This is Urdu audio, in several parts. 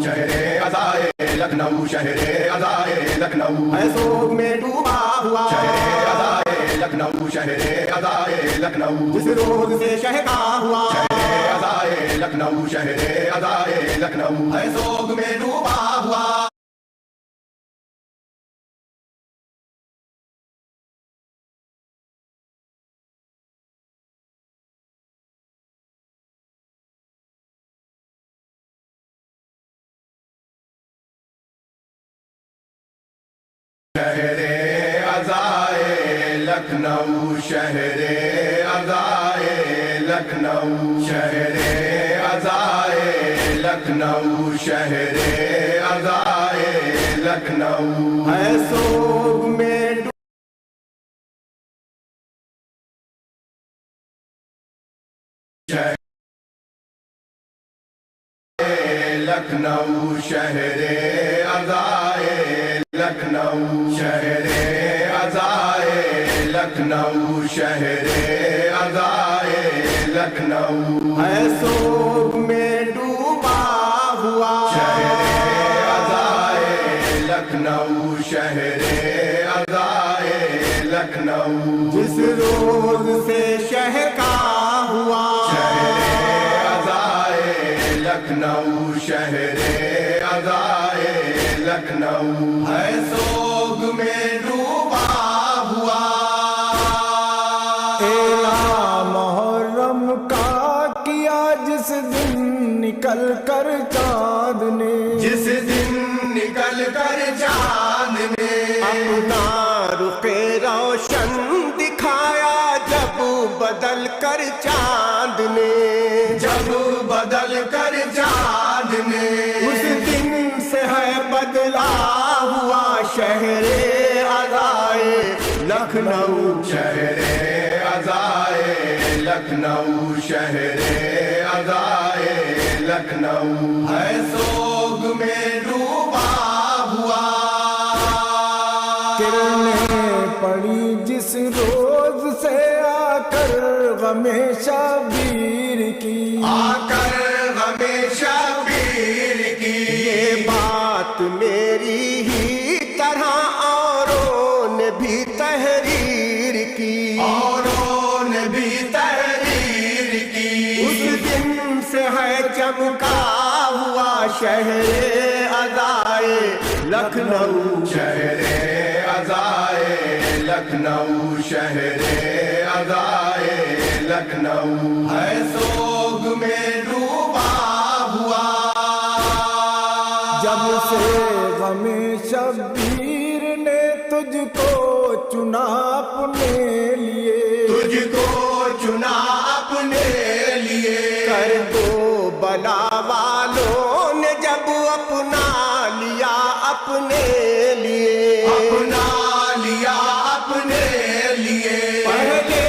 شہر ازائے لکھنؤ شہر ازائے لکھنؤ ہے سوگ میں ڈوبا ہوا شہر ازائے لکھنؤ شہر ازائے لکھنؤ جس روز سے شہکا ہوا شہر ازائے لکھنؤ شہر ازائے لکھنؤ ہے سوگ میں ڈوبا ہوا شہر ازائے لکھنؤ شہر ازائے لکھنؤ شہر ازائے لکھنؤ شہر ازائے لکھنؤ ہے سوگ میں لکھنؤ شہر ازائے لکھنؤ شہر ازائے لکھنؤ شہر ازائے لکھنؤ ہے سوگ میں ڈوبا ہوا شہر ازائے لکھنؤ شہر ازائے لکھنؤ جس روز سے شہکا ہوا شہر ازائے لکھنؤ شہر ازائے لکھنؤ ہے سوگ میں ڈوبا ہوا اعلان محرم کا کیا جس دن نکل کر چاند نے جس دن نکل کر چاند نے اپنا رخ روشن دکھایا جب بدل کر چاند نے جب بدل کر چاند نے اس دن سے ہے بدلا ہوا شہر ازائے لکھنؤ شہر ازائے لکھنؤ شہر ازائے لکھنؤ ہے سوگ میں ڈوبا ہوا کرنیں پڑی جس روز سے آ کر غم شبیر کی آ کر ہمیشہ پیر کی یہ بات میری ہی طرح اوروں نے بھی تحریر کی اوروں نے بھی تحریر کی اس دن سے ہے چمکا ہوا شہر ازائے لکھنؤ شہر ازائے لکھنؤ شہر ازائے لکھنؤ ہے سوگ میں ڈوبا ہوا جب سے غم شبیر نے تجھ کو چنا اپنے لیے تجھ کو چنا اپنے لیے کر دو بلا والوں نے جب اپنا لیا اپنے لیے اپنا لیا اپنے لیے پہلے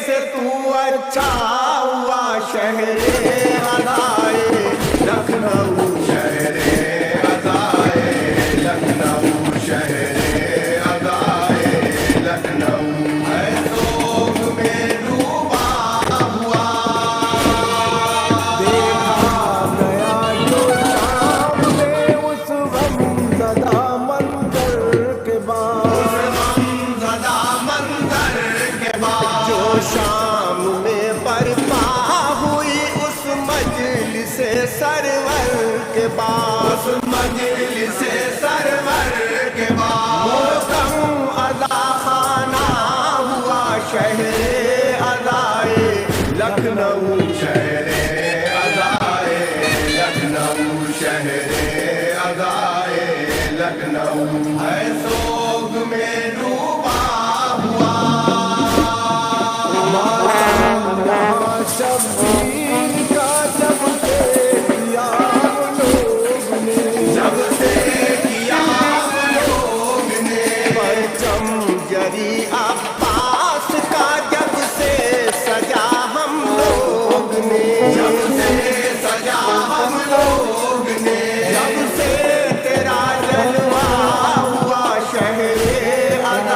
سے تو اچھا ہوا شہر ازائے لکھنؤ شہر ازائے لکھنؤ شہر ازائے لکھنؤ ہے سوگ میں ڈوبا ہوا دیکھا گیا جو شام میں اس غم زدہ منظر کے بعد زدہ منظر کے بعد جو شام میں برپا ہوئی اس مجلس سرور کے بعد مجلس سرور کے بعد محکم ادا خانہ ہوا شہر ازائے لکھنؤ شہر ازائے لکھنؤ شہر ازائے لکھنؤ ہے سوگ میں ڈوبا ہوا شبیر کا جب سے کیا لوگ نے جب سے کیا لوگ نے پرچم جری عباس کا جب سے سجا ہم لوگ نے جب سے سجا ہم لوگ نے جب سے تیرا جلوہ ہوا شہر ازائے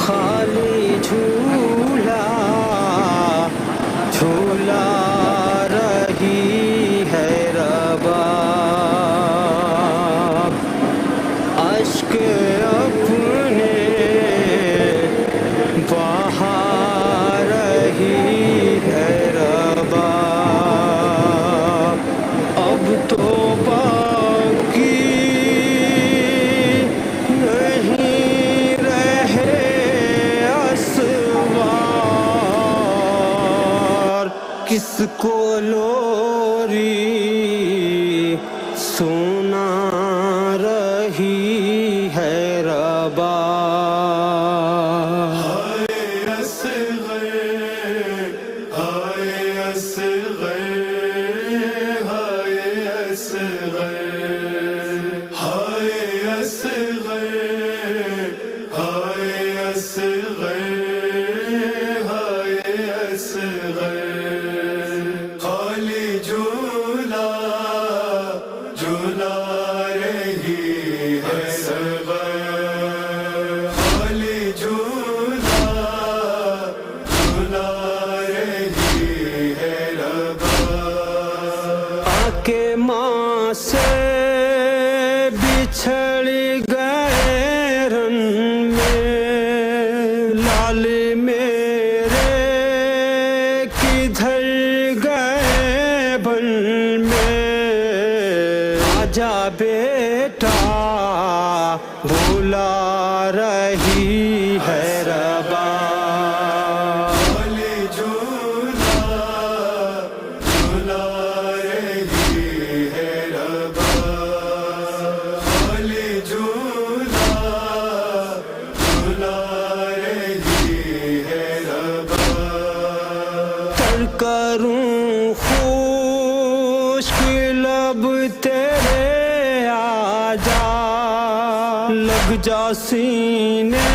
خالی جھولا جھولا رہی ہے رباب، اشک اپنے بہا رہی ہے رباب، اب تو باقی نہیں رہے اسوار، کس کو لوری سونا رہی ہے رباب۔ کہ ماں سے بچھڑ گئے رن میں، لال میرے کدھر گئے بن میں، آجا بیٹا بلا رہی ہے رباب۔ کروں خشک لب تیرے آ جا لگ جا سینے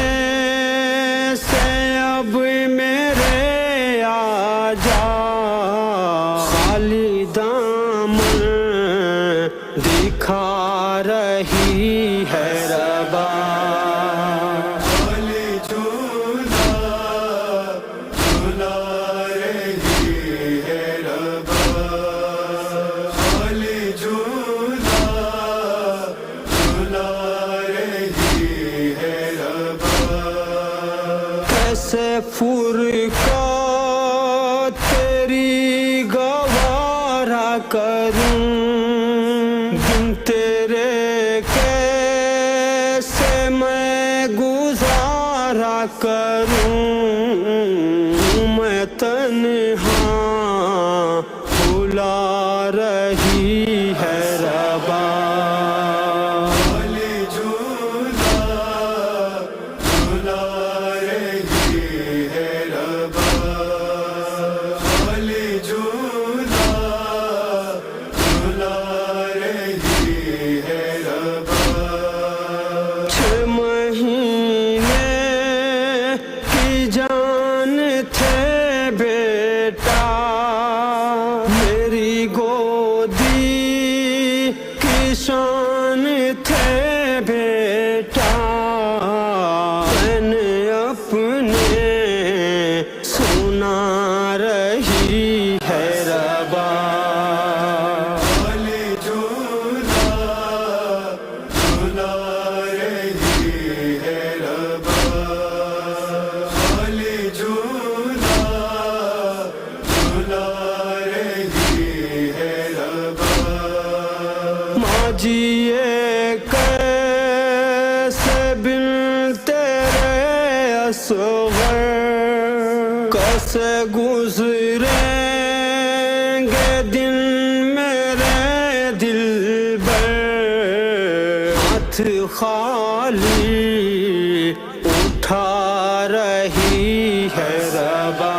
سے اب میرے آ جا خالی دامن دکھا رہی ہے ربا کیسے فرقہ تیری گوارا کروں دن تیرے کیسے میں گزارا کروں میں تنہا بلا رہی ہے ربا جان تھے بیٹا میری گودی کی شان تھے بیٹا میں نے اپنے سنا رہی ہے ربا جیے کیسے بن تیرے اصغر کیسے گزریں گے دن میرے دل بر ہاتھ خالی اٹھا رہی ہے ربا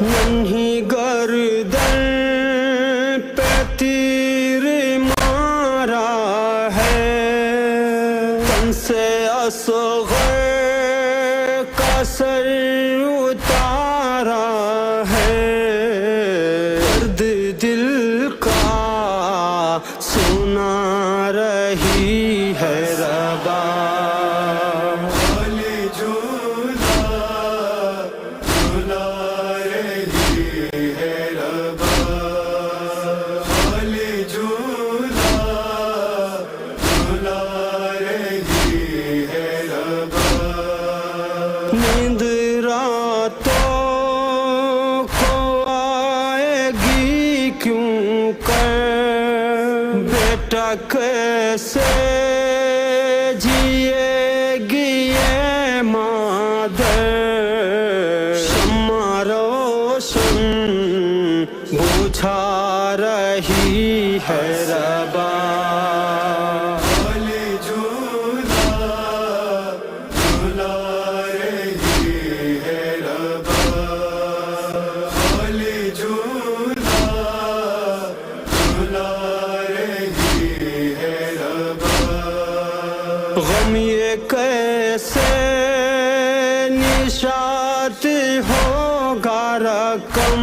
ننھی گردن پہ تیر مارا ہے تن سے اصغر کا سر اتارا ہے درد دل کا سنا رہی ہے ربا نیند راتوں کو آئے گی کیوں کر بیٹا کیسے جیے گی یہ مادر شمع روشن بجھا رہی ہے ربا غم یہ کیسے نشاط ہوگا رقم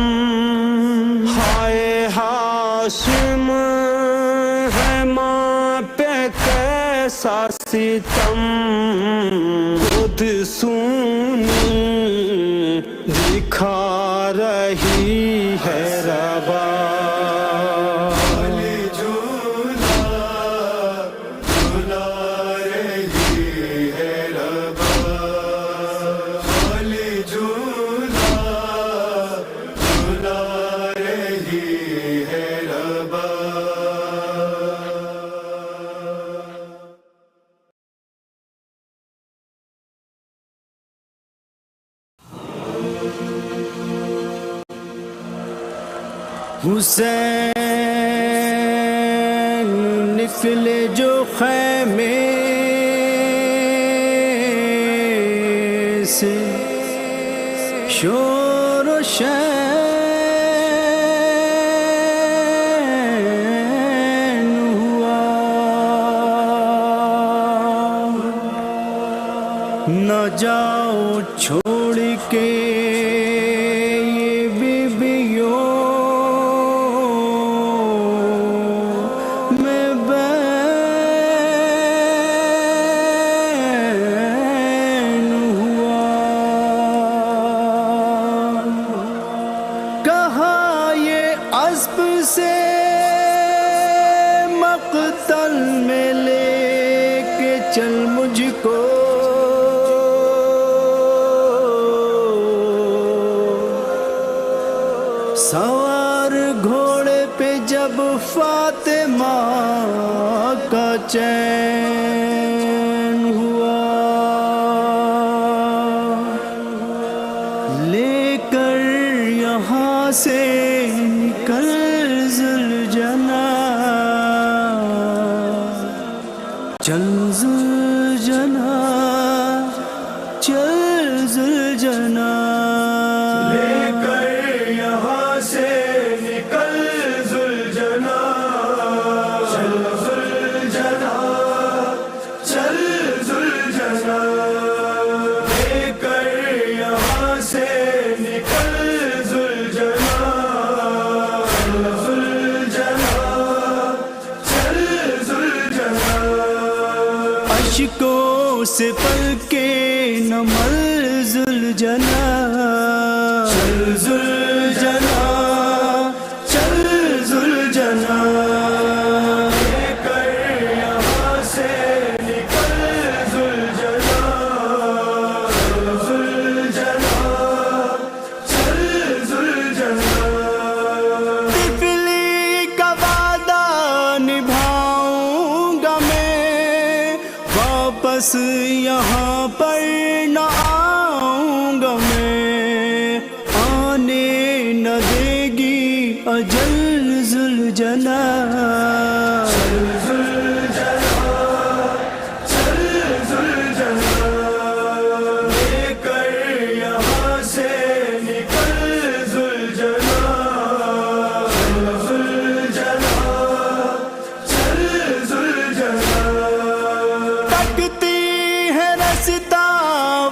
ہائے ہاشم ہے ماں پہ کیسا ستم خود سونی دکھا رہی ہے ربا حسین نکلے جو خیمے سے شور و شین ہوا، نہ جاؤ چھوڑ کے یہ بیبیوں میں بین ہوا، کہا یہ اسب سے مقتل میں لے کے چل مجھ کو، سوار گھوڑے پہ جب فاطمہ کا چین ہوا، لے کر یہاں سے نکل ذوالجناح، چل ذوالجناح، چل ذوالجناح، لے کر یہاں سے نکل ذوالجناح، چل ذوالجناح، چل ذوالجناح، لے کر یہاں سے نکل ذوالجناح، چل ذوالجناح، چل ذوالجناح، اشکوں سے پلکے نہ مل ذوالجناح، چل ذوالجناح، چل ذوالجناح، لے کر یہاں سے نکل ذوالجناح، چل ذوالجناح، چل ذوالجناح، طفلی کا وعدہ نبھاؤں گا میں، واپس یہاں پر نہ آؤں گا میں، آنے نہ دے گی اجل ذوالجناح، چل ذوالجناح، چل ذوالجناح، لے کر یہاں سے نکل ذوالجناح، چل ذوالجناح، چل ذوالجناح، تکتی ہے رستا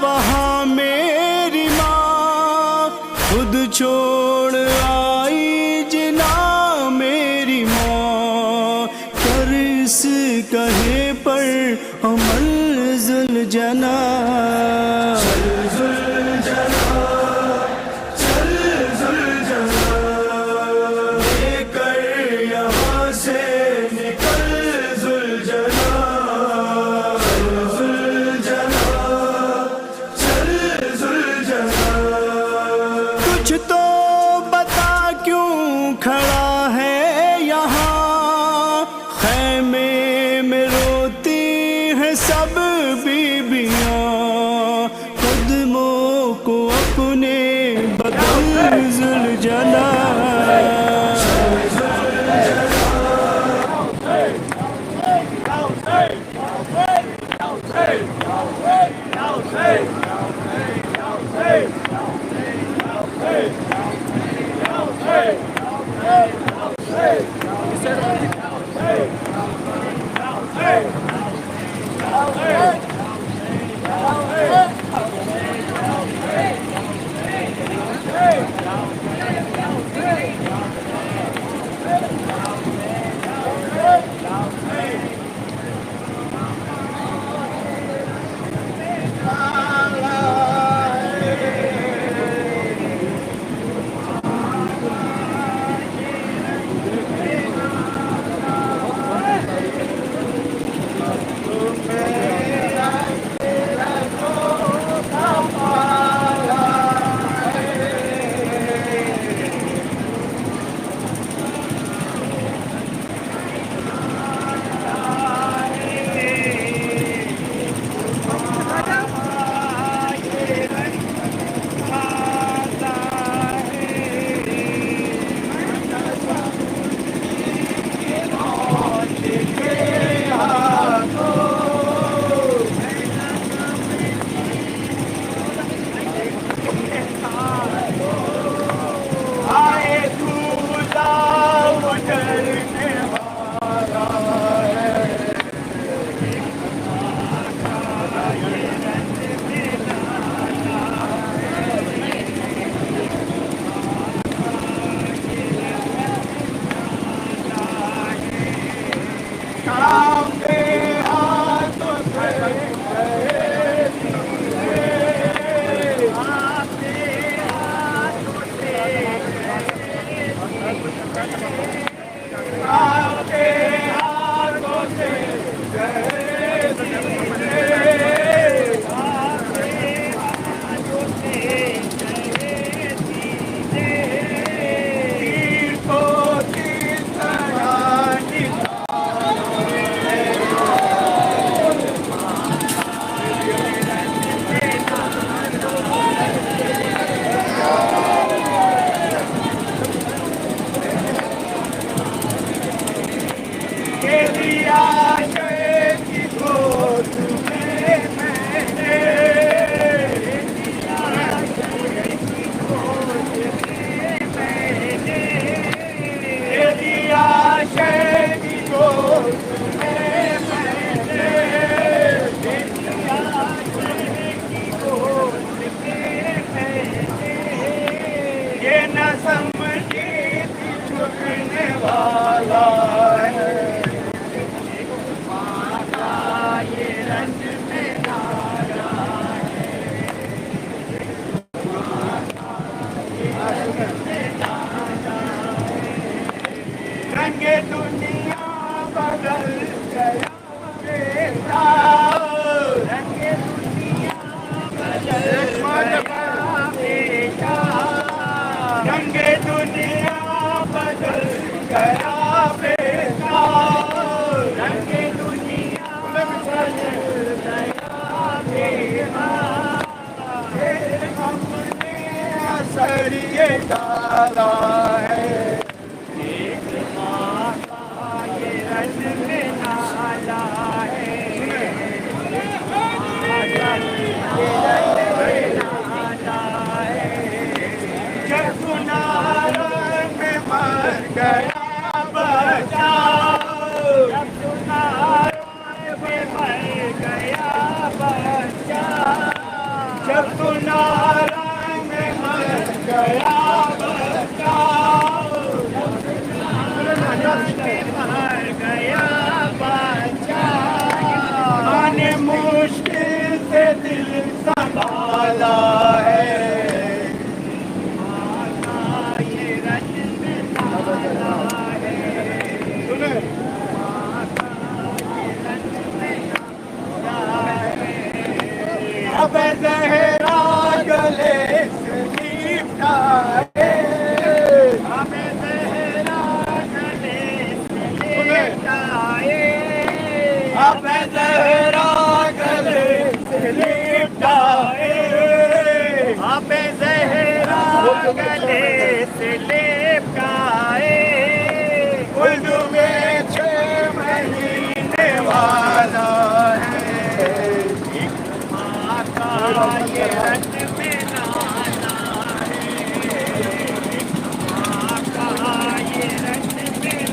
وہاں میری ماں، خود چھوڑ آئی جنا میری ماں، کر اس کہے پر عمل ذوالجناح، چل ذوالجناح، چل ذوالجناح، لے کر یہاں سے نکل ذوالجناح، چل ذوالجناح، چل ذوالجناح، کچھ تو بتا کیوں کھڑا ہے یہاں، خیمے میں روتی ہیں سب بیبیاں، قدموں کو اپنے بدل ذوالجناح،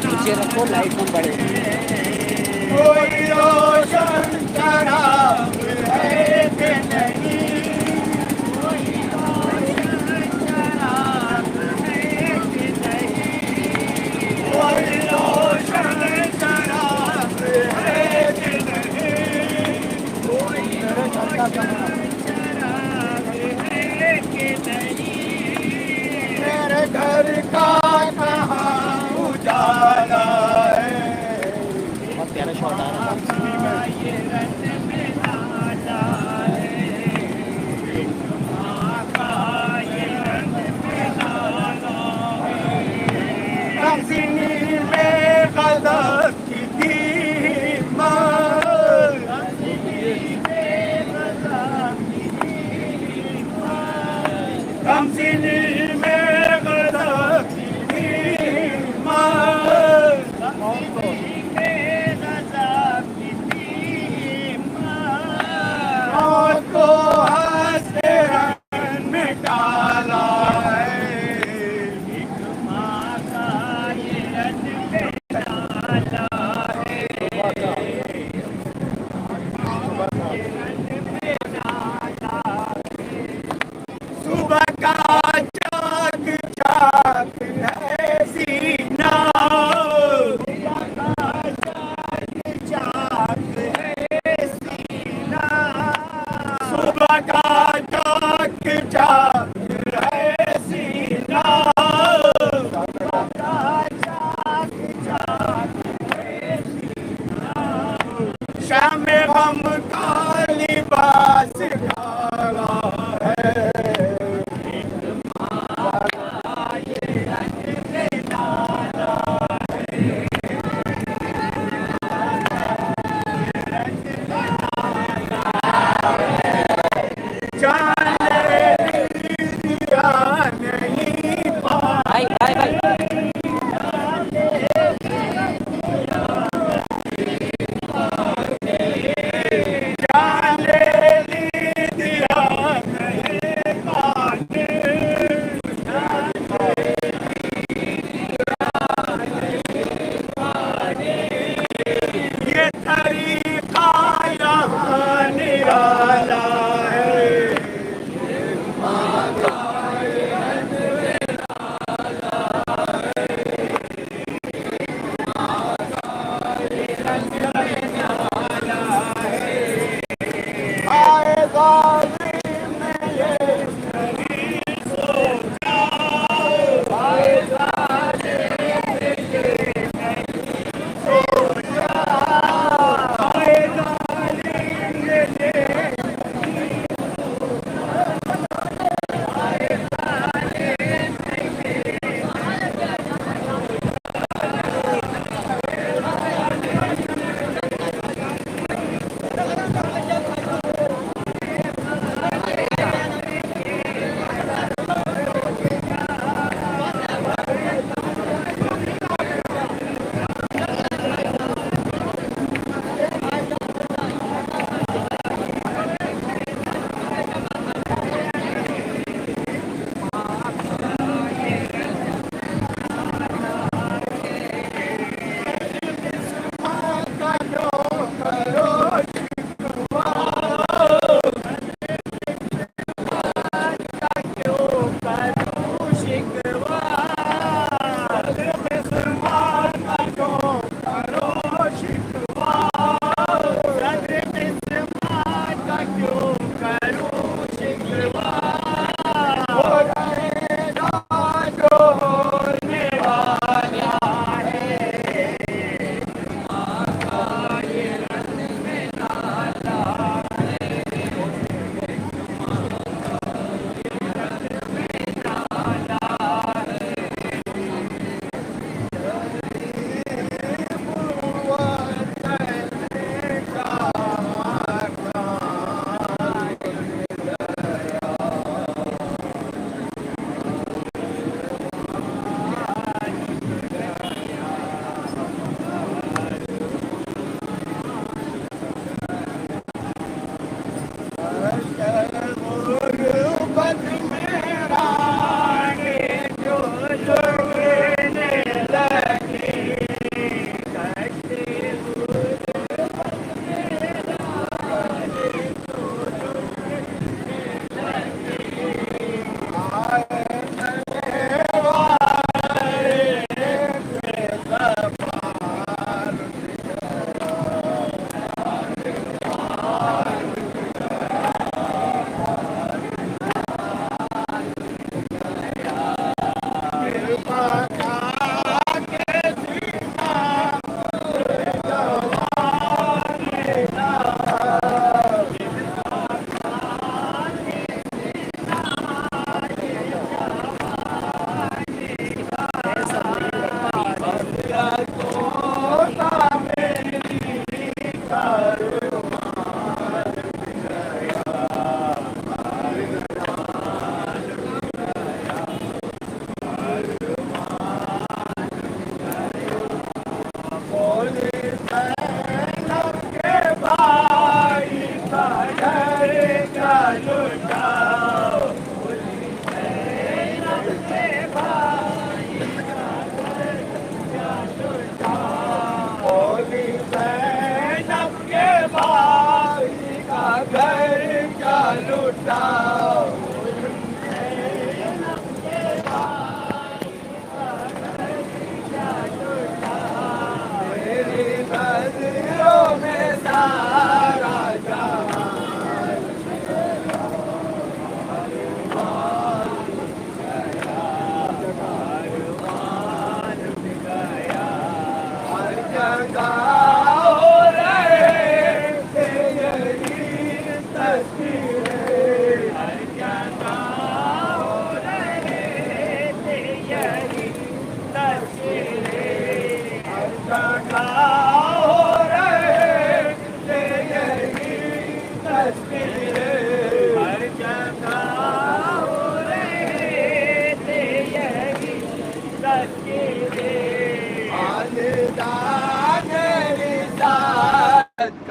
پیچھے رکھو لائٹ کم بڑھے. کوئی روشن چراغ ہے کہ نہیں، کوئی روشن چراغ ہے کہ نہیں، کوئی روشن چراغ ہے کہ نہیں، کوئی روشن چراغ ہے کہ نہیں، میرے گھر کا کہاں اجالا ہے. بہت پیارا شاٹ آ رہا ہے.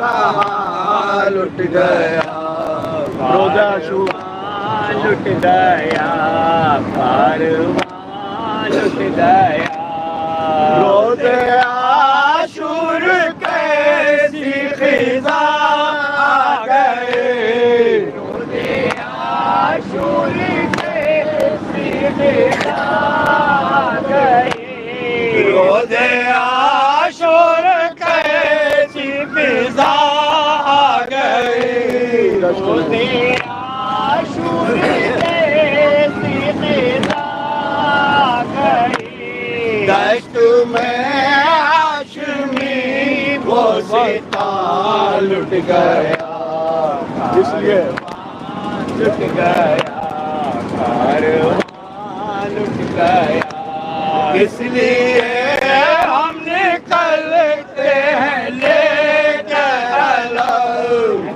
کہاں لٹ گیا روزہ کارواں لٹ گیا کارواں لٹ گیا روزے عاشور کیسی خزاں آ گئے روزے عاشور کیسی خزاں آ گئی روزے عاشور کیسی خزاں آ گئی روزے عاشور کیسی خزاں آ گئی دشت میں ہاشمی وہ ستاں لٹ گیا اس لیے لٹ گیا کارواں لٹ گیا اس لیے ہم نکلتے ہیں لے کر علم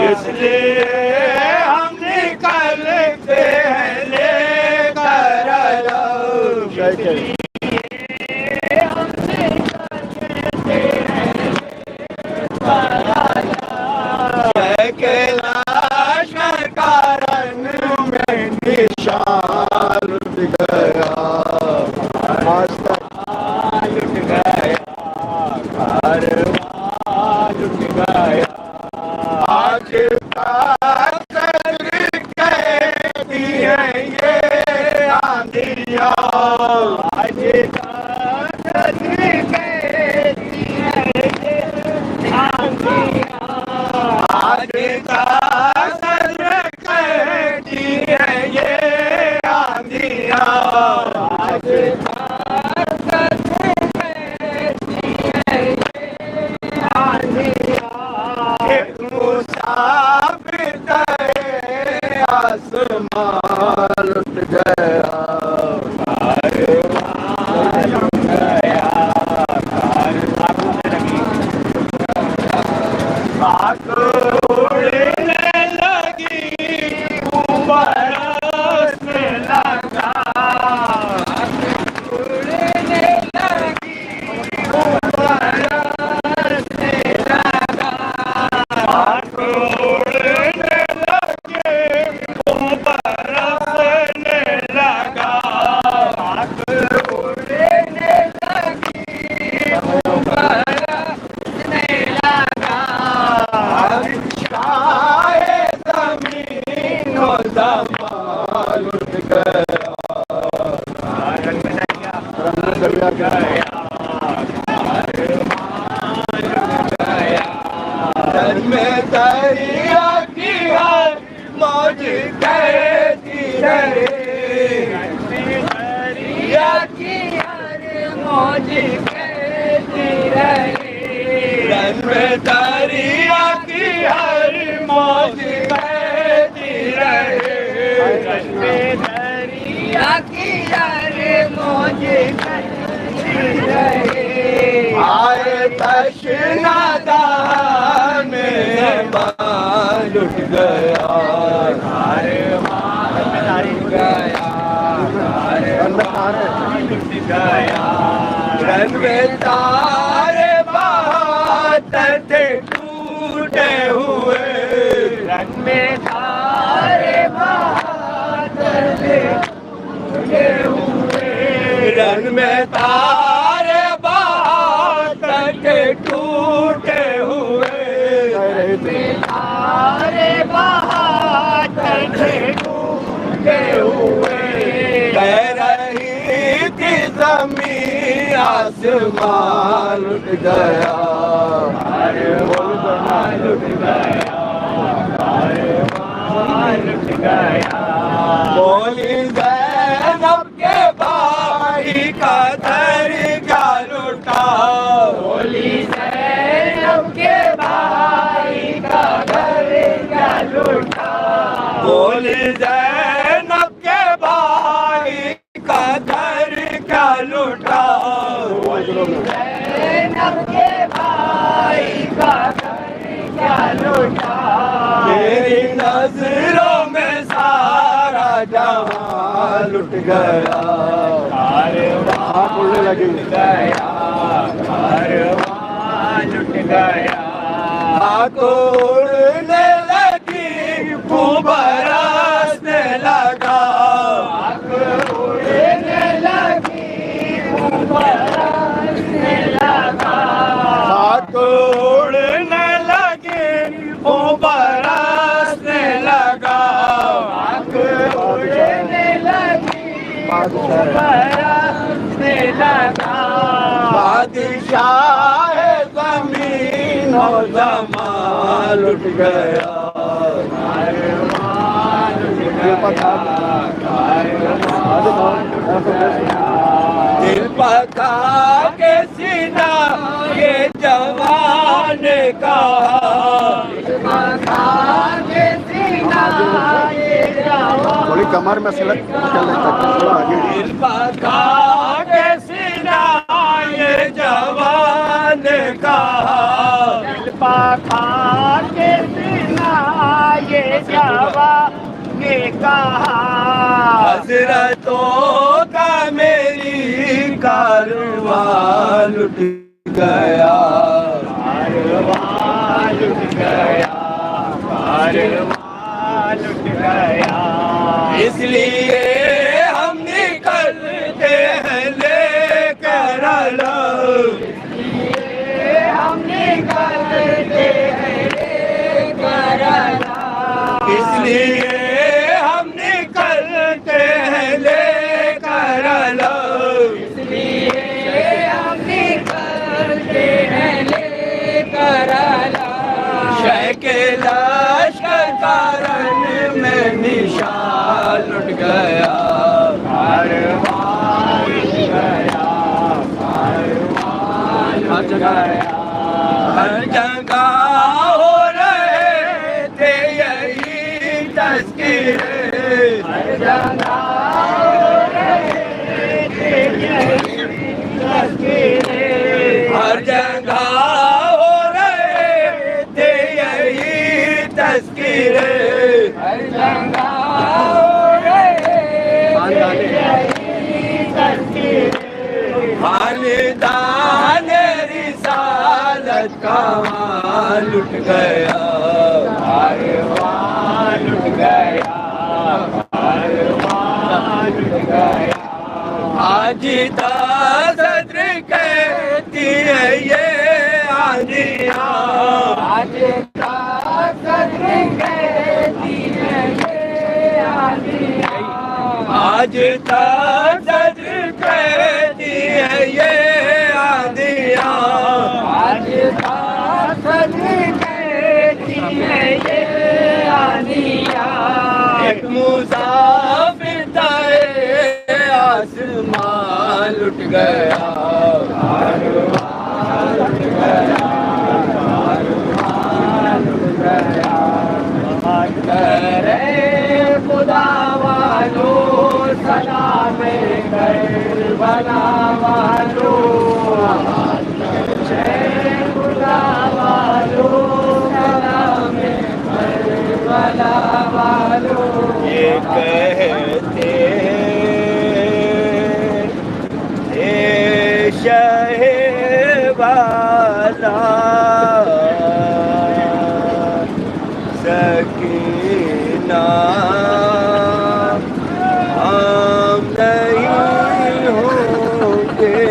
اس لیے ہم نکلتے ہیں لے کر علم لشکر کارن میں نشان لٹ گیا لٹ گیا کارواں لٹ گیا آج تک کہتی ہے یہ آندھیاں آج تک کہتی ہے یہ آندھیاں آج تک کہتی ہے یہ آندھیاں آج تک کہتی ہے یہ آندھیاں ایک مسافر ترے آسمان لٹ گیا خاک اڑنے لگی برسنے لگا اڑنے لگی برسنے لگا خاک اڑنے لگے برسنے لگا خاک اڑنے لگی برسنے لگا شاہ زمین و زمان لٹ گیا دل میں دریا کی ہر موج کہتی رہے دریا کی ہر موج کہتی رہے دل میں دریا کی ہر موج کہتی رہے دریا کی ہر موج کہتی رہے آئے تشنا دہان میں ماں لٹ گیا رن میں تارے بہاتر تھے ٹوٹے ہوئے رن میں تارے بہاتر تھے ٹوٹے ہوئے رن میں تارے بہاتر تھے ٹوٹے ہوئے تارے بہاتر تھے ٹوٹے ہوئے کہہ رہی تھی زمین آسمان لٹ گیا لٹ گیا لٹ گیا بولی زینب کے بھائی کا درگاہ لٹا بولی زینب کے بھائی کا درگاہ لٹا بولی زینب کے بھائی کا درگاہ لٹا زینب کے بھائی کا درگاہ لٹا میری نظروں میں سارا جہاں لٹ گیا آپ اڑنے لگے لٹ گیا اڑنے لگی خوب برسنے لگا اڑنے لگی برسنے لگا اڑنے لگی خوب برسنے لگا اڑنے لگی برسنے لگا بادشاہ زمین و زمان لٹ گیا دل پکا کے سینہ یہ جوان کہا تھوڑی کمر میں سلک چل رہی تھوڑا آگے دل پکا کے سینہ یہ جوان کہا پکا کے سینہ یہ جوان نے کہا حضرتوں کا میری کارواں لٹ گیا کارواں لٹ گیا کارواں لٹ گیا اس لیے ہم نکلتے ہیں لے کر علم ہم نکلتے ہیں لے کر علم اس لیے ہم نکلتے ہیں لے کر علم اس لیے ہم نکلتے ہیں لے کر علم شہ کے لشکر کارن میں نشان لٹ گیا کارواں لٹ گیا کارواں لٹ گیا ہر جگہ ہو رہے تھے یہی تذکرے ہر جگہ ہو رہے تھے یہی تذکرے ہر جگہ ہو رہے تھے یہی تذکرے ہر جگہ ہو رہے تھے یہی تذکرے خاندان رسالت کا مال لٹ گیا کارواں لٹ گیا کارواں لٹ گیا آج تا صدر کہتی ہے یہ آنیاں آج تک صدر کہتی ہے یہ آنیاں آج تک صدر کہتی ہے یہ آندیاں آج تک صدر کہتی ہے یہ آنیاں ایک مسافر تھا آسمان لٹ گیا کرے خدا والو سلام کربلا والو خدا والو سلام کربلا والو یہ کہتے اے شہ والا سکینہ ہم نہیں ہوں گے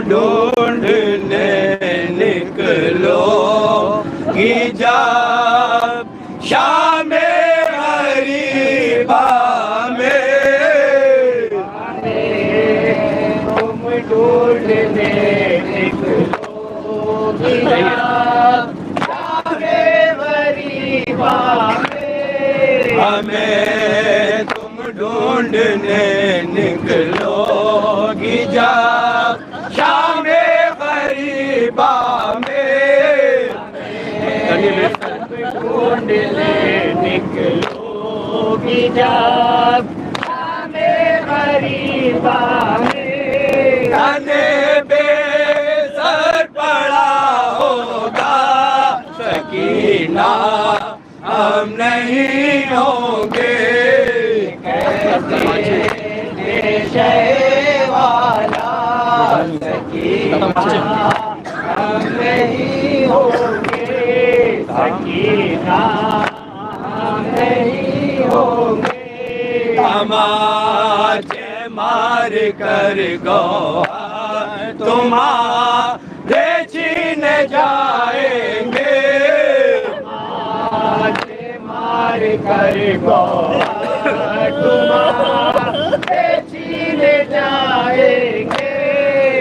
ڈھونڈنے نکلو گی جب شام غریبا میں تم ڈھونڈنے نکلو گی جب شام غریبا میں ہمیں تم ڈھونڈنے نکلو گی جب شام غریبا میں ڈھونڈنے نکلو گی جب شام غریبا میں تنے بے سر پڑا ہوگا سکینہ ہم نہیں ہوں گے شے والا سکینہ ہم نہیں ہوں گے سکینہ ہم نہیں ہوں گے تماچے مار کر گوہر تمہارے چھین جائیں گے مار کر گوہر تمہارے چھین جائیں گے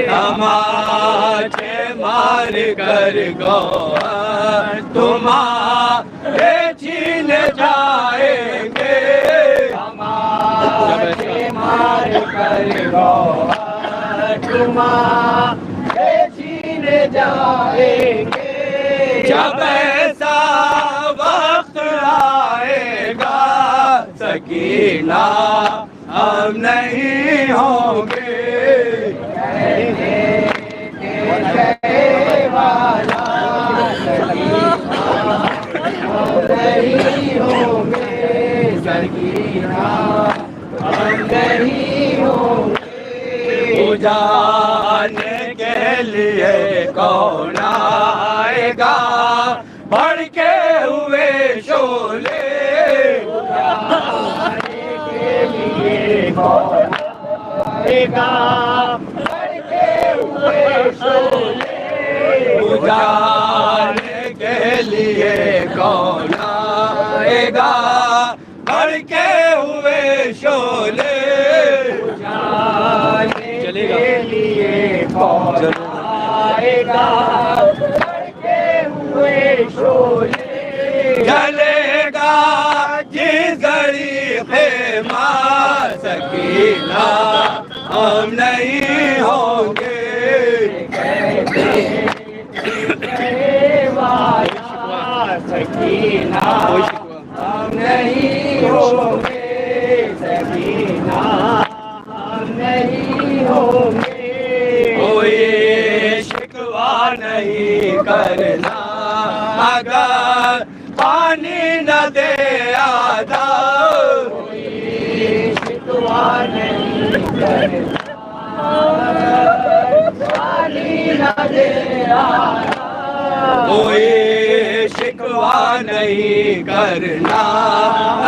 تماچے مار کر گوہر تمہارے چھین جائیں گے تماچے مار کر گوہر تمہارے چھین جائیں گے جب ایسا وقت آئے گا سکینہ ہم نہیں ہوں گے والا نہیں ہوں گے سکینہ ہم نہیں ہوں گے جانے کے لیے کون آئے گا بڑھ کے ہوئے شعلے جانے کے لیے کون آئے گا بڑھ کے ہوئے شعلے جانے کے لیے کون آئے گا بڑھ کے ہوئے شعلے جانے کے لیے کون آئے گا بڑھ کے ہوئے شعلے جلے گا جس گھڑی خیمہ سکینہ ہم نہیں ہوں گے والا سکینہ ہم نہیں ہوں گے سکینہ ہم نہیں ہوں گے کوئی شکوہ نہیں کرنا اگر پانی نہ دے آدھا کوئی شکوہ نہیں کرنا پانی نہ دے آدھا کوئی شکوہ نہیں کرنا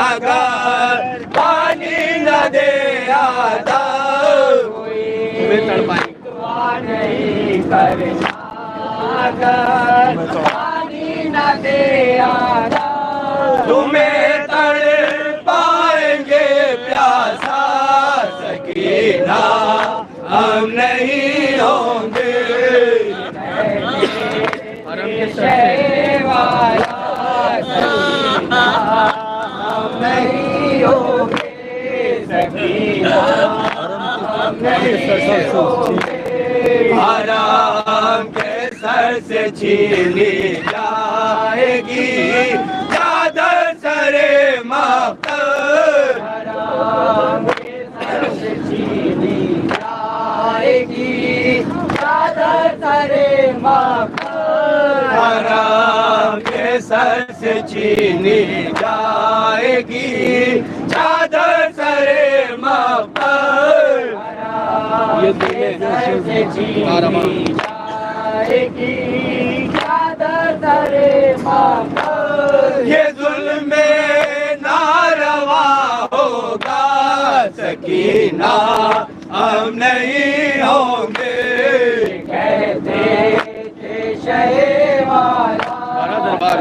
اگر پانی نہ دے آدھا کوئی شکوہ نہیں کرنا اگر پانی نہ دے آدھا تمہیں تڑ پائیں گے پیاسا سکینہ ہم نہیں ہوں گے شے والا سکینہ ہم نہیں ہوں گے سکینہ ہم نہیں ہوں گے حرام کے سر سے چھینی جائے گی چادر سر مقتل حرام کے سر سے چھینی جائے گی چادر سر مقتل حرام کے سر سے چھینی جائے گی چادر سر مقتل حرام کے سر سے چھینی جائے گی چادر سر مقتل یہ ظلم ناروا ہوگا سکینہ ہم نہیں ہوں گے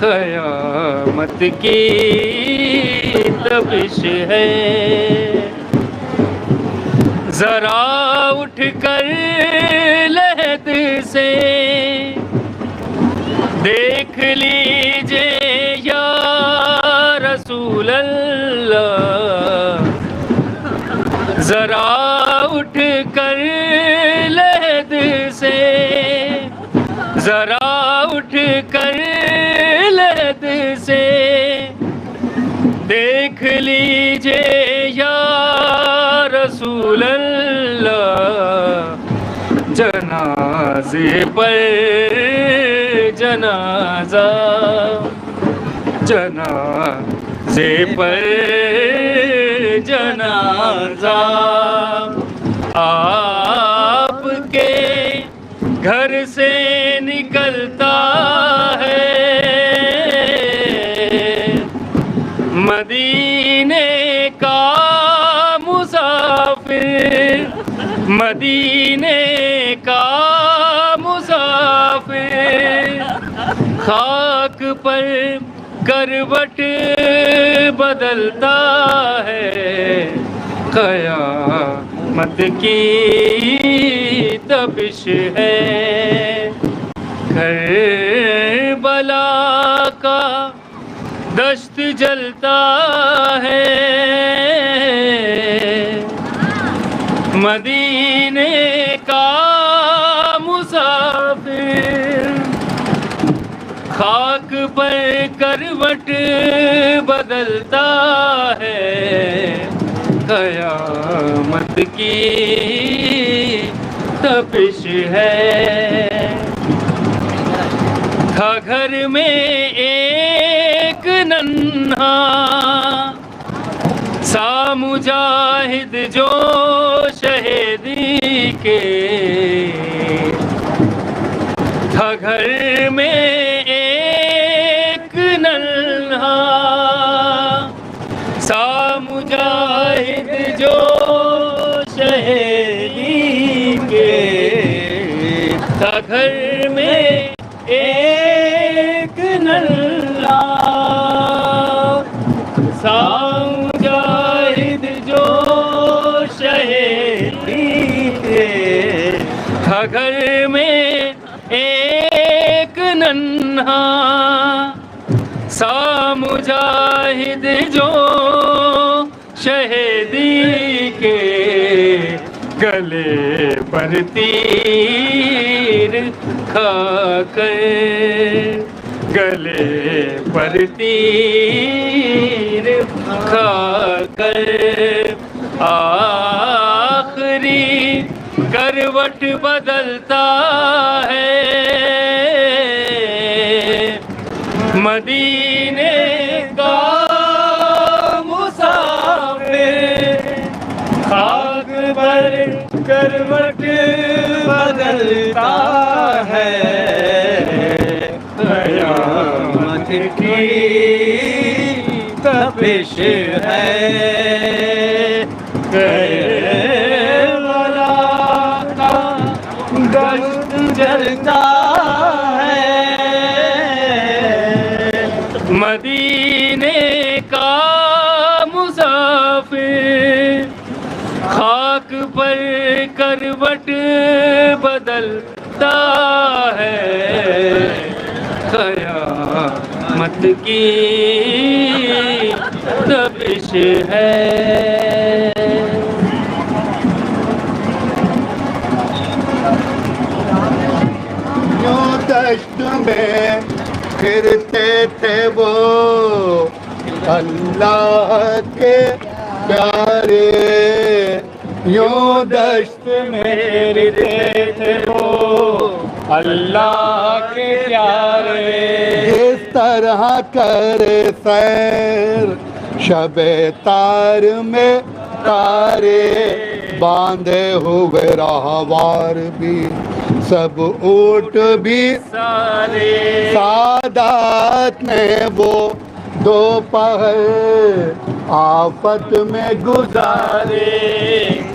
قیامت کی تپش ہے. ذرا اٹھ کر لحد سے دیکھ لیجئے یا رسول اللہ. ذرا اٹھ کر لحد سے ذرا اٹھ کر لحد سے دیکھ لیجئے یا رسول اللہ. جنازے پر جنازہ جنازے پر جنازہ آپ کے گھر سے نکلتا ہے. مدینے کا مسافر مدینے کا مسافر خاک پر کروٹ بدلتا ہے. قیامت کی تپش ہے. کربلا کا دشت جلتا ہے. مدینے کا مسافر خاک پر کروٹ بدلتا ہے. قیامت کی تپش ہے. تھا گھر میں ایک ننھا سا مجاہد جو شہیدی کے. تھا گھر میں ایک ننھا سا مجاہد جو شہیدی کے. تھا گھر میں ایک ننھا سا مجاہد جو شہیدی کے. تھا گھر میں ایک ننھا سا مجاہد جو شہیدی کے. گلے پر تیر کھا کر گلے پر تیر کھا کر آخری کروٹ بدلتا ہے. مدینے کا مسافر خاک پر کروٹ بدلتا ہے. قیامت کی تپش ہے. کربلا کا دشت جلتا ہے. مدینے کا مسافر خاک پر کروٹ بدلتا ہے. قیامت کی تپش ہے. یوں دشت میں پھرتے تھے وہ اللہ کے پیارے. یوں دشت میں پھرتے تھے وہ اللہ کے پیارے. اس طرح کرے سیر شب تار میں تارے. باندھے ہوئے راہوار بھی سب اونٹ بھی سارے. سادات نے وہ دوپہر آفت میں گزارے.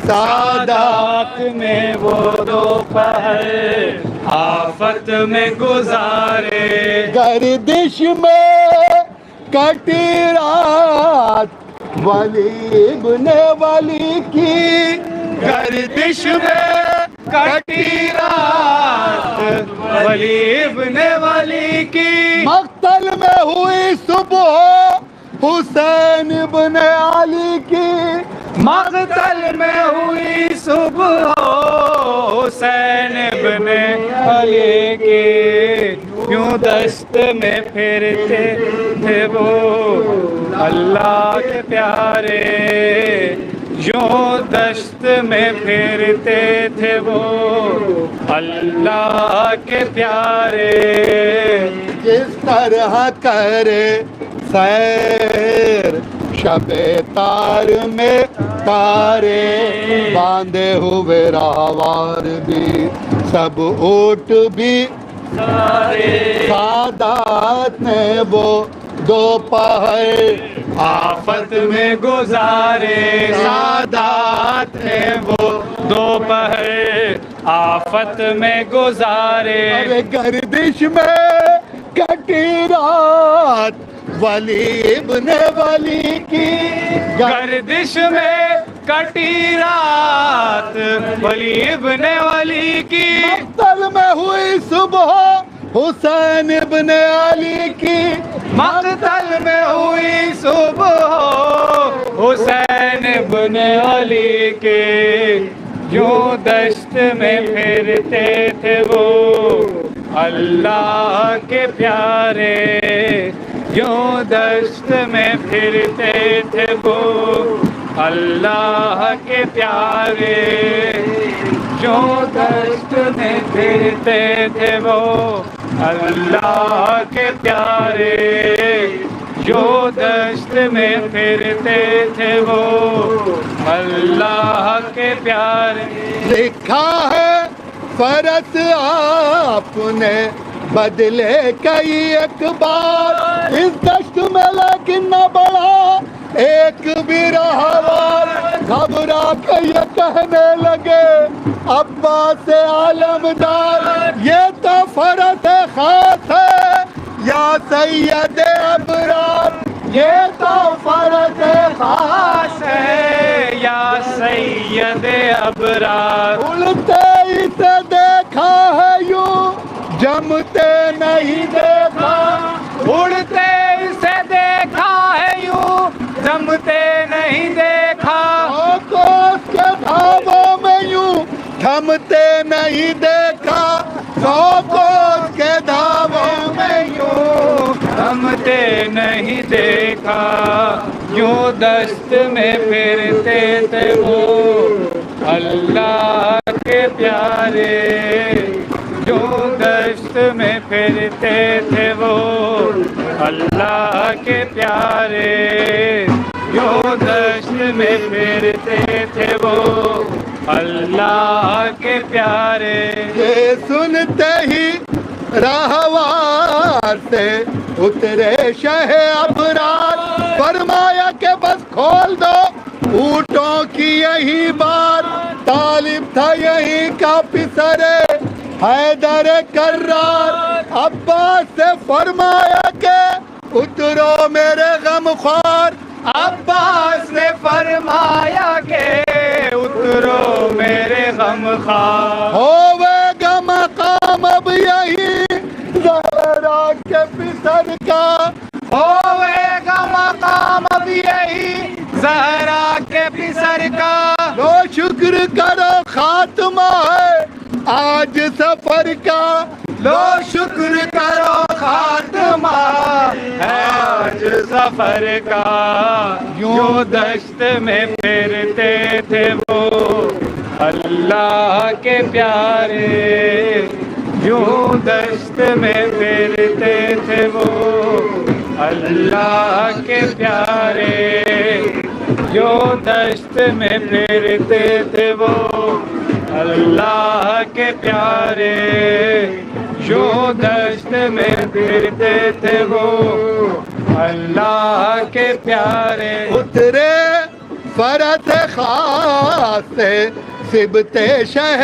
سادات میں وہ دوپہر آفت میں گزارے گردش میں کٹی رات ولی ابن ولی کی گردش میں کٹی رات ولی ابن ولی کی مقتل میں ہوئی صبح حسین ابن علی کی مقتل میں ہوئی صبح حسین ابن علی کی یوں دست میں پھرتے تھے وہ اللہ کے پیارے یوں دست میں پھرتے تھے وہ اللہ کے پیارے جس طرح کرے سیر شب تار میں تارے باندھے ہوئے راہوار بھی سب اونٹ بھی سادات نے وہ دوپہر آفت میں گزارے سادات نے وہ دوپہر آفت میں گزارے ارے گردش میں کٹی رات ولی ابن ولی کی گردش میں کٹی رات ولی ابن ولی کی مقتل میں ہوئی صبح حسین ابن علی کی مقتل میں ہوئی صبح حسین ابن علی کے یوں دشت میں پھرتے تھے وہ اللہ کے پیارے یوں دشت میں پھرتے تھے وہ اللہ کے پیارے یوں دشت میں پھرتے تھے وہ اللہ کے پیارے جو دشت میں پھرتے تھے وہ اللہ کے پیارے لکھا ہے فرض آپ نے بدلے کئی اخبار اس دشت میں لیکن نہ بڑھا ایک بھی رہوار گھبرا کے یہ کہنے لگے عباس عالمدار یہ تو فرض خاص ہے یا سید ابرار یہ تو فرض خاص ہے یا سید ابرار اڑتے اسے دیکھا ہے یوں جمتے نہیں دیکھا اڑتے اسے دیکھا ہے یوں جمتے نہیں دیکھا کو اس کے دھاووں میں یوں تھمتے نہیں دیکھا کو اس کے دھاووں میں یوں تھمتے نہیں دیکھا یوں دست میں پھرتے تھے وہ اللہ کے پیارے یوں دست میں پھرتے تھے وہ اللہ کے پیارے یوں دشت میں پھرتے تھے وہ اللہ کے پیارے یہ سنتے ہی راہوار سے اترے شہ ابرار فرمایا کہ بس کھول دو اونٹوں کی یہی بات طالب تھا یہی کا پسرے حیدر کرار عباس سے فرمایا کہ اترو میرے غم خوار عباس نے فرمایا کہ اترو میرے غم خوار ہوئے گا مقام اب یہی زہرا کے پسر کا ہوئے گا مقام اب یہی زہرا کے پسر کا لو شکر کرو خاتمہ ہے آج سفر کا لو شکر کرو خاتمہ ہے آج سفر کا یوں دشت میں پھرتے تھے وہ اللہ کے پیارے یوں دشت میں پھرتے تھے وہ اللہ کے پیارے یوں دشت میں پھرتے تھے وہ اللہ کے پیارے یوں دشت میں پھرتے تھے وہ اللہ کے پیارے اترے فرت خاص سے سبتے شہ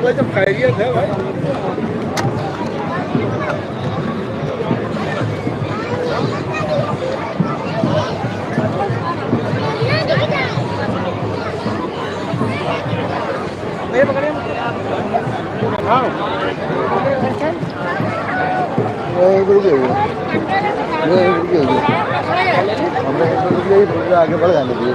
بھائی جب خیریت ہے بھائی. آگے بڑھ جانے دیے.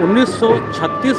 1936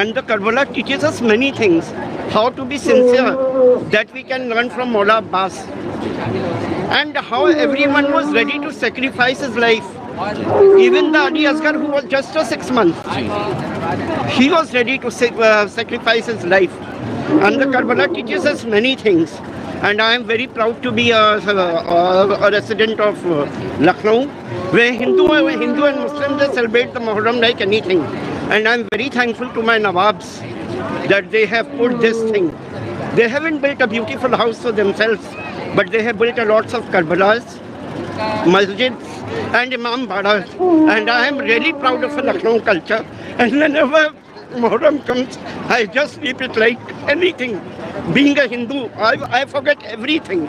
and the Karbala teaches us many things: how to be sincere, that we can learn from Maula Abbas, and how everyone was ready to sacrifice his life. Even the Ali Asghar, who was just 6 months, he was ready to sacrifice his life. And the Karbala teaches us many things. And I am very proud to be a resident of Lucknow, where Hindu and Muslim, they celebrate the Muharram like anything. And I am very thankful to my Nawabs that they have put this thing. They haven't built a beautiful house for themselves, but they have built a lots of Karbalas, masjids and Imam Badas. And I am really proud of a Lucknow culture. And whenever Muharram comes, I just sleep it like anything. Being a Hindu, I forget everything.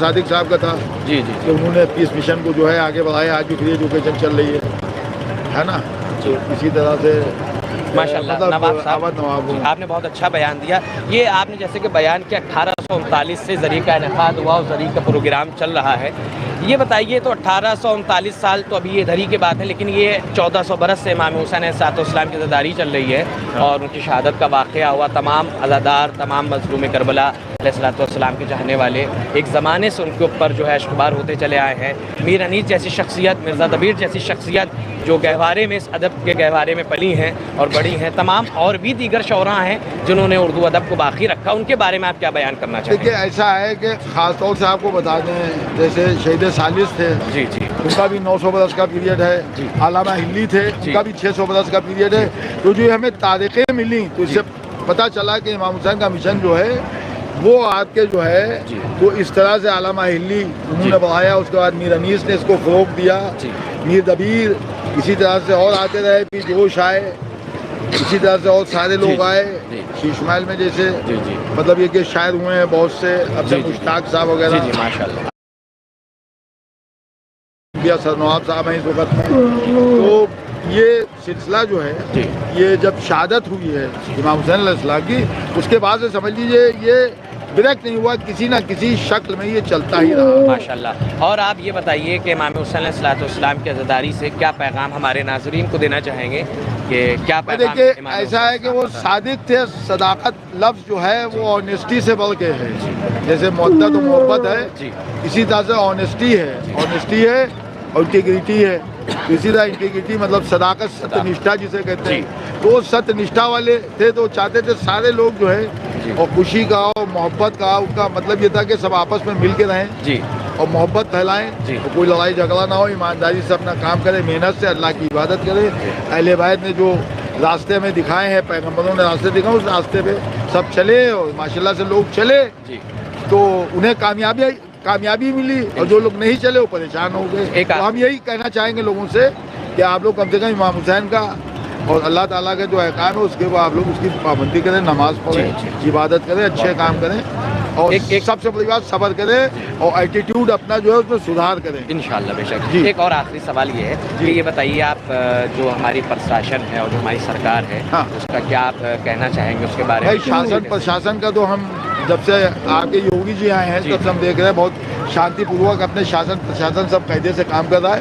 صادق صاحب کا تھا جی جی کہ انہوں نے پیس مشن کو جو ہے آگے بڑھایا، آج بھی فری ایجوکیشن چل رہی ہے نا. تو اسی طرح سے ماشاء اللہ نواب صاحب نواب آپ نے بہت اچھا بیان دیا. یہ آپ نے جیسے کہ بیان کیا 1839 سے زری کا انعقاد ہوا اور زری کا پروگرام چل رہا ہے. یہ بتائیے تو 1839 سال تو ابھی یہ دھری کی بات ہے، لیکن یہ 1400 برس سے امام حسین علیہ السلام کی عزاداری چل رہی ہے اور ان کی شہادت کا واقعہ ہوا. تمام عزادار، تمام مظلوم کربلا علیہ السلام کے چاہنے والے ایک زمانے سے ان کے اوپر جو ہے اشتبار ہوتے چلے آئے ہیں. میر انیس جیسی شخصیت، مرزا دبیر جیسی شخصیت جو گہوارے میں، اس ادب کے گہوارے میں پلی ہیں اور بڑی ہیں. تمام اور بھی دیگر شعراء ہیں جنہوں نے اردو ادب کو باقی رکھا. ان کے بارے میں آپ کیا بیان کرنا چاہیں گے؟ دیکھیے ایسا ہے کہ خاص طور سے آپ کو بتا دیں، جیسے شہید ثالث تھے، جی جی ان کا بھی 900 برس کا پیریڈ ہے. علامہ ہلی تھے، ان کا بھی 600 برس کا پیریڈ ہے. تو جو ہمیں تاریخیں ملی تو اس سے پتہ چلا کہ امام حسین کا مشن جو ہے وہ آپ کے جو ہے تو اس طرح سے علامہ ہلی انہوں نے بڑھایا. اس کے بعد میر انیس نے اس کو فروغ دیا، میر دبیر اسی طرح سے اور آتے رہے، پھر جوش آئے، اسی طرح سے اور سارے لوگ آئے. شیش محل میں جیسے مطلب یہ کہ شاعر ہوئے ہیں بہت سے، عبد مشتاق صاحب وغیرہ، ماشاء اللہ سر نواب صاحب ہیں اس وقت میں. تو یہ سلسلہ جو ہے یہ جب شہادت ہوئی ہے امام حسین علیہ السلام کی، اس کے بعد سے سمجھ لیجئے یہ بریک نہیں ہوا، کسی نہ کسی شکل میں یہ چلتا ہی رہا. ماشاءاللہ. اور آپ یہ بتائیے کہ امام حسین علیہ السلام کی عزاداری سے کیا پیغام ہمارے ناظرین کو دینا چاہیں گے کہ کیا پیغام؟ دیکھیے ایسا ہے کہ وہ صادق تھے. صداقت لفظ جو ہے وہ آنیسٹی سے بڑھ کے ہے. جیسے مودت و محبت ہے اسی طرح سے آنیسٹی ہے اور انٹیگریٹی ہے. اسی طرح انٹیگریٹی مطلب صداقت، ستیہ نشٹھا جسے کہتے ہیں. تو وہ ستیہ نشٹھا والے تھے، تو چاہتے تھے سارے لوگ جو ہے اور خوشی کا اور محبت کا، ان کا مطلب یہ تھا کہ سب آپس میں مل کے رہیں اور محبت پھیلائیں، کوئی لڑائی جھگڑا نہ ہو، ایمانداری سے اپنا کام کرے، محنت سے اللہ کی عبادت کرے. اہل بیت نے جو راستے میں دکھائے ہیں، پیغمبروں نے راستے دکھائے، اس راستے پہ سب چلے اور ماشاءاللہ سے لوگ چلے تو انہیں کامیابی ملی، اور جو لوگ نہیں چلے وہ پریشان ہو گئے. تو ہم یہی کہنا چاہیں گے لوگوں سے کہ آپ لوگ کم سے کم امام حسین کا اور اللہ تعالیٰ کا جو احکام ہے اس کے بعد آپ لوگ اس کی پابندی کریں، نماز پڑھیں، عبادت کریں، اچھے کام کریں اور سب سے بڑی بات صبر کریں اور ایٹیٹیوڈ اپنا جو ہے اس میں سدھار کریں انشاءاللہ. بے شک. ایک اور آخری سوال یہ ہے کہ یہ بتائیے آپ جو ہماری پرشاسن ہے اور جو ہماری سرکار ہے اس کا کیا آپ کہنا چاہیں گے اس کے بارے میں؟ شاسن پرشاسن کا تو ہم جب سے آپ کے یوگی جی آئے ہیں تب سے ہم دیکھ رہے ہیں بہت شانتی پوروک اپنے شاسن پرشاسن سب قاعدے سے کام کر رہا ہے.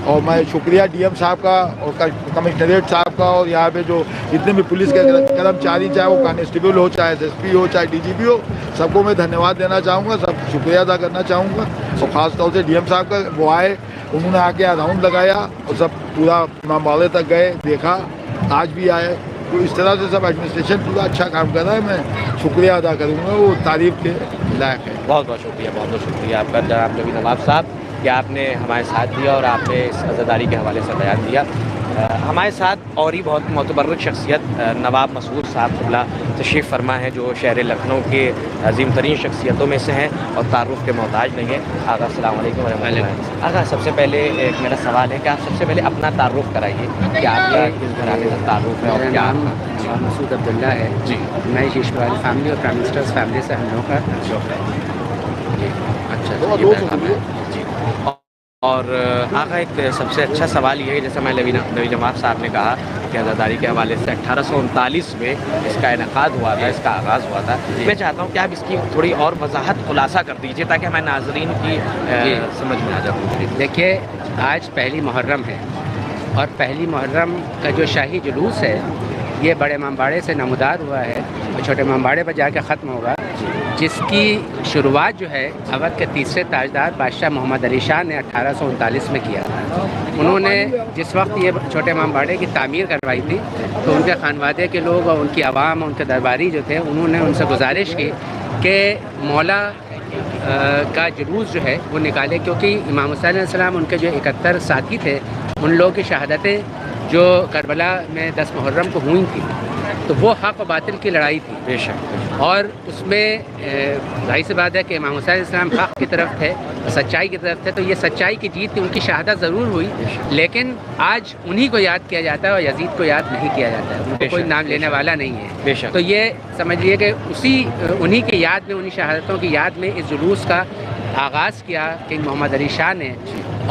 اور میں شکریہ ڈی ایم صاحب کا اور کمشنریٹ صاحب کا اور یہاں پہ جو جتنے بھی پولیس کے کرمچاری، چاہے وہ کانسٹیبل ہو، چاہے ایس ایس پی ہو، چاہے ڈی جی پی ہو، سب کو میں دھنیہ دینا چاہوں گا، سب شکریہ ادا کرنا چاہوں گا. اور خاص طور سے ڈی ایم صاحب کا، وہ آئے، انہوں نے آ کے راؤنڈ لگایا اور سب پورا امام باڑے تک گئے، دیکھا، آج بھی آئے. تو اس طرح سے سب ایڈمنسٹریشن پورا اچھا کام کر رہا ہے. میں شکریہ ادا کروں گا، وہ تعریف کے لائق ہے. بہت بہت شکریہ، بہت بہت شکریہ آپ کا جناب نبی نواب صاحب کہ آپ نے ہمارے ساتھ دیا اور آپ نے اس عزاداری کے حوالے سے بیان دیا. ہمارے ساتھ اور ہی بہت معتبر شخصیت نواب مسعود صاحب قبلہ تشریف فرما ہے جو شہر لکھنؤ کے عظیم ترین شخصیتوں میں سے ہیں اور تعارف کے محتاج نہیں ہیں. آغا السلام علیکم ورحمۃ اللہ. آغا سب سے پہلے ایک میرا سوال ہے کہ آپ سب سے پہلے اپنا تعارف کرائیے کہ آپ کا کس گھرانے کا تعارف ہے اور کیا؟ مسعود عبداللہ ہے جی. میں شیش محل فیملی اور پرائم منسٹرز فیملی سے ہم لوگ کا اور آقا ایک سب سے اچھا سوال یہ ہے جیسے میں نبی جماعت صاحب نے کہا کہ عزاداری کے حوالے سے 1839 میں اس کا انعقاد ہوا تھا، اس کا آغاز ہوا تھا. میں چاہتا ہوں کہ آپ اس کی تھوڑی اور وضاحت خلاصہ کر دیجیے تاکہ ہمارے ناظرین کی سمجھ میں آ جائے. دیکھیے آج پہلی محرم ہے اور پہلی محرم کا جو شاہی جلوس ہے یہ بڑے امام باڑے سے نمودار ہوا ہے اور چھوٹے امام باڑے پر جا کے ختم ہوگا، جس کی شروعات جو ہے اودھ کے تیسرے تاجدار بادشاہ محمد علی شاہ نے 1839 میں کیا. انہوں نے جس وقت یہ چھوٹے امام باڑے کی تعمیر کروائی تھی تو ان کے خانوادے کے لوگ اور ان کی عوام اور ان کے درباری جو تھے انہوں نے ان سے گزارش کی کہ مولا کا جلوس جو ہے وہ نکالے، کیونکہ امام حسین علیہ السلام ان کے جو 71 ساتھی تھے ان لوگوں کی شہادتیں جو کربلا میں 10 محرم کو ہوئی تھی، تو وہ حق و باطل کی لڑائی تھی بے شک، اور اس میں ظاہر سی بات ہے کہ امام حسین علیہ السلام حق کی طرف تھے، سچائی کی طرف تھے، تو یہ سچائی کی جیت تھی، ان کی شہادت ضرور ہوئی، لیکن آج انہی کو یاد کیا جاتا ہے اور یزید کو یاد نہیں کیا جاتا ہے، ان کو کوئی نام لینے والا نہیں ہے۔ بے شک، تو یہ سمجھ لیے کہ انہی کی یاد میں، انہی شہادتوں کی یاد میں اس جلوس کا آغاز کیا کنگ محمد علی شاہ نے،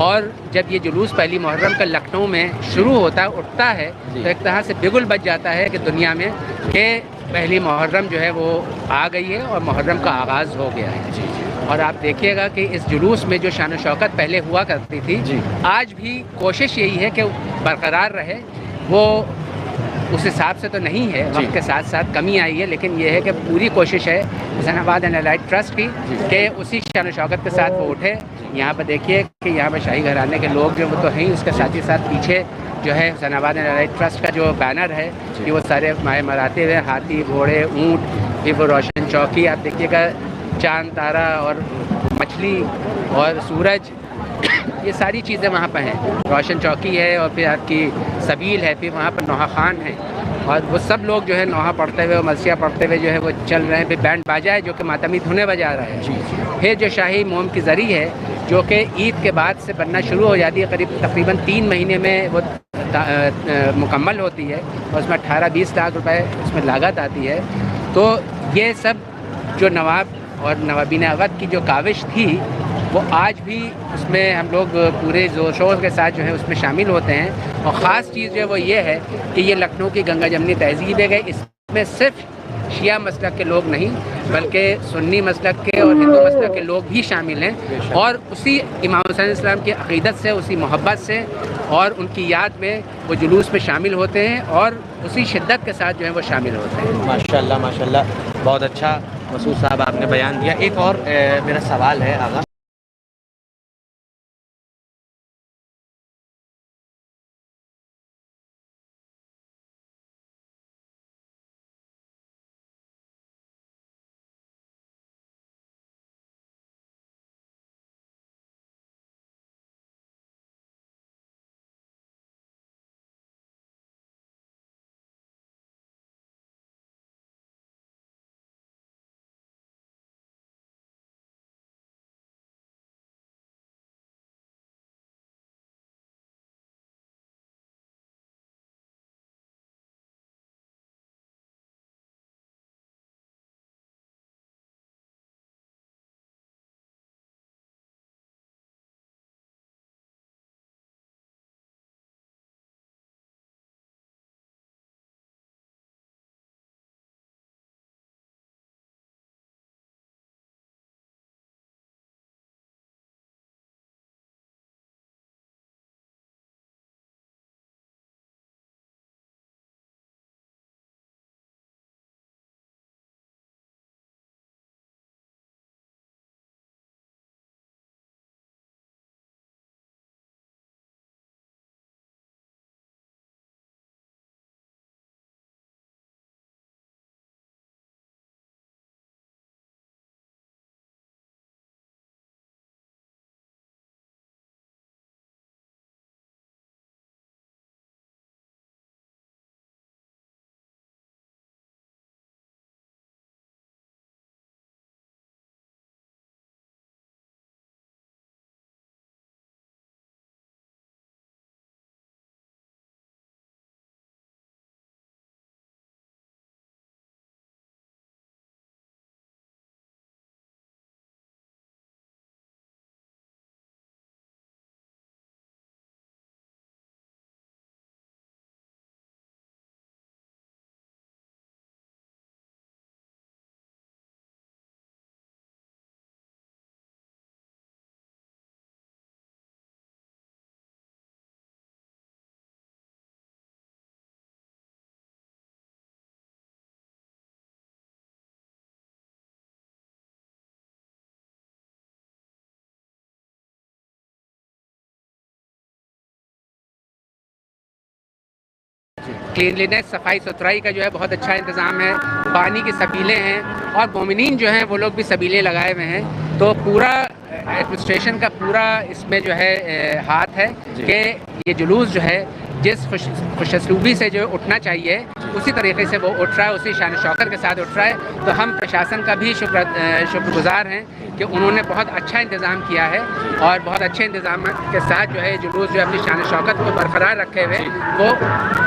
اور جب یہ جلوس پہلی محرم کا لکھنؤ میں شروع ہوتا اٹھتا ہے تو ایک طرح سے بگل بچ جاتا ہے کہ دنیا میں کہ پہلی محرم جو ہے وہ آ گئی ہے اور محرم کا آغاز ہو گیا ہے۔ اور آپ دیکھیے گا کہ اس جلوس میں جو شان و شوکت پہلے ہوا کرتی تھی، آج بھی کوشش یہی ہے کہ برقرار رہے، وہ اس حساب سے تو نہیں ہے، وقت کے ساتھ ساتھ کمی آئی ہے، لیکن یہ ہے کہ پوری کوشش ہے حسین آباد اینڈ الائٹ ٹرسٹ کی کہ اسی شان و شوکت کے ساتھ وہ اٹھے۔ یہاں پہ دیکھیے کہ یہاں پہ شاہی گھرانے کے لوگ جو وہ تو ہیں، اس کے ساتھ ہی ساتھ پیچھے جو ہے حسین آباد اینڈ الائٹ ٹرسٹ کا جو بینر ہے کہ وہ سارے مائع مراتے ہوئے ہاتھی، گھوڑے، اونٹ، پھر وہ روشن چوکی، آپ دیکھیے گا چاند، تارا اور مچھلی اور سورج، یہ ساری چیزیں وہاں پہ ہیں، روشن چوکی ہے، اور پھر آپ کی سبیل ہے، پھر وہاں پر نوحہ خان ہے، اور وہ سب لوگ جو ہے نوحہ پڑھتے ہوئے اور مرثیہ پڑھتے ہوئے جو ہے وہ چل رہے ہیں۔ پھر بینڈ باجا ہے جو کہ ماتمی دھنے بجا رہا ہے، پھر جو شاہی موم کی زری ہے جو کہ عید کے بعد سے بننا شروع ہو جاتی ہے، تقریباً 3 مہینے میں وہ مکمل ہوتی ہے، اور اس میں 18-20 لاکھ روپے اس میں لاگت آتی ہے۔ تو یہ سب جو نواب اور نوابین اودھ کی جو کاوش تھی، وہ آج بھی اس میں ہم لوگ پورے زور شور کے ساتھ جو ہے اس میں شامل ہوتے ہیں، اور خاص چیز جو ہے وہ یہ ہے کہ یہ لکھنؤ کی گنگا جمنی تہذیب ہے کہ اس میں صرف شیعہ مسلک کے لوگ نہیں بلکہ سنی مسلک کے اور ہندو مسلک کے لوگ بھی شامل ہیں، اور اسی امام حسین علیہ السلام کی عقیدت سے، اسی محبت سے اور ان کی یاد میں وہ جلوس میں شامل ہوتے ہیں، اور اسی شدت کے ساتھ جو ہے وہ شامل ہوتے ہیں۔ ماشاءاللہ ماشاءاللہ، بہت اچھا مسعود صاحب آپ نے بیان دیا۔ ایک اور میرا سوال ہے آغا، کلینلینس، صفائی ستھرائی کا جو ہے بہت اچھا انتظام ہے، پانی کی سبیلیں ہیں، اور مومنین جو ہیں وہ لوگ بھی سبیلیں لگائے ہوئے ہیں۔ تو پورا ایڈمنسٹریشن کا پورا اس میں جو ہے ہاتھ ہے کہ یہ جلوس جو ہے جس خوش اسلوبی سے جو اٹھنا چاہیے اسی طریقے سے وہ اٹھ رہا ہے، اسی شان و شوکت کے ساتھ اٹھ رہا ہے. تو ہم پرشاسن کا بھی شکر گزار ہیں کہ انہوں نے بہت اچھا انتظام کیا ہے اور بہت اچھے انتظام کے ساتھ جو ہے جلوس جو اپنی شان و شوکت کو برقرار رکھے ہوئے وہ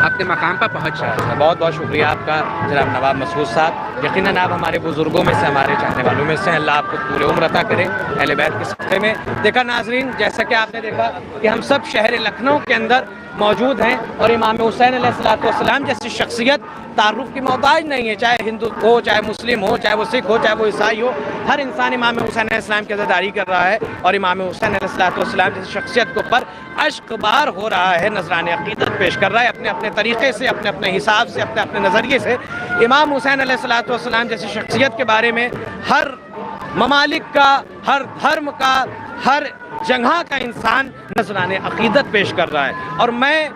اپنے مقام پر پہنچ رہا ہے. بہت بہت شکریہ آپ کا جناب نواب مسعود صاحب. یقیناً آپ ہمارے بزرگوں میں سے، ہمارے چاہنے والوں میں سے، اللہ آپ کو پورے عمر عطا کرے اہل بیت کے صدقے میں. دیکھا ناظرین، جیسا کہ آپ نے دیکھا کہ ہم سب شہر لکھنؤ کے اندر موجود ہیں اور امام حسین علیہ السلام جیسی شخصیت تعارف کی محتاج نہیں ہے. چاہے ہندو ہو، چاہے مسلم ہو، چاہے وہ سکھ ہو، چاہے وہ عیسائی ہو، ہر انسان امام حسین علیہ السلام کی عزاداری کر رہا ہے اور امام حسین علیہ السلام جیسی شخصیت کے اوپر اشک بار ہو رہا ہے، نذران عقیدت پیش کر رہا ہے اپنے اپنے طریقے سے، اپنے اپنے حساب سے، اپنے اپنے نظریے سے. امام حسین علیہ السلام جیسی شخصیت کے بارے میں ہر ممالک کا، ہر دھرم کا، ہر جگہ کا انسان نذران عقیدت پیش کر رہا ہے. اور میں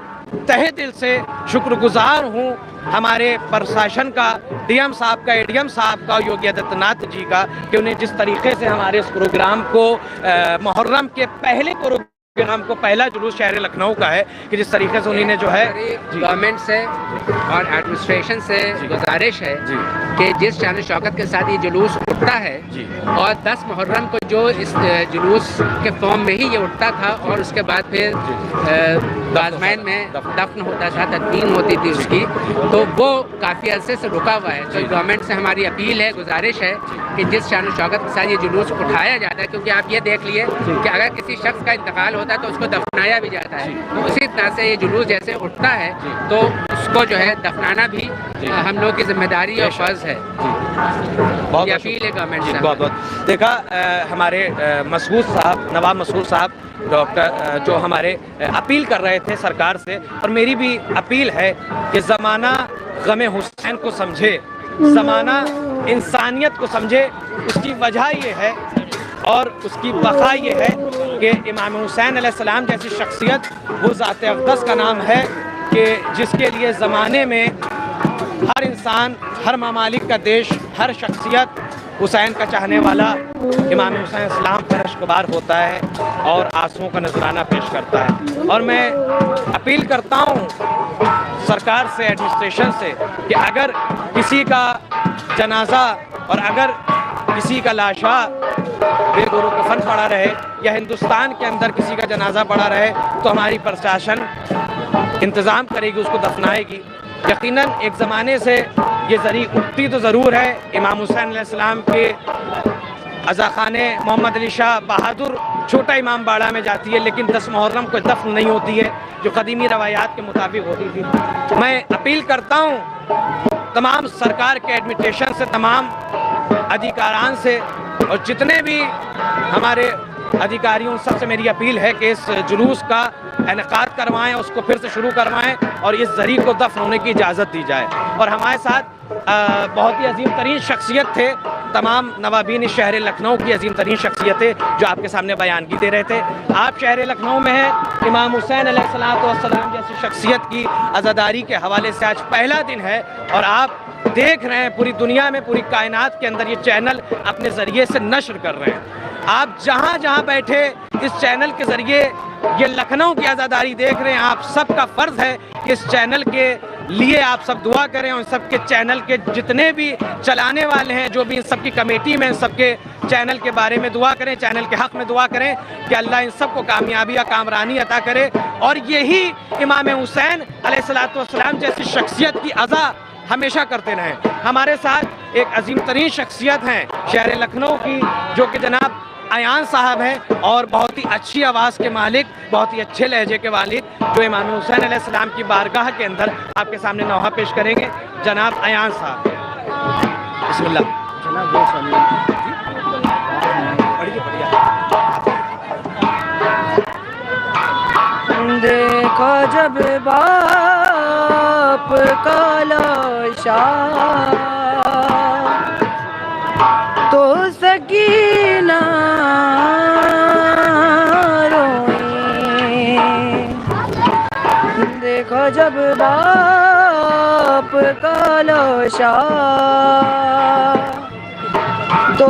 تہہ دل سے شکر گزار ہوں ہمارے پرشاسن کا، ڈی ایم صاحب کا، اے ڈی ایم صاحب کا، یوگی آدتیہ ناتھ جی کا، کہ انہیں جس طریقے سے ہمارے اس پروگرام کو محرم کے پہلے پروگرام کو پہلا جلوس شہر لکھنؤ کا ہے کہ جس طریقے سے انہوں نے جو ہے گورنمنٹ سے اور ایڈمنسٹریشن سے گزارش ہے کہ جس شان و شوکت کے ساتھ یہ جلوس اٹھتا ہے اور 10 محرم کو جو اس جلوس کے فارم میں ہی یہ اٹھتا تھا اور اس کے بعد پھر بازمین میں دفن ہوتا تھا، تدفین ہوتی تھی اس کی، تو وہ کافی عرصے سے رکا ہوا ہے. تو گورنمنٹ سے ہماری اپیل ہے، گزارش ہے کہ جس شان و شوکت کے ساتھ یہ جلوس اٹھایا جاتا ہے، کیونکہ آپ یہ دیکھ لیے کہ اگر کسی شخص کا انتقال ہوتا ہے تو اس کو دفنایا بھی جاتا ہے، تو اسی طرح سے یہ جلوس جیسے اٹھتا ہے تو اس کو جو ہے دفنانا بھی ہم لوگ کی ذمہ داری اور فرض ہے. یہ اپیل ہے گورنمنٹ سے. بہت بہت دیکھا ہمارے مسعود صاحب، نواب مسعود صاحب ڈاکٹر جو ہمارے اپیل کر رہے تھے سرکار سے، اور میری بھی اپیل ہے کہ زمانہ غم حسین کو سمجھے، زمانہ انسانیت کو سمجھے. اس کی وجہ یہ ہے اور اس کی بقا یہ ہے کہ امام حسین علیہ السلام جیسی شخصیت وہ ذات اقدس کا نام ہے کہ جس کے لیے زمانے میں ہر انسان، ہر ممالک کا دیش، ہر شخصیت حسین کا چاہنے والا امام حسین علیہ السلام پر اشکبار ہوتا ہے اور آنسوؤں کا نذرانہ پیش کرتا ہے. اور میں اپیل کرتا ہوں سرکار سے، ایڈمنسٹریشن سے، کہ اگر کسی کا جنازہ اور اگر کسی کا لاشا بے گرو کفن پڑا رہے یا ہندوستان کے اندر کسی کا جنازہ پڑا رہے تو ہماری پرشاسن انتظام کرے گی، اس کو دفنائے گی. یقیناً ایک زمانے سے یہ ذریع اٹھتی تو ضرور ہے. امام حسین علیہ السلام کے عزاخانے محمد علی شاہ بہادر چھوٹا امام باڑہ میں جاتی ہے، لیکن 10 محرم کو دفن نہیں ہوتی ہے جو قدیمی روایات کے مطابق ہوتی تھی. میں اپیل کرتا ہوں تمام سرکار کے ایڈمنسٹریشن سے، تمام ادھیکاران سے اور جتنے بھی ہمارے ادھیکاریوں سب سے میری اپیل ہے کہ اس جلوس کا انعقاد کروائیں، اس کو پھر سے شروع کروائیں اور اس ذریع کو دفن ہونے کی اجازت دی جائے. اور ہمارے ساتھ بہت ہی عظیم ترین شخصیت تھے، تمام نوابین شہر لکھنؤ کی عظیم ترین شخصیتیں جو آپ کے سامنے بیانگی دے رہے تھے. آپ شہر لکھنؤ میں ہیں، امام حسین علیہ السلام جیسی شخصیت کی عزاداری کے حوالے سے آج پہلا دن ہے اور آپ دیکھ رہے ہیں پوری دنیا میں، پوری کائنات کے اندر یہ چینل اپنے ذریعے سے نشر کر رہے ہیں. آپ جہاں جہاں بیٹھے اس چینل کے ذریعے یہ لکھنؤ کی عزاداری دیکھ رہے ہیں. آپ سب کا فرض ہے کہ اس چینل کے لیے آپ سب دعا کریں اور سب کے چینل کے جتنے بھی چلانے والے ہیں، جو بھی ان سب کی کمیٹی میں، ان سب کے چینل کے بارے میں دعا کریں، چینل کے حق میں دعا کریں کہ اللہ ان سب کو کامیابی یا کامرانی عطا کرے اور یہی امام حسین علیہ السلام جیسی شخصیت کی عزا ہمیشہ کرتے رہیں. ہمارے ساتھ ایک عظیم ترین شخصیت ہیں شہر لکھنؤ کی جو کہ جناب ایان صاحب ہیں اور بہت ہی اچھی آواز کے مالک، بہت ہی اچھے لہجے کے والد، جو امام حسین علیہ السلام کی بارگاہ کے اندر آپ کے سامنے نوحہ پیش کریں گے. جناب ایان صاحب، بسم اللہ. دیکھا جب باپ کا لاشا تو سکینہ روئیں، دیکھا جب باپ کا لاشا تو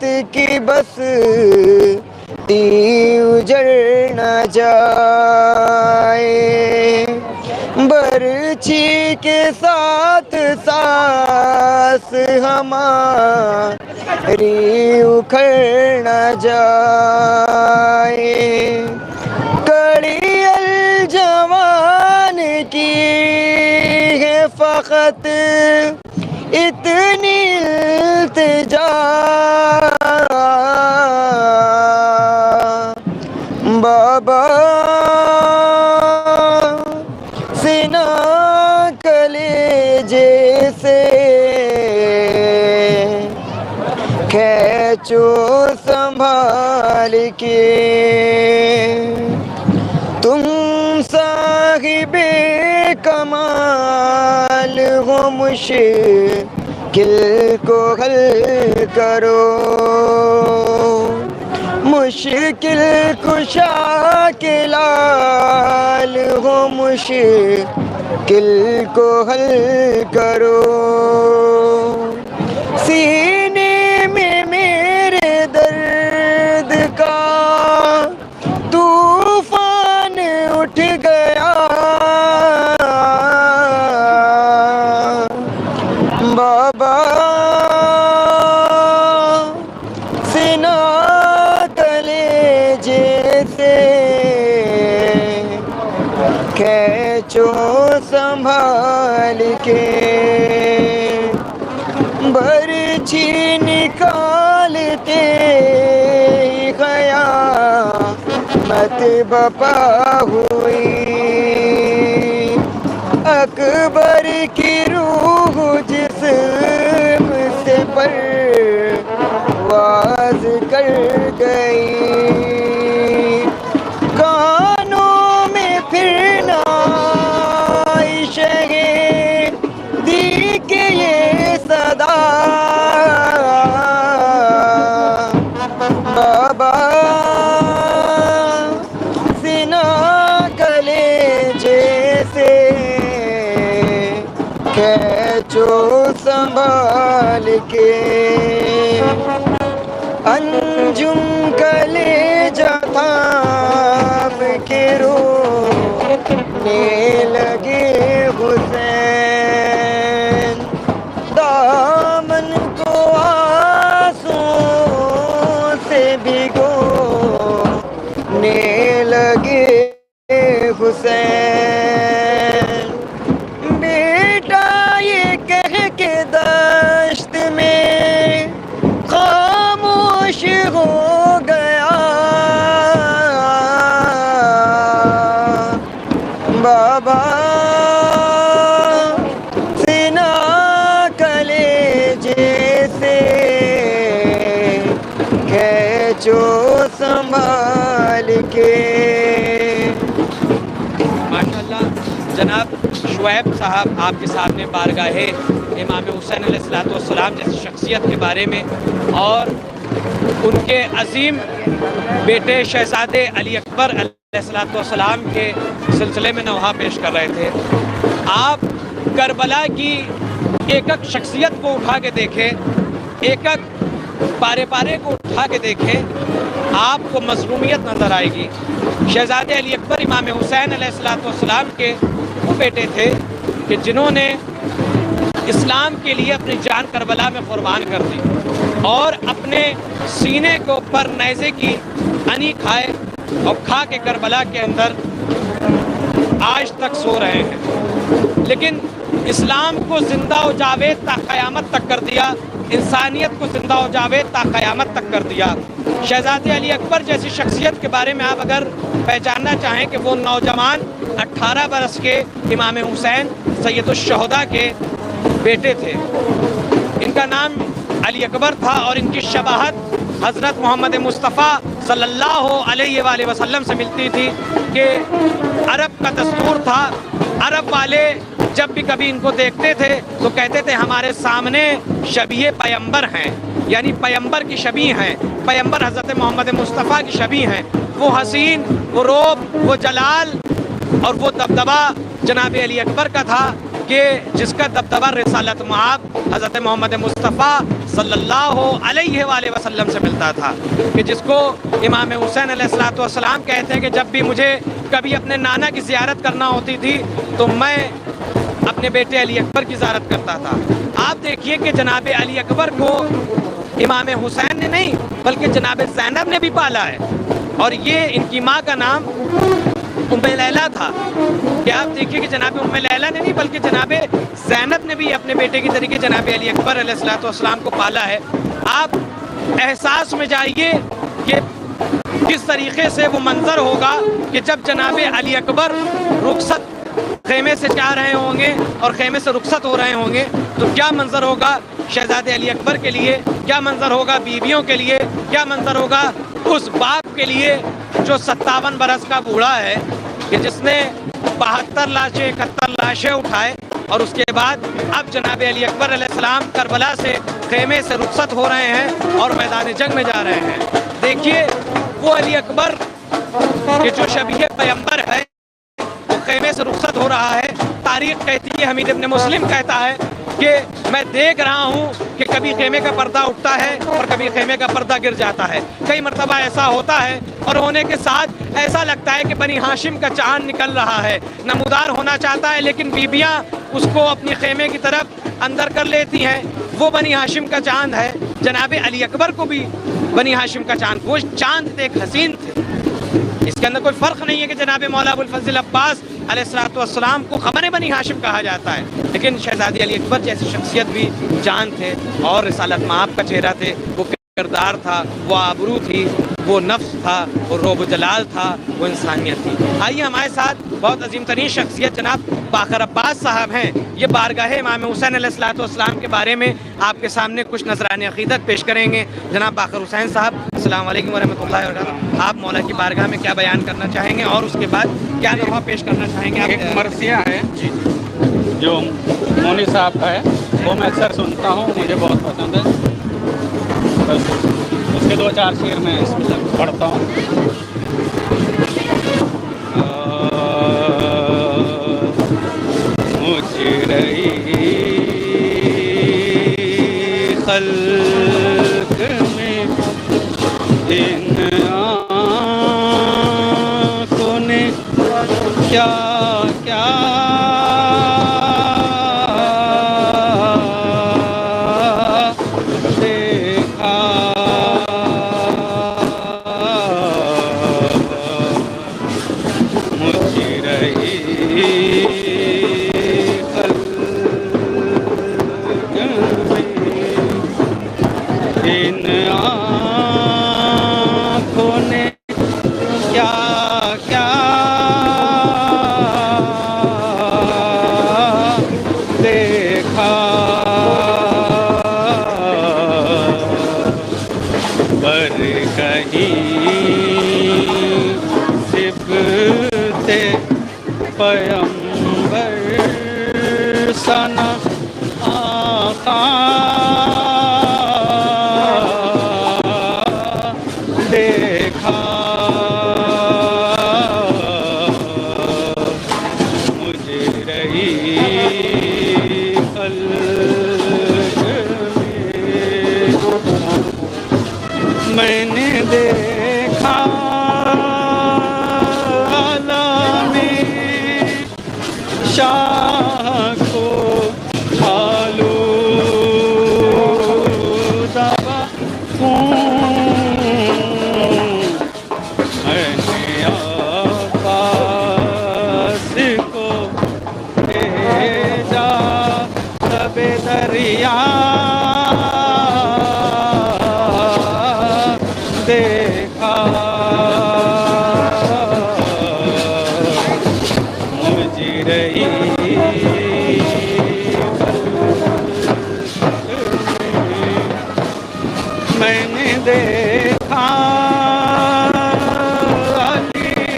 رات کی بس اجڑ نہ جائے، برچھی کے ساتھ سانس ہماری اکھڑ نہ جائے، کڑی الجوان کی ہے فقط اتنی التجا، بابا سینہ کلیجے سے کھینچو سنبھال کے، تم صاحب کمال ہو، مشکل کو حل کرو، مشکل کشا کے لال ہو، مشکل کو حل کرو، سینے میں میرے درد کا طوفان اٹھ گیا، بابا سینہ کلیجے سے کھینچو سنبھال کے، برچھی نکالتے قیامت بپا ہوئی، اکبر کی روح جسم سے پرواز کر گئی، کانوں میں پھر نہ آئی شہیدی کی یہ صدا، بابا سینہ کلیجے سے کھینچو سنبھال کے، انجم کلیجہ تھام کے رونے لگے حسین، دامن کو آنسوں سے بھگونے لگے حسین، بیٹا یہ کہہ کے دشت میں خاموش ہو گیا، بابا سینہ کلیجے سے کھینچو سنبھال کے، ماشاءاللہ جناب شعیب صاحب آپ کے سامنے بارگاہ امام حسین علیہ السلام جیسی شخصیت کے بارے میں اور ان کے عظیم بیٹے شہزادے علی اکبر علیہ السلام کے سلسلے میں نوحہ پیش کر رہے تھے۔ آپ کربلا کی ایک ایک شخصیت کو اٹھا کے دیکھیں، ایک ایک پارے پارے کو اٹھا کے دیکھیں، آپ کو مظلومیت نظر آئے گی۔ شہزادے علی اکبر امام حسین علیہ السلام کے وہ بیٹے تھے کہ جنہوں نے اسلام کے لیے اپنی جان کربلا میں قربان کر دی اور اپنے سینے کو پر نیزے کی انی کھائے اور کھا کے کربلا کے اندر آج تک سو رہے ہیں، لیکن اسلام کو زندہ و جاوید تا قیامت تک کر دیا، انسانیت کو زندہ و جاوید تا قیامت تک کر دیا۔ شہزادے علی اکبر جیسی شخصیت کے بارے میں آپ اگر پہچاننا چاہیں کہ وہ نوجوان 18 برس کے امام حسین سید الشہداء کے بیٹے تھے، ان کا نام علی اکبر تھا اور ان کی شباہت حضرت محمد مصطفیٰ صلی اللہ علیہ وآلہ وسلم سے ملتی تھی کہ عرب کا دستور تھا، عرب والے جب بھی کبھی ان کو دیکھتے تھے تو کہتے تھے ہمارے سامنے شبیہ پیمبر ہیں، یعنی پیمبر کی شبیہ ہیں، پیمبر حضرت محمد مصطفیٰ کی شبیہ ہیں۔ وہ حسین، وہ روب، وہ جلال اور وہ دبدبہ جناب علی اکبر کا تھا کہ جس کا دبدبہ رسالت مآب حضرت محمد مصطفیٰ صلی اللہ علیہ وآلہ وسلم سے ملتا تھا، کہ جس کو امام حسین علیہ السلام کہتے ہیں کہ جب بھی مجھے کبھی اپنے نانا کی زیارت کرنا ہوتی تھی تو میں اپنے بیٹے علی اکبر کی زیارت کرتا تھا۔ آپ دیکھیے کہ جناب علی اکبر کو امام حسین نے نہیں بلکہ جناب زینب نے بھی پالا ہے، اور یہ ان کی ماں کا نام ام لیلہ تھا، کہ آپ دیکھیے کہ جناب ام لیلہ نے نہیں بلکہ جناب زینب نے بھی اپنے بیٹے کی طریقے جناب علی اکبر علیہ السلام کو پالا ہے۔ آپ احساس میں جائیے کہ کس طریقے سے وہ منظر ہوگا کہ جب جناب علی اکبر رخصت خیمے سے جا رہے ہوں گے اور خیمے سے رخصت ہو رہے ہوں گے تو کیا منظر ہوگا شہزادے علی اکبر کے لیے، کیا منظر ہوگا بیویوں کے لیے، کیا منظر ہوگا اس باپ کے لیے جو 57 برس کا بوڑھا ہے، کہ جس نے 72 لاشیں 71 لاشیں اٹھائے، اور اس کے بعد اب جناب علی اکبر علیہ السلام کربلا سے خیمے سے رخصت ہو رہے ہیں اور میدان جنگ میں جا رہے ہیں۔ دیکھیے وہ علی اکبر کہ جو شبیہ پیغمبر ہے وہ خیمے سے رخصت ہو رہا ہے۔ تاریخ کہتی ہے، حمید ابن مسلم کہتا ہے کہ میں دیکھ رہا ہوں کہ کبھی خیمے کا پردہ اٹھتا ہے اور کبھی خیمے کا پردہ گر جاتا ہے، کئی مرتبہ ایسا ہوتا ہے، اور ہونے کے ساتھ ایسا لگتا ہے کہ بنی ہاشم کا چاند نکل رہا ہے، نمودار ہونا چاہتا ہے لیکن بیبیاں اس کو اپنی خیمے کی طرف اندر کر لیتی ہیں۔ وہ بنی ہاشم کا چاند ہے، جناب علی اکبر کو بھی بنی ہاشم کا چاند، وہ چاند تھے، ایک حسین تھے، اس کے اندر کوئی فرق نہیں ہے کہ جناب مولا ابوالفضل عباس علیہ السلام کو خبر بنی ہاشم کہا جاتا ہے، لیکن شہزادی علی اکبر جیسی شخصیت بھی جان تھے اور رسالت مآب کا چہرہ تھے، وہ کردار تھا، وہ آبرو تھی، وہ نفس تھا، وہ روب و جلال تھا، وہ انسانیت تھی۔ آئیے ہمارے ساتھ بہت عظیم ترین شخصیت جناب باقر عباس صاحب ہیں، یہ بارگاہ امام حسین علیہ السلام کے بارے میں آپ کے سامنے کچھ نذران عقیدت پیش کریں گے۔ جناب باقر حسین صاحب، السلام علیکم ورحمۃ اللہ وبرکاتہ، آپ مولا کی بارگاہ میں کیا بیان کرنا چاہیں گے اور اس کے بعد کیا نغمہ پیش کرنا چاہیں گے؟ ایک مرثیہ ہے جو مونی صاحب کا ہے، وہ میں اکثر سنتا ہوں، مجھے بہت پسند ہے، بس اس کے 2-4 شعر میں پڑھتا ہوں۔ مجرئی خلق میں ان آنکھوں نے کیا کیا دیکھا، مجرئی ان آنکھوں نے کیا کیا دیکھا، پر کہیں صفت پیغمبر سنا آقا دیکھا، مجرئی خلق میں نے دیکھا عالم شاہ کو آلودہ دریا دیکھا، مجرئی میں نے دیکھا علی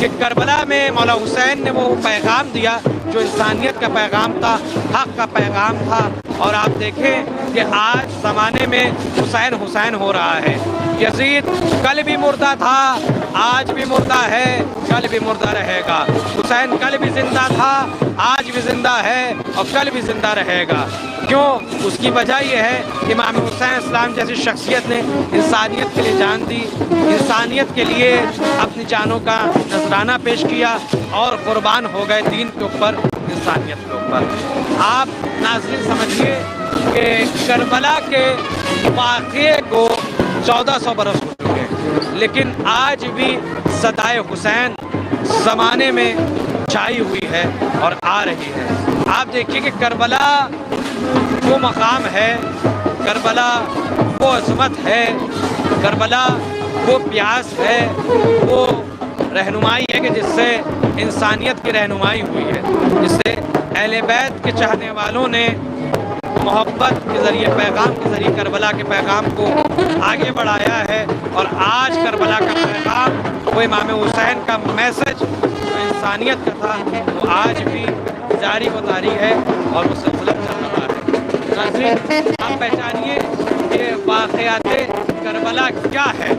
کہ کربلا میں مولا حسین نے وہ پیغام دیا جو انسانیت کا پیغام تھا، حق کا پیغام تھا. اور آپ دیکھیں کہ آج زمانے میں حسین حسین ہو رہا ہے. یزید کل بھی مردہ تھا، آج بھی مردہ ہے، کل بھی مردہ رہے گا. حسین کل بھی زندہ تھا، آج بھی زندہ ہے اور کل بھی زندہ رہے گا. کیوں؟ اس کی وجہ یہ ہے کہ امام حسین اسلام جیسی شخصیت نے انسانیت کے لیے جان دی، انسانیت کے لیے اپنی جانوں کا نذرانہ پیش کیا اور قربان ہو گئے دین کے اوپر، انسانیت کے اوپر. آپ ناظرین سمجھیے کہ کربلا کے واقعے کو 1400 برس ہو چکے، لیکن آج بھی صدائے حسین زمانے میں چھائی ہوئی ہے اور آ رہی ہے. آپ دیکھیے کہ کربلا وہ مقام ہے، کربلا وہ عظمت ہے، کربلا وہ پیاس ہے، وہ رہنمائی ہے کہ جس سے انسانیت کی رہنمائی ہوئی ہے، جس سے اہل بیت کے چاہنے والوں نے محبت کے ذریعے، پیغام کے ذریعے کربلا کے پیغام کو آگے بڑھایا ہے. اور آج کربلا کا پیغام وہ امام حسین کا میسج جو انسانیت کا تھا وہ آج بھی جاری و طاری ہے اور وہ سلسلہ چل رہا ہے. ناظرین آپ پہچانیے کہ واقعات کربلا کیا ہے.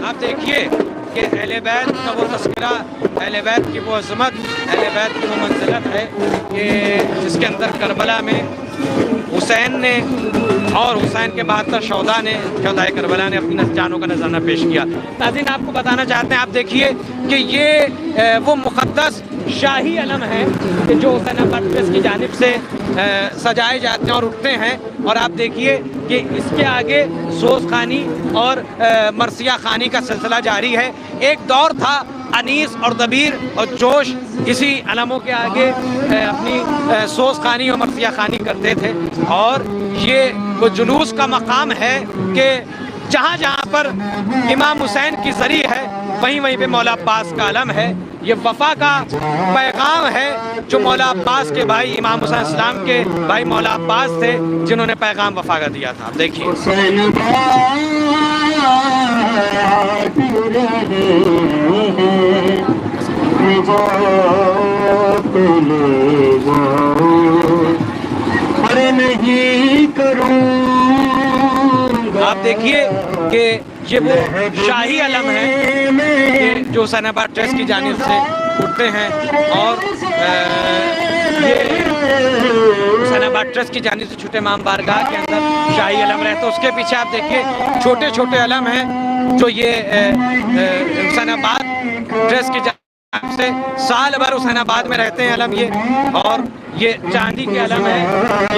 آپ دیکھیے کہ اہل بیت کا وہ تذکرہ، اہل بیت کی وہ عظمت، اہل بیت کی وہ منزلت ہے کہ جس کے اندر کربلا میں حسین نے اور حسین کے 72 شہداء نے، شہدائے کربلا نے اپنی جانوں کا نذرانہ پیش کیا. ناظرین آپ کو بتانا چاہتے ہیں، آپ دیکھیے کہ یہ وہ مقدس شاہی علم ہے کہ جو حسین آباد کی جانب سے سجائے جاتے ہیں اور اٹھتے ہیں. اور آپ دیکھیے کہ اس کے آگے سوز خانی اور مرثیہ خانی کا سلسلہ جاری ہے. ایک دور تھا انیس اور دبیر اور جوش اسی علموں کے آگے اپنی سوز خانی اور مرثیہ خانی کرتے تھے. اور یہ وہ جلوس کا مقام ہے کہ جہاں جہاں پر امام حسین کی زری ہے وہیں وہیں پہ مولا عباس کا علم ہے. یہ وفا کا پیغام ہے جو مولا عباس کے بھائی امام حسین اسلام کے بھائی مولا عباس تھے جنہوں نے پیغام وفا کا دیا تھا. دیکھیے آپ دیکھیے کہ یہ وہ شاہی علم ہے جو حسین آباد ٹرسٹ کی جانب سے اٹھتے ہیں اور یہ حسین آباد ٹرسٹ کی جانب سے چھوٹے امام بارگاہ کے اندر شاہی علم رہتا ہے. اس کے پیچھے آپ دیکھیے چھوٹے چھوٹے علم ہیں جو یہ حسین آباد ٹرسٹ کی جانب سے سال بھر حسین آباد میں رہتے ہیں علم یہ. اور یہ چاندی کے علم ہے،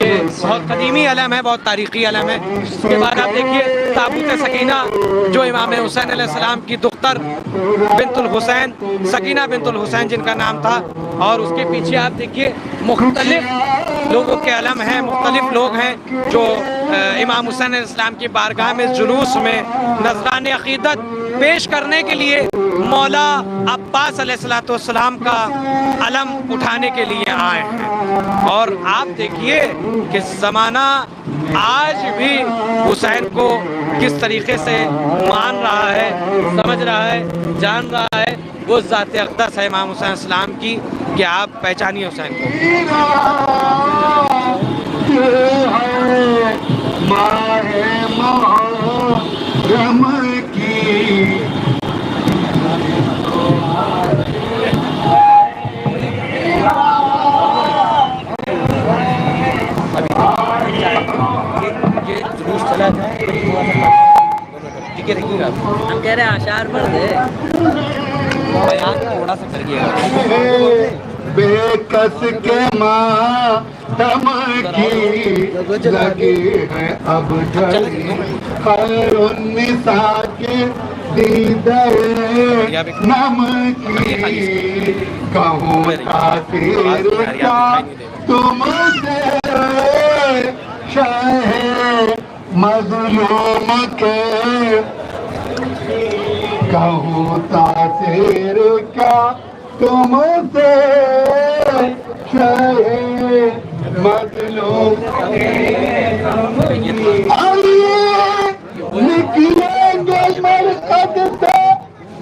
یہ بہت قدیمی علم ہے، بہت تاریخی علم ہے. اس کے بعد آپ دیکھیے تابوت سکینہ جو امام حسین علیہ السلام کی دختر بنت الحسین، سکینہ بنت الحسین جن کا نام تھا. اور اس کے پیچھے آپ دیکھیے مختلف لوگوں کے علم ہیں، مختلف لوگ ہیں جو امام حسین علیہ السلام کی بارگاہ میں جلوس میں نذران عقیدت پیش کرنے کے لیے مولا عباس علیہ السلام کا علم اٹھانے کے لیے آئے ہیں. اور آپ دیکھیے کہ زمانہ آج بھی حسین کو کس طریقے سے مان رہا ہے، سمجھ رہا ہے، جان رہا ہے. وہ ذات اقدس ہے امام حسین اسلام کی کہ آپ پہچانیے حسین کو. ہم کہہ رہے ہیں اشعار پڑھ دے تھوڑا سا کر گیا بے کس کے ماتم کی لگی ہے اب جلدی خیر النساء کے دیدے نم کی کہوں تاثیر کا تم سے شاہ مظلوم کے کہوں تاثیر کا تم سے شاہ مظلوم آئیے نکلیں گے مرقد سے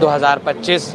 2025।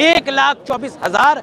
1,24,000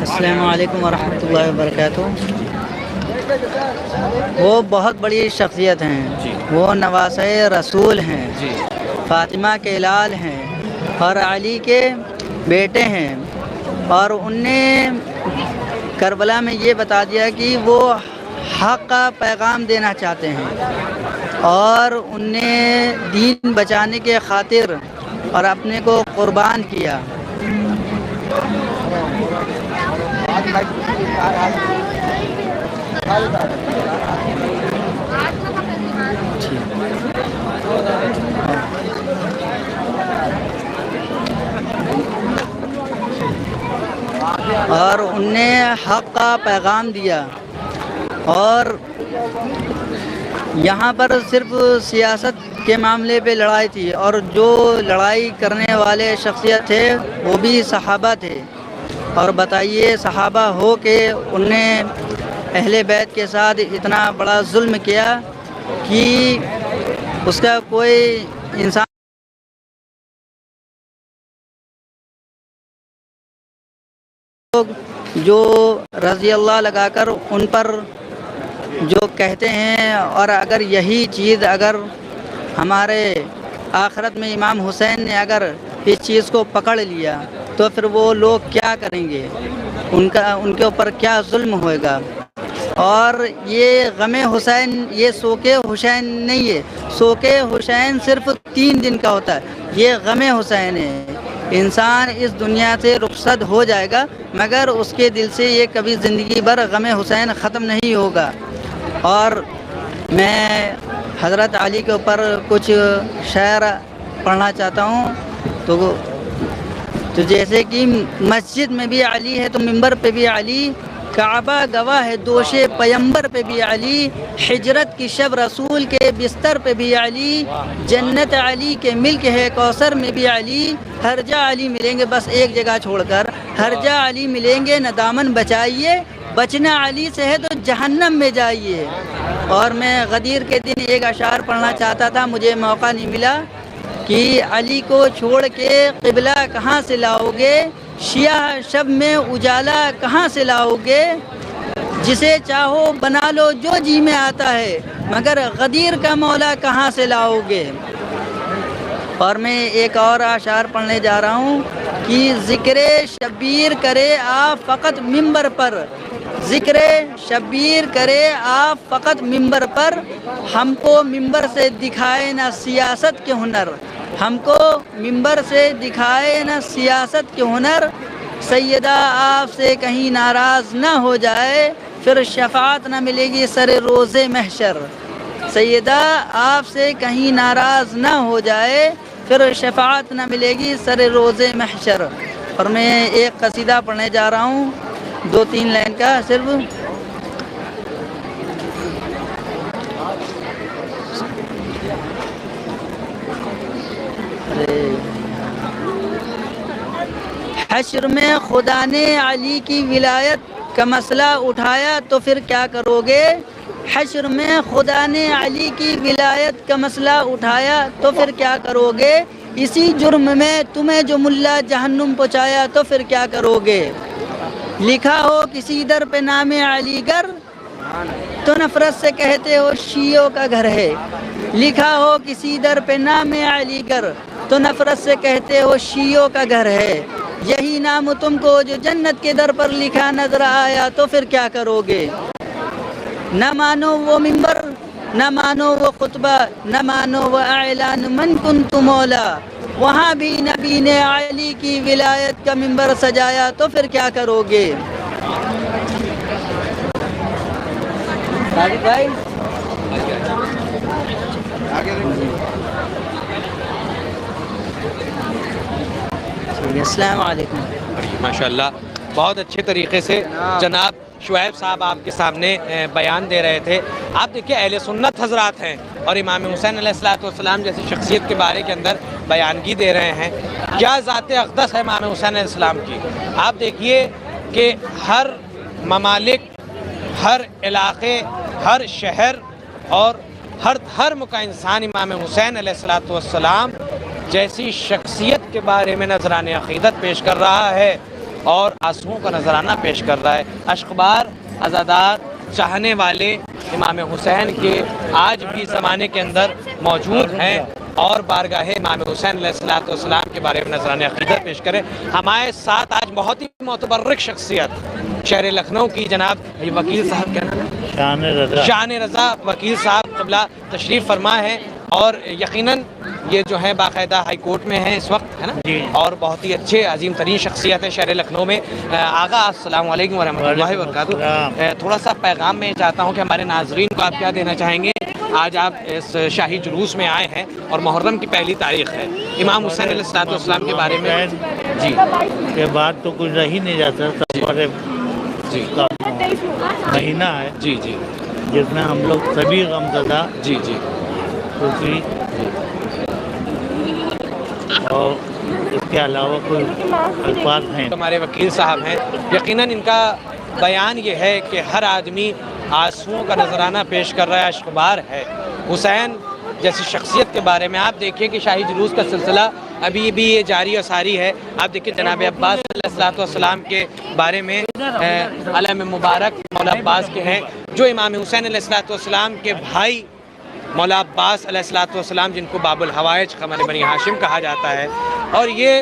السلام علیکم ورحمۃ اللہ وبرکاتہ۔ وہ بہت بڑی شخصیت ہیں، وہ نواسۂ رسول ہیں، فاطمہ کے لال ہیں اور علی کے بیٹے ہیں، اور ان نے کربلا میں یہ بتا دیا کہ وہ حق کا پیغام دینا چاہتے ہیں، اور ان نے دین بچانے کے خاطر اور اپنے کو قربان کیا۔ اور ان نے حق کا پیغام دیا، اور یہاں پر صرف سیاست کے معاملے پہ لڑائی تھی، اور جو لڑائی کرنے والے شخصیت تھے وہ بھی صحابہ تھے۔ اور بتائیے صحابہ ہو کہ ان نے اہل بیت کے ساتھ اتنا بڑا ظلم کیا کہ اس کا کوئی انسان جو رضی اللہ لگا کر ان پر جو کہتے ہیں، اور اگر یہی چیز اگر ہمارے آخرت میں امام حسین نے اگر اس چیز کو پکڑ لیا تو پھر وہ لوگ کیا کریں گے، ان کے اوپر کیا ظلم ہوئے گا۔ اور یہ غم حسین، یہ سوگ حسین نہیں ہے، سوگ حسین صرف 3 دن کا ہوتا ہے، یہ غم حسین ہے۔ انسان اس دنیا سے رخصت ہو جائے گا مگر اس کے دل سے یہ کبھی زندگی بھر غم حسین ختم نہیں ہوگا۔ اور میں حضرت علی کے اوپر کچھ شعر پڑھنا چاہتا ہوں۔ تو جیسے کہ مسجد میں بھی علی ہے تو منبر پہ بھی علی، کعبہ گواہ ہے دوش پیمبر پہ بھی علی، ہجرت کی شب رسول کے بستر پہ بھی علی، جنت علی کے ملک ہے کوثر میں بھی علی، ہر جا علی ملیں گے بس ایک جگہ چھوڑ کر، ہر جا علی ملیں گے نہ دامن بچائیے، بچنا علی سے ہے تو جہنم میں جائیے۔ اور میں غدیر کے دن ایک اشعار پڑھنا چاہتا تھا، مجھے موقع نہیں ملا، کہ علی کو چھوڑ کے قبلہ کہاں سے لاؤ گے، شیعہ شب میں اجالا کہاں سے لاؤ گے، جسے چاہو بنا لو جو جی میں آتا ہے مگر غدیر کا مولا کہاں سے لاؤ گے۔ اور میں ایک اور اشعار پڑھنے جا رہا ہوں کہ ذکر شبیر کرے آپ فقط منبر پر، ذکر شبیر کرے آپ فقط منبر پر، ہم کو منبر سے دکھائے نہ سیاست کے ہنر، ہم کو منبر سے دکھائے نہ سیاست کے ہنر، سیدہ آپ سے کہیں ناراض نہ ہو جائے پھر شفاعت نہ ملے گی سر روز محشر، سیدہ آپ سے کہیں ناراض نہ ہو جائے پھر شفاعت نہ ملے گی سر روز محشر۔ اور میں ایک قصیدہ پڑھنے جا رہا ہوں 2-3 لائن کا صرف۔ حشر میں خدا نے علی کی ولایت کا مسئلہ اٹھایا تو پھر کیا کرو گے، حشر میں خدا نے علی کی ولایت کا مسئلہ اٹھایا تو پھر کیا کرو گے، اسی جرم میں تمہیں جو ملا جہنم پہنچایا تو پھر کیا کرو گے، لکھا ہو کسی در پہ نام علی گھر تو نفرت سے کہتے ہو شیعوں کا گھر ہے، لکھا ہو کسی در پہ نام علی گھر تو نفرت سے کہتے ہو شیعوں کا گھر ہے، یہی نام تم کو جو جنت کے در پر لکھا نظر آیا تو پھر کیا کرو گے، نہ مانو وہ منبر نہ مانو وہ خطبہ نہ مانو وہ اعلان من کنت مولا، وہاں بھی نبی نے علی کی ولایت کا منبر سجایا تو پھر کیا کرو گے۔ السلام علیکم۔ ماشاءاللہ بہت اچھے طریقے سے جناب شعیب صاحب آپ کے سامنے بیان دے رہے تھے۔ آپ دیکھیں اہل سنت حضرات ہیں اور امام حسین علیہ السلام جیسی شخصیت کے بارے کے اندر بیانگی دے رہے ہیں، کیا ذات اقدس ہے امام حسین علیہ السلام کی۔ آپ دیکھیے کہ ہر ممالک، ہر علاقے، ہر شہر اور ہر مکہ انسان امام حسین علیہ السلام جیسی شخصیت کے بارے میں نذرانِ عقیدت پیش کر رہا ہے۔ اور آنسوؤں کا نذرانہ پیش کر رہا ہے۔ اشقبار عزادار چاہنے والے امام حسین کے آج بھی زمانے کے اندر موجود ہیں اور بارگاہ امام حسین علیہ السلام کے بارے میں نذرانہ عقیدت پیش کریں۔ ہمارے ساتھ آج بہت ہی متبرک شخصیت شہر لکھنؤ کی جناب وکیل صاحب کیا نام ہے؟ شان رضا وکیل صاحب قبلہ تشریف فرما ہے، اور یقیناً یہ جو ہے باقاعدہ ہائی کورٹ میں ہیں اس وقت، ہے نا، اور بہت ہی اچھے عظیم ترین شخصیت ہے شہر لکھنؤ میں۔ آغا السلام علیکم ورحمۃ اللہ وبرکاتہ۔ تھوڑا سا پیغام میں چاہتا ہوں کہ ہمارے ناظرین کو آپ کیا دینا چاہیں گے؟ آج آپ اس شاہی جلوس میں آئے ہیں اور محرم کی پہلی تاریخ ہے، امام حسین علیہ السلام کے بارے میں جی کے بعد تو کچھ رہ ہی نہیں جاتا، جی مہینہ ہے جی جی جس میں ہم لوگ سبھی غمزدہ جی جی خوشی اور اس کے علاوہ کوئی الفاظ ہیں۔ ہمارے وکیل صاحب ہیں، یقیناً ان کا بیان یہ ہے کہ ہر آدمی آنسوؤں کا نذرانہ پیش کر رہا ہے، اشقبار ہے حسین جیسی شخصیت کے بارے میں۔ آپ دیکھیں کہ شاہی جلوس کا سلسلہ ابھی بھی یہ جاری و ساری ہے۔ آپ دیکھیں جناب عباس علیہ السلام کے بارے میں علم مبارک مولا عباس کے ہیں، جو امام حسین علیہ السلام کے بھائی مولا عباس علیہ السلام، جن کو باب الحوائج قمر بنی ہاشم کہا جاتا ہے، اور یہ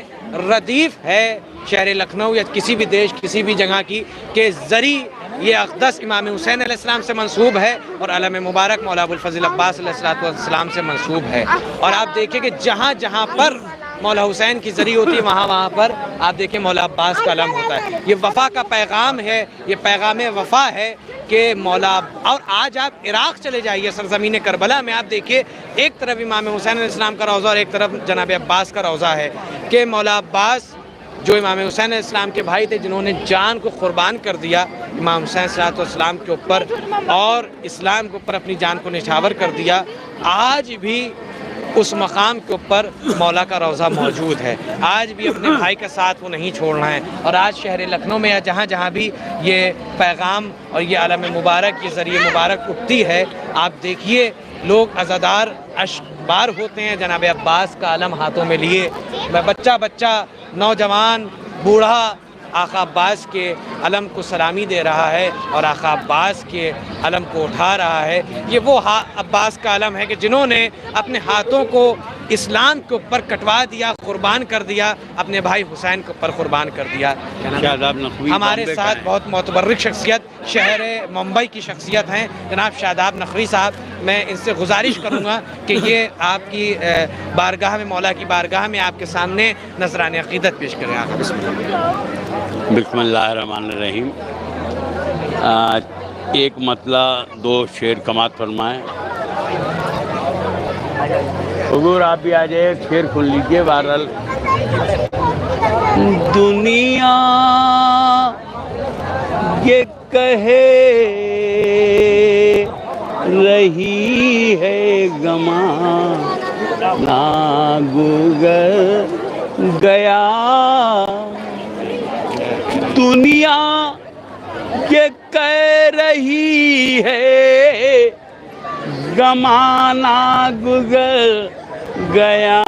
ردیف ہے شہر لکھنؤ یا کسی بھی دیش کسی بھی جگہ کی کہ زری یہ اقدس امام حسین علیہ السلام سے منسوب ہے اور علم مبارک مولا ابوالفضل عباس علیہ السلام سے منسوب ہے۔ اور آپ دیکھیں کہ جہاں جہاں پر مولا حسین کی زری ہوتی ہے وہاں پر آپ دیکھیں مولا عباس کا علم ہوتا ہے۔ یہ وفا کا پیغام ہے، یہ پیغام وفا ہے کہ مولا، اور آج آپ عراق چلے جائیے سرزمین کربلا میں، آپ دیکھیے ایک طرف امام حسین علیہ السلام کا روضہ اور ایک طرف جناب عباس کا روضہ ہے کہ مولا عباس جو امام حسین علیہ السلام کے بھائی تھے، جنہوں نے جان کو قربان کر دیا امام حسین صلی السلام کے اوپر اور اسلام کے اوپر اپنی جان کو نچھاور کر دیا، آج بھی اس مقام کے اوپر مولا کا روضہ موجود ہے۔ آج بھی اپنے بھائی کا ساتھ وہ نہیں چھوڑنا ہے، اور آج شہر لکھنؤ میں یا جہاں جہاں بھی یہ پیغام اور یہ علم مبارک، یہ ذریعہ مبارک اٹھتی ہے، آپ دیکھیے لوگ عزادار اشقبار ہوتے ہیں جناب عباس کا علم ہاتھوں میں لیے، بچہ نوجوان بوڑھا آقا عباس کے علم کو سلامی دے رہا ہے اور آقا عباس کے علم کو اٹھا رہا ہے۔ یہ وہ عباس کا علم ہے کہ جنہوں نے اپنے ہاتھوں کو اسلام کے اوپر کٹوا دیا، قربان کر دیا، اپنے بھائی حسین کے اوپر قربان کر دیا۔ ہمارے ساتھ بہت متبرک شخصیت شہر ممبئی کی شخصیت ہیں جناب شاداب نقوی صاحب، میں ان سے گزارش کروں گا کہ یہ آپ کی بارگاہ میں، مولا کی بارگاہ میں آپ کے سامنے نذرانہ عقیدت پیش کریں۔ آقا بسم اللہ۔ بسم اللہ الرحمن الرحیم۔ ایک مطلع دو شعر کمات فرمائیں۔ حضور آپ بھی آ جائے، ایک شعر کھل لیجیے۔ بہرحال دنیا یہ کہے رہی ہے زمانہ گزر گیا، دنیا یہ کہہ رہی ہے زمانہ گزر گیا،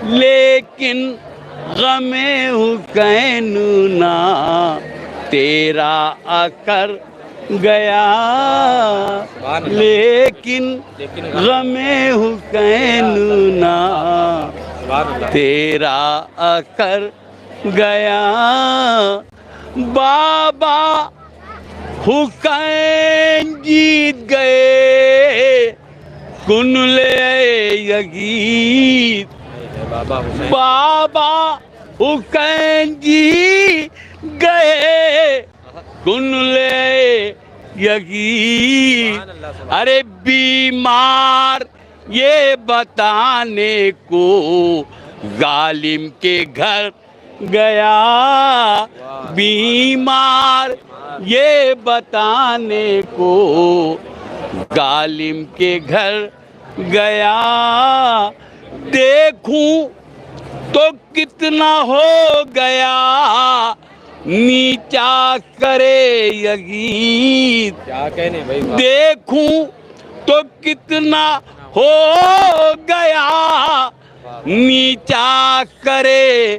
لیکن غم حسین نہ تیرا آ کر گیا، لیکن غم حسین نہ تیرا آ کر گیا، بابا حسین جیت گئے کن لے یزید، بابا حسین جیت گئے کن لے یزید، ارے بیمار یہ بتانے کو ظالم کے گھر گیا، بیمار یہ بتانے کو ظالم کے گھر گیا، دیکھوں تو کتنا ہو گیا نیچا کرے یزید، دیکھوں تو کتنا ہو گیا نیچا کرے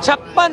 56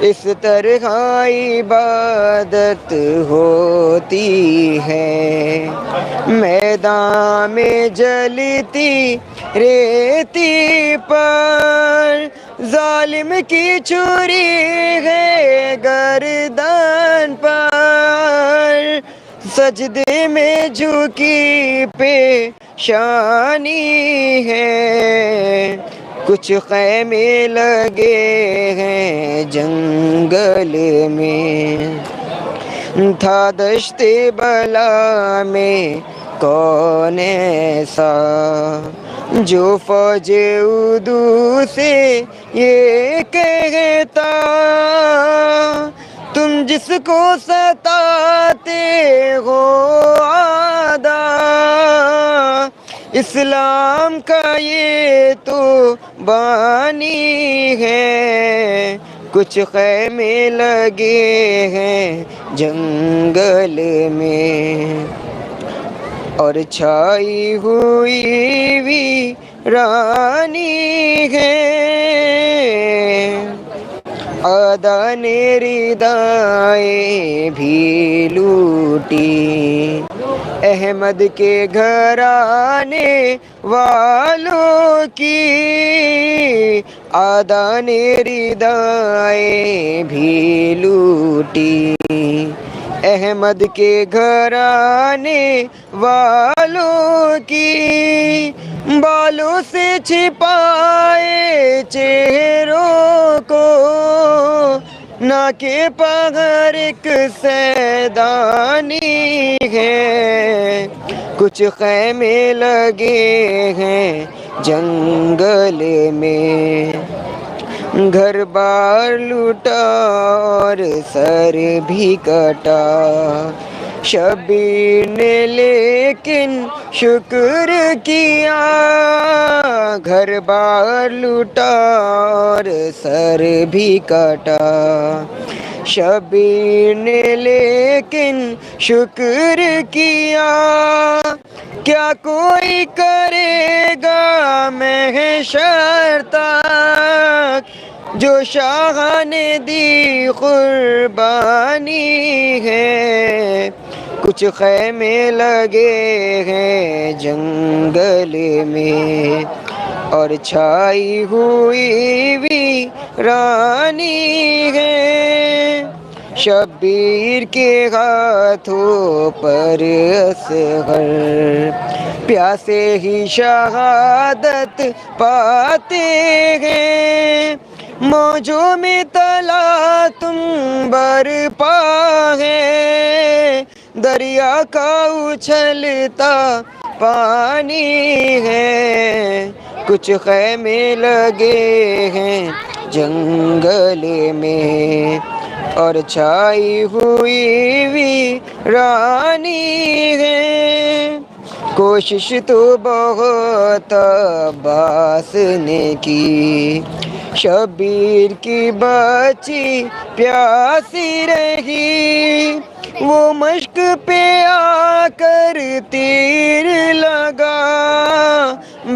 اس طرح عبادت ہوتی ہے، میدان میں جلتی ریتی پر ظالم کی چھری ہے گردن پر، سجدے میں جھکی پیشانی ہے، کچھ خیمے لگے ہیں جنگل میں، تھا دشت بلا میں کون ایسا جو فوج اردو سے یہ کہتا، تم جس کو ستاتے ہو آدھا، اسلام کا یہ تو بانی ہے، کچھ خیمے لگے ہیں جنگل میں، اور چھائی ہوئی ویرانی ہے، آدھا نے ردائیں بھی لوٹی، احمد کے گھرانے والوں کی، آدھا نے ردائیں بھی لوٹی، احمد کے گھرانے والوں کی، بالوں سے چھپائے چہروں کو، نہ کہ پگھر ایک سیدانی ہے، کچھ خیمے لگے ہیں جنگل میں، گھر بار لوٹا اور سر بھی کٹا، شبیر نے لیکن شکر کیا، گھر بار لوٹا اور سر بھی کٹا، شبیر نے لیکن شکر کیا، کیا کوئی کرے گا محشر تک جو شاہ نے دی قربانی ہے، کچھ خیمے لگے ہیں جنگل میں، اور چھائی ہوئی ویرانی ہے، شبیر کے ہاتھوں پر اصغر پیاسے ہی شہادت پاتے ہیں، موجوں میں تلا تم برپا ہے، دریا کا اچھلتا پانی ہے، کچھ خیمے لگے ہیں جنگل میں، اور چھائی ہوئی ویرانی ہے، کوشش تو بہت عباس نے کی، شبیر کی بچی پیاسی رہی، وہ مشک پہ آ کر تیر لگا،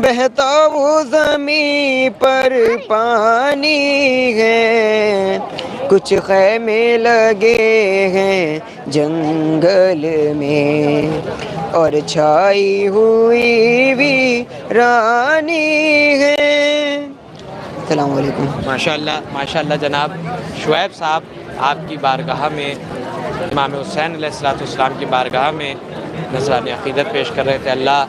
بہتا وہ زمین پر پانی ہے، کچھ خیمے لگے ہیں جنگل میں، اور چھائی ہوئی ویرانی ہے۔ السلام علیکم۔ ماشاءاللہ جناب شعیب صاحب آپ کی بارگاہ میں، امام حسین علیہ السلام کی بارگاہ میں نذرانِ عقیدت پیش کر رہے تھے۔ اللہ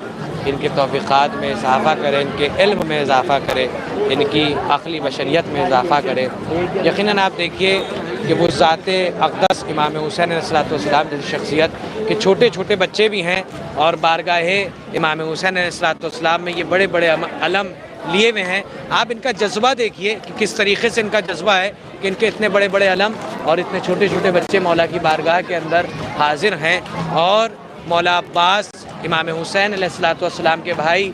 ان کے توفیقات میں اضافہ کرے، ان کے علم میں اضافہ کرے، ان کی عقلی بشریت میں اضافہ کرے۔ یقیناً آپ دیکھیے کہ وہ ذات اقدس امام حسین علیہ السلام جیسی شخصیت کہ چھوٹے چھوٹے بچے بھی ہیں، اور بارگاہ امام حسین علیہ السلام میں یہ بڑے بڑے علم لیے ہوئے ہیں۔ آپ ان کا جذبہ دیکھیے کہ کس طریقے سے ان کا جذبہ ہے کہ ان کے اتنے بڑے بڑے علم اور اتنے چھوٹے چھوٹے بچے مولا کی بارگاہ کے اندر حاضر ہیں، اور مولا عباس امام حسین علیہ السلام کے بھائی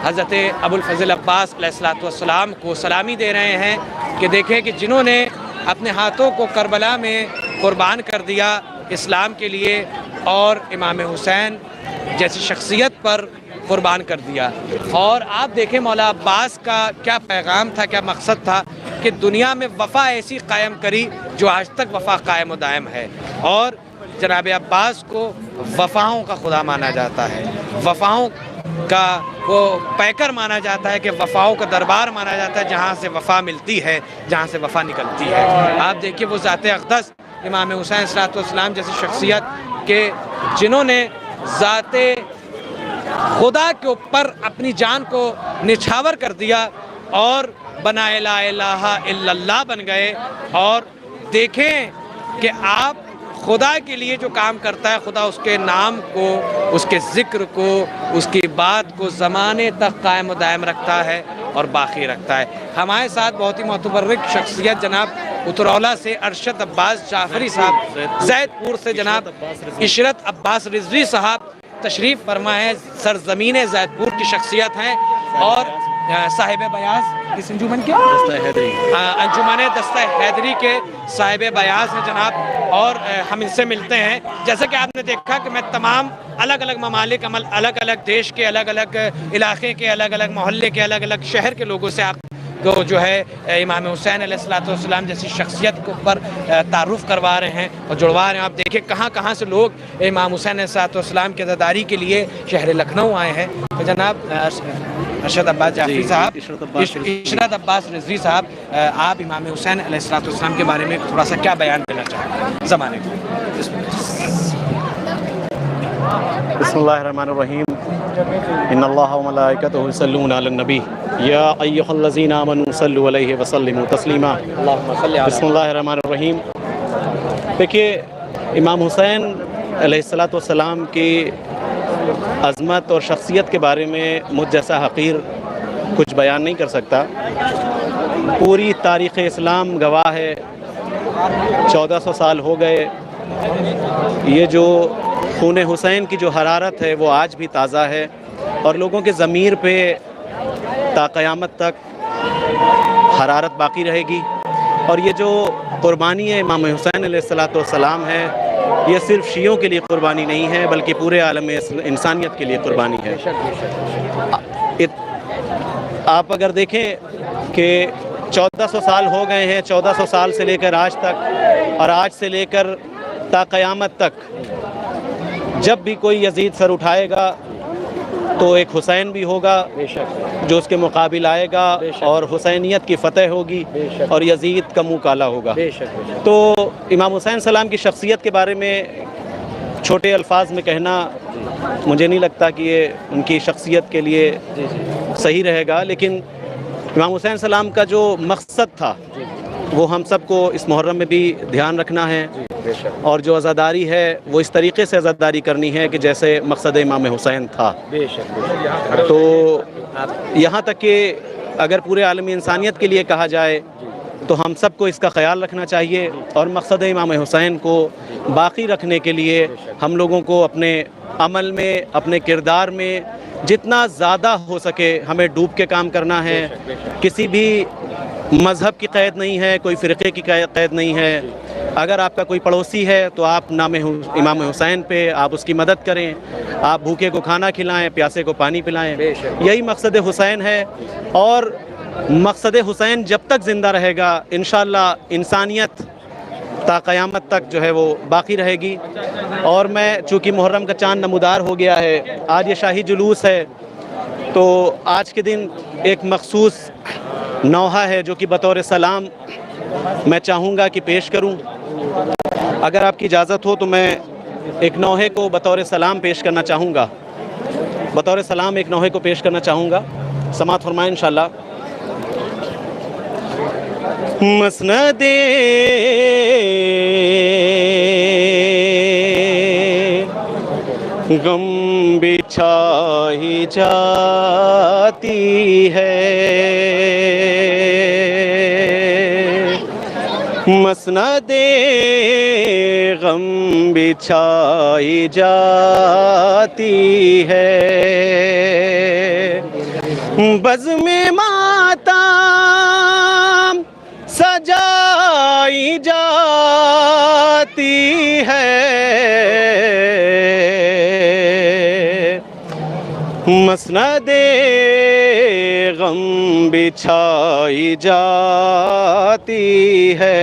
حضرت ابوالفضل عباس علیہ السلام کو سلامی دے رہے ہیں کہ دیکھیں کہ جنہوں نے اپنے ہاتھوں کو کربلا میں قربان کر دیا اسلام کے لیے، اور امام حسین جیسی شخصیت پر قربان کر دیا۔ اور آپ دیکھیں مولا عباس کا کیا پیغام تھا، کیا مقصد تھا کہ دنیا میں وفا ایسی قائم کری جو آج تک وفا قائم و دائم ہے، اور جناب عباس کو وفاؤں کا خدا مانا جاتا ہے، وفاؤں کا وہ پیکر مانا جاتا ہے، کہ وفاؤں کا دربار مانا جاتا ہے، جہاں سے وفا ملتی ہے، جہاں سے وفا نکلتی ہے۔ آپ دیکھیے وہ ذات اقدس امام حسین صلی اللہ علیہ وسلم جیسی شخصیت کہ جنہوں نے ذات خدا کے اوپر اپنی جان کو نچھاور کر دیا اور بنا لا الہ الا اللہ بن گئے، اور دیکھیں کہ آپ خدا کے لیے جو کام کرتا ہے، خدا اس کے نام کو، اس کے ذکر کو، اس کی بات کو زمانے تک قائم و دائم رکھتا ہے اور باقی رکھتا ہے۔ ہمارے ساتھ بہت ہی متبرک شخصیت جناب اترولہ سے ارشد عباس جعفری صاحب، زید پور سے جناب عشرت عباس رضوی صاحب تشریف فرما ہے، سرزمین زید پور کی شخصیت ہیں، اور صاحب بیاض اس انجمن کے انجمن دستہ حیدری کے صاحب بیاض ہیں جناب، اور ہم ان سے ملتے ہیں۔ جیسا کہ آپ نے دیکھا کہ میں تمام الگ الگ ممالک، الگ الگ دیش کے، الگ الگ علاقے کے، الگ الگ محلے کے، الگ الگ شہر کے لوگوں سے آپ کو جو ہے امام حسین علیہ السلام جیسی شخصیت کے اوپر تعارف کروا رہے ہیں اور جڑوا رہے ہیں۔ آپ دیکھیں کہاں کہاں سے لوگ امام حسین علیہ السلام کی عزاداری کے لیے شہر لکھنؤ آئے ہیں۔ تو جناب ارشد عباس جعفری صاحب، عشرت عباس رضوی صاحب، آپ امام حسین علیہ السلام کے بارے میں تھوڑا سا کیا بیان دینا چاہیں زمانے کو؟ بسم اللہ الرحمن الرحیم، ان اللہ و ملائکتہ یصلون علی النبی یا ایھا الذین آمنوا صلوا علیہ وسلموا تسلیما۔ بسم اللہ الرحمن الرحیم۔ دیکھیے امام حسین علیہ السلام کی عظمت اور شخصیت کے بارے میں مجھ جیسا حقیر کچھ بیان نہیں کر سکتا۔ پوری تاریخ اسلام گواہ ہے، 1400 سال ہو گئے، یہ جو خون حسین کی جو حرارت ہے وہ آج بھی تازہ ہے، اور لوگوں کے ضمیر پہ تا قیامت تک حرارت باقی رہے گی۔ اور یہ جو قربانی ہے امام حسین علیہ السلام ہے، یہ صرف شیعوں کے لیے قربانی نہیں ہے بلکہ پورے عالم انسانیت کے لیے قربانی ہے۔ آپ اگر دیکھیں کہ 1400 سال ہو گئے ہیں، 1400 سال سے لے کر آج تک، اور آج سے لے کر تا قیامت تک جب بھی کوئی یزید سر اٹھائے گا تو ایک حسین بھی ہوگا جو اس کے مقابل آئے گا، اور حسینیت کی فتح ہوگی اور یزید کا منہ کالا ہوگا۔ تو امام حسین سلام کی شخصیت کے بارے میں چھوٹے الفاظ میں کہنا مجھے نہیں لگتا کہ یہ ان کی شخصیت کے لیے صحیح رہے گا، لیکن امام حسین سلام کا جو مقصد تھا وہ ہم سب کو اس محرم میں بھی دھیان رکھنا ہے، اور جو عزاداری ہے وہ اس طریقے سے عزاداری کرنی ہے کہ جیسے مقصد امام حسین تھا۔ تو یہاں تک کہ اگر پورے عالم انسانیت کے لیے کہا جائے تو ہم سب کو اس کا خیال رکھنا چاہیے، اور مقصد امام حسین کو باقی رکھنے کے لیے ہم لوگوں کو اپنے عمل میں، اپنے کردار میں جتنا زیادہ ہو سکے ہمیں ڈوب کے کام کرنا ہے۔ کسی بھی مذہب کی قید نہیں ہے، کوئی فرقے کی قید نہیں ہے۔ اگر آپ کا کوئی پڑوسی ہے تو آپ نام امام حسین پہ آپ اس کی مدد کریں، آپ بھوکے کو کھانا کھلائیں، پیاسے کو پانی پلائیں، یہی مقصد حسین ہے۔ اور مقصد حسین جب تک زندہ رہے گا انشاءاللہ انسانیت تا قیامت تک جو ہے وہ باقی رہے گی۔ اور میں چونکہ محرم کا چاند نمودار ہو گیا ہے، آج یہ شاہی جلوس ہے، تو آج کے دن ایک مخصوص نوحہ ہے جو کہ بطور سلام میں چاہوں گا کہ پیش کروں۔ اگر آپ کی اجازت ہو تو میں ایک نوحے کو بطور سلام پیش کرنا چاہوں گا، بطور سلام ایک نوحے کو پیش کرنا چاہوں گا، سماعت فرمائیں انشاءاللہ۔ مسند غم بچھائی جاتی ہے، مسند غم بچھائی جاتی ہے، بزم ماتم سجائی جاتی ہے، مسند غم بچھائی جاتی ہے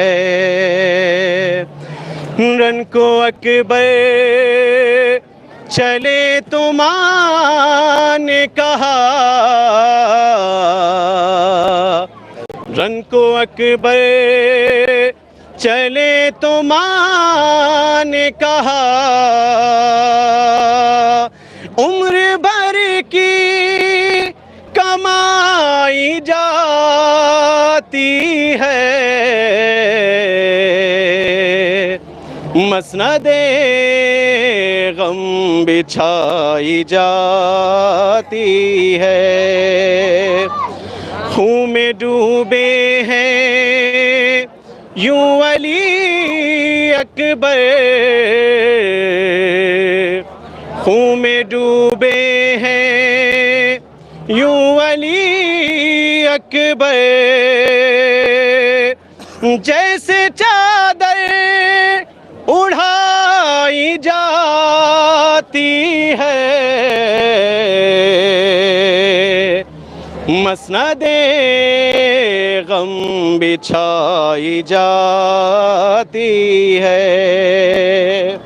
رن کو اکبر چلے تو ماں نے کہا رن کو اکبر چلے تو ماں نے کہا عمر بھر کی کمائی جاتی ہے مسند غم بچھائی جاتی ہے خون میں ڈوبے ہیں یوں علی اکبر خون میں ڈوبے ہیں یوں علی اکبر جیسے چادر اڑھائی جاتی ہے مسند غم بچھائی جاتی ہے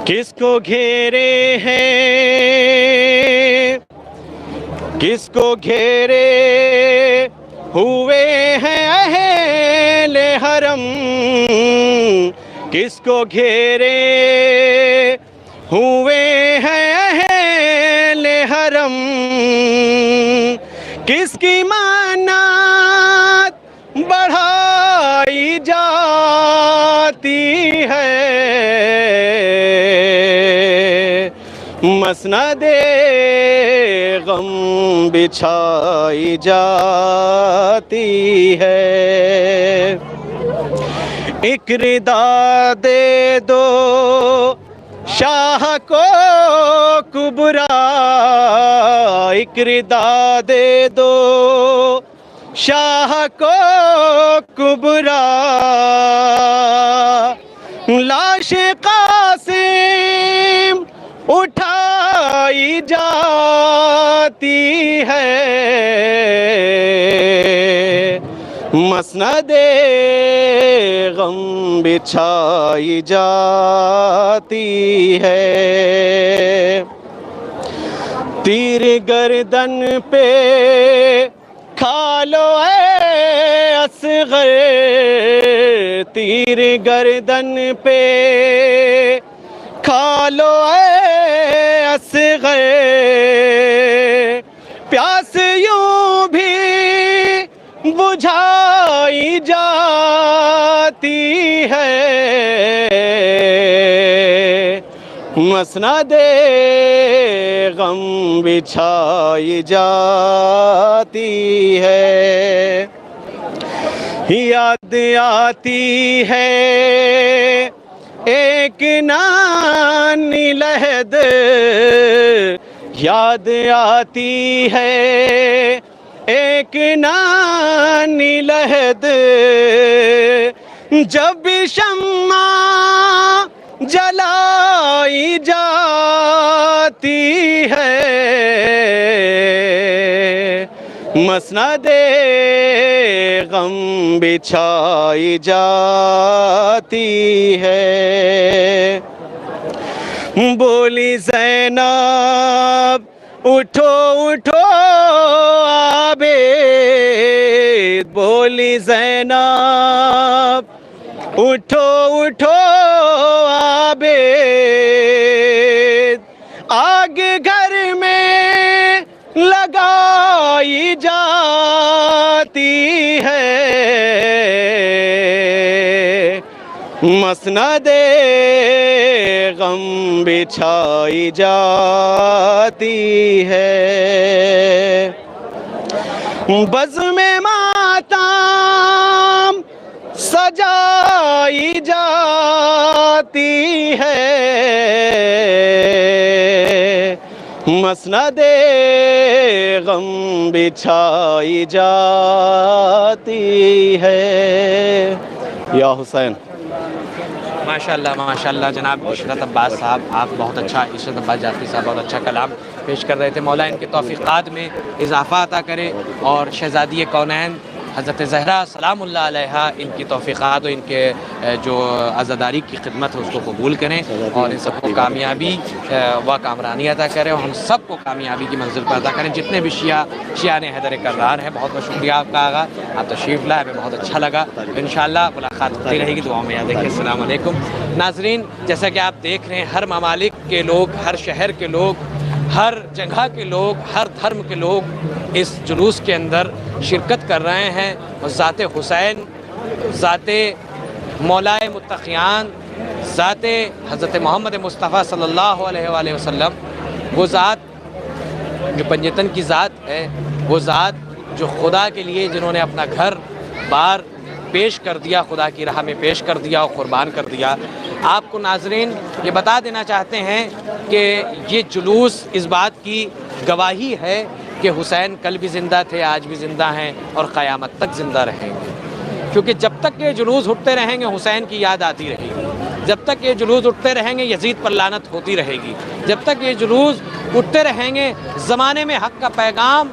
کس کو گھیرے ہیں کس کو گھیرے ہوئے ہیں اہل حرم کس کو گھیرے ہوئے ہیں اہل حرم کس کی مانات بڑھائی جاتی ہے مسند غم بچھائی جاتی ہے ایک ردا دے دو شاہ کو کبرا ایک ردا دے دو شاہ کو کبرا لاش قاسم اٹھائی جاتی ہے مسند غم بچھائی جاتی ہے تیر گردن پہ کھا لو اے اصغر تیر گردن پہ کھا لو اے اصغر پیاس یوں بھی بجھائی جاتی ہے مسند غم بچھائی جاتی ہے یاد آتی ہے ایک نانی لہد یاد آتی ہے ایک نانی لہد جب بھی شمع جلائی جاتی ہے مسند غم بچھائی جاتی ہے بولی زینب اٹھو اٹھو عابد بولی زینب اٹھو اٹھو عابد آگ گھر میں لگائی جاتی ہے مسند غم بچھائی جاتی ہے بزم ماتم سجائی جاتی ہے مسند غم بچھائی جاتی ہے یا حسین ماشاءاللہ جناب عشرت عباس صاحب، آپ بہت اچھا، عشرت عباس جعفری صاحب بہت اچھا کلام پیش کر رہے تھے. مولا ان کے توفیقات میں اضافہ عطا کرے اور شہزادی کونین حضرت زہرا سلام اللہ علیہا ان کی توفیقات اور ان کے جو عزاداری کی خدمت ہے اس کو قبول کریں اور ان سب کو کامیابی و کامرانی عطا کریں اور ہم سب کو کامیابی کی منزل پر عطا کریں. جتنے بھی شیعہ نے حیدر کرار ہیں، بہت بہت شکریہ آپ کا آغا، آپ تشریف لائے، ہمیں بہت اچھا لگا. انشاءاللہ ملاقات ہوتی رہے گی، دعاؤں میں یاد رکھیں. السلام علیکم. ناظرین، جیسا کہ آپ دیکھ رہے ہیں ہر ممالک کے لوگ، ہر شہر کے لوگ، ہر جگہ کے لوگ، ہر دھرم کے لوگ اس جلوس کے اندر شرکت کر رہے ہیں اور ذات حسین، ذات مولائے متقیان، ذات حضرت محمد مصطفیٰ صلی اللہ علیہ وآلہ وسلم، وہ ذات جو پنجتن کی ذات ہے، وہ ذات جو خدا کے لیے جنہوں نے اپنا گھر بار پیش کر دیا، خدا کی راہ میں پیش کر دیا اور قربان کر دیا. آپ کو ناظرین یہ بتا دینا چاہتے ہیں کہ یہ جلوس اس بات کی گواہی ہے کہ حسین کل بھی زندہ تھے، آج بھی زندہ ہیں اور قیامت تک زندہ رہیں گے. کیونکہ جب تک یہ جلوس اٹھتے رہیں گے حسین کی یاد آتی رہے گی، جب تک یہ جلوس اٹھتے رہیں گے یزید پر لعنت ہوتی رہے گی، جب تک یہ جلوس اٹھتے رہیں گے زمانے میں حق کا پیغام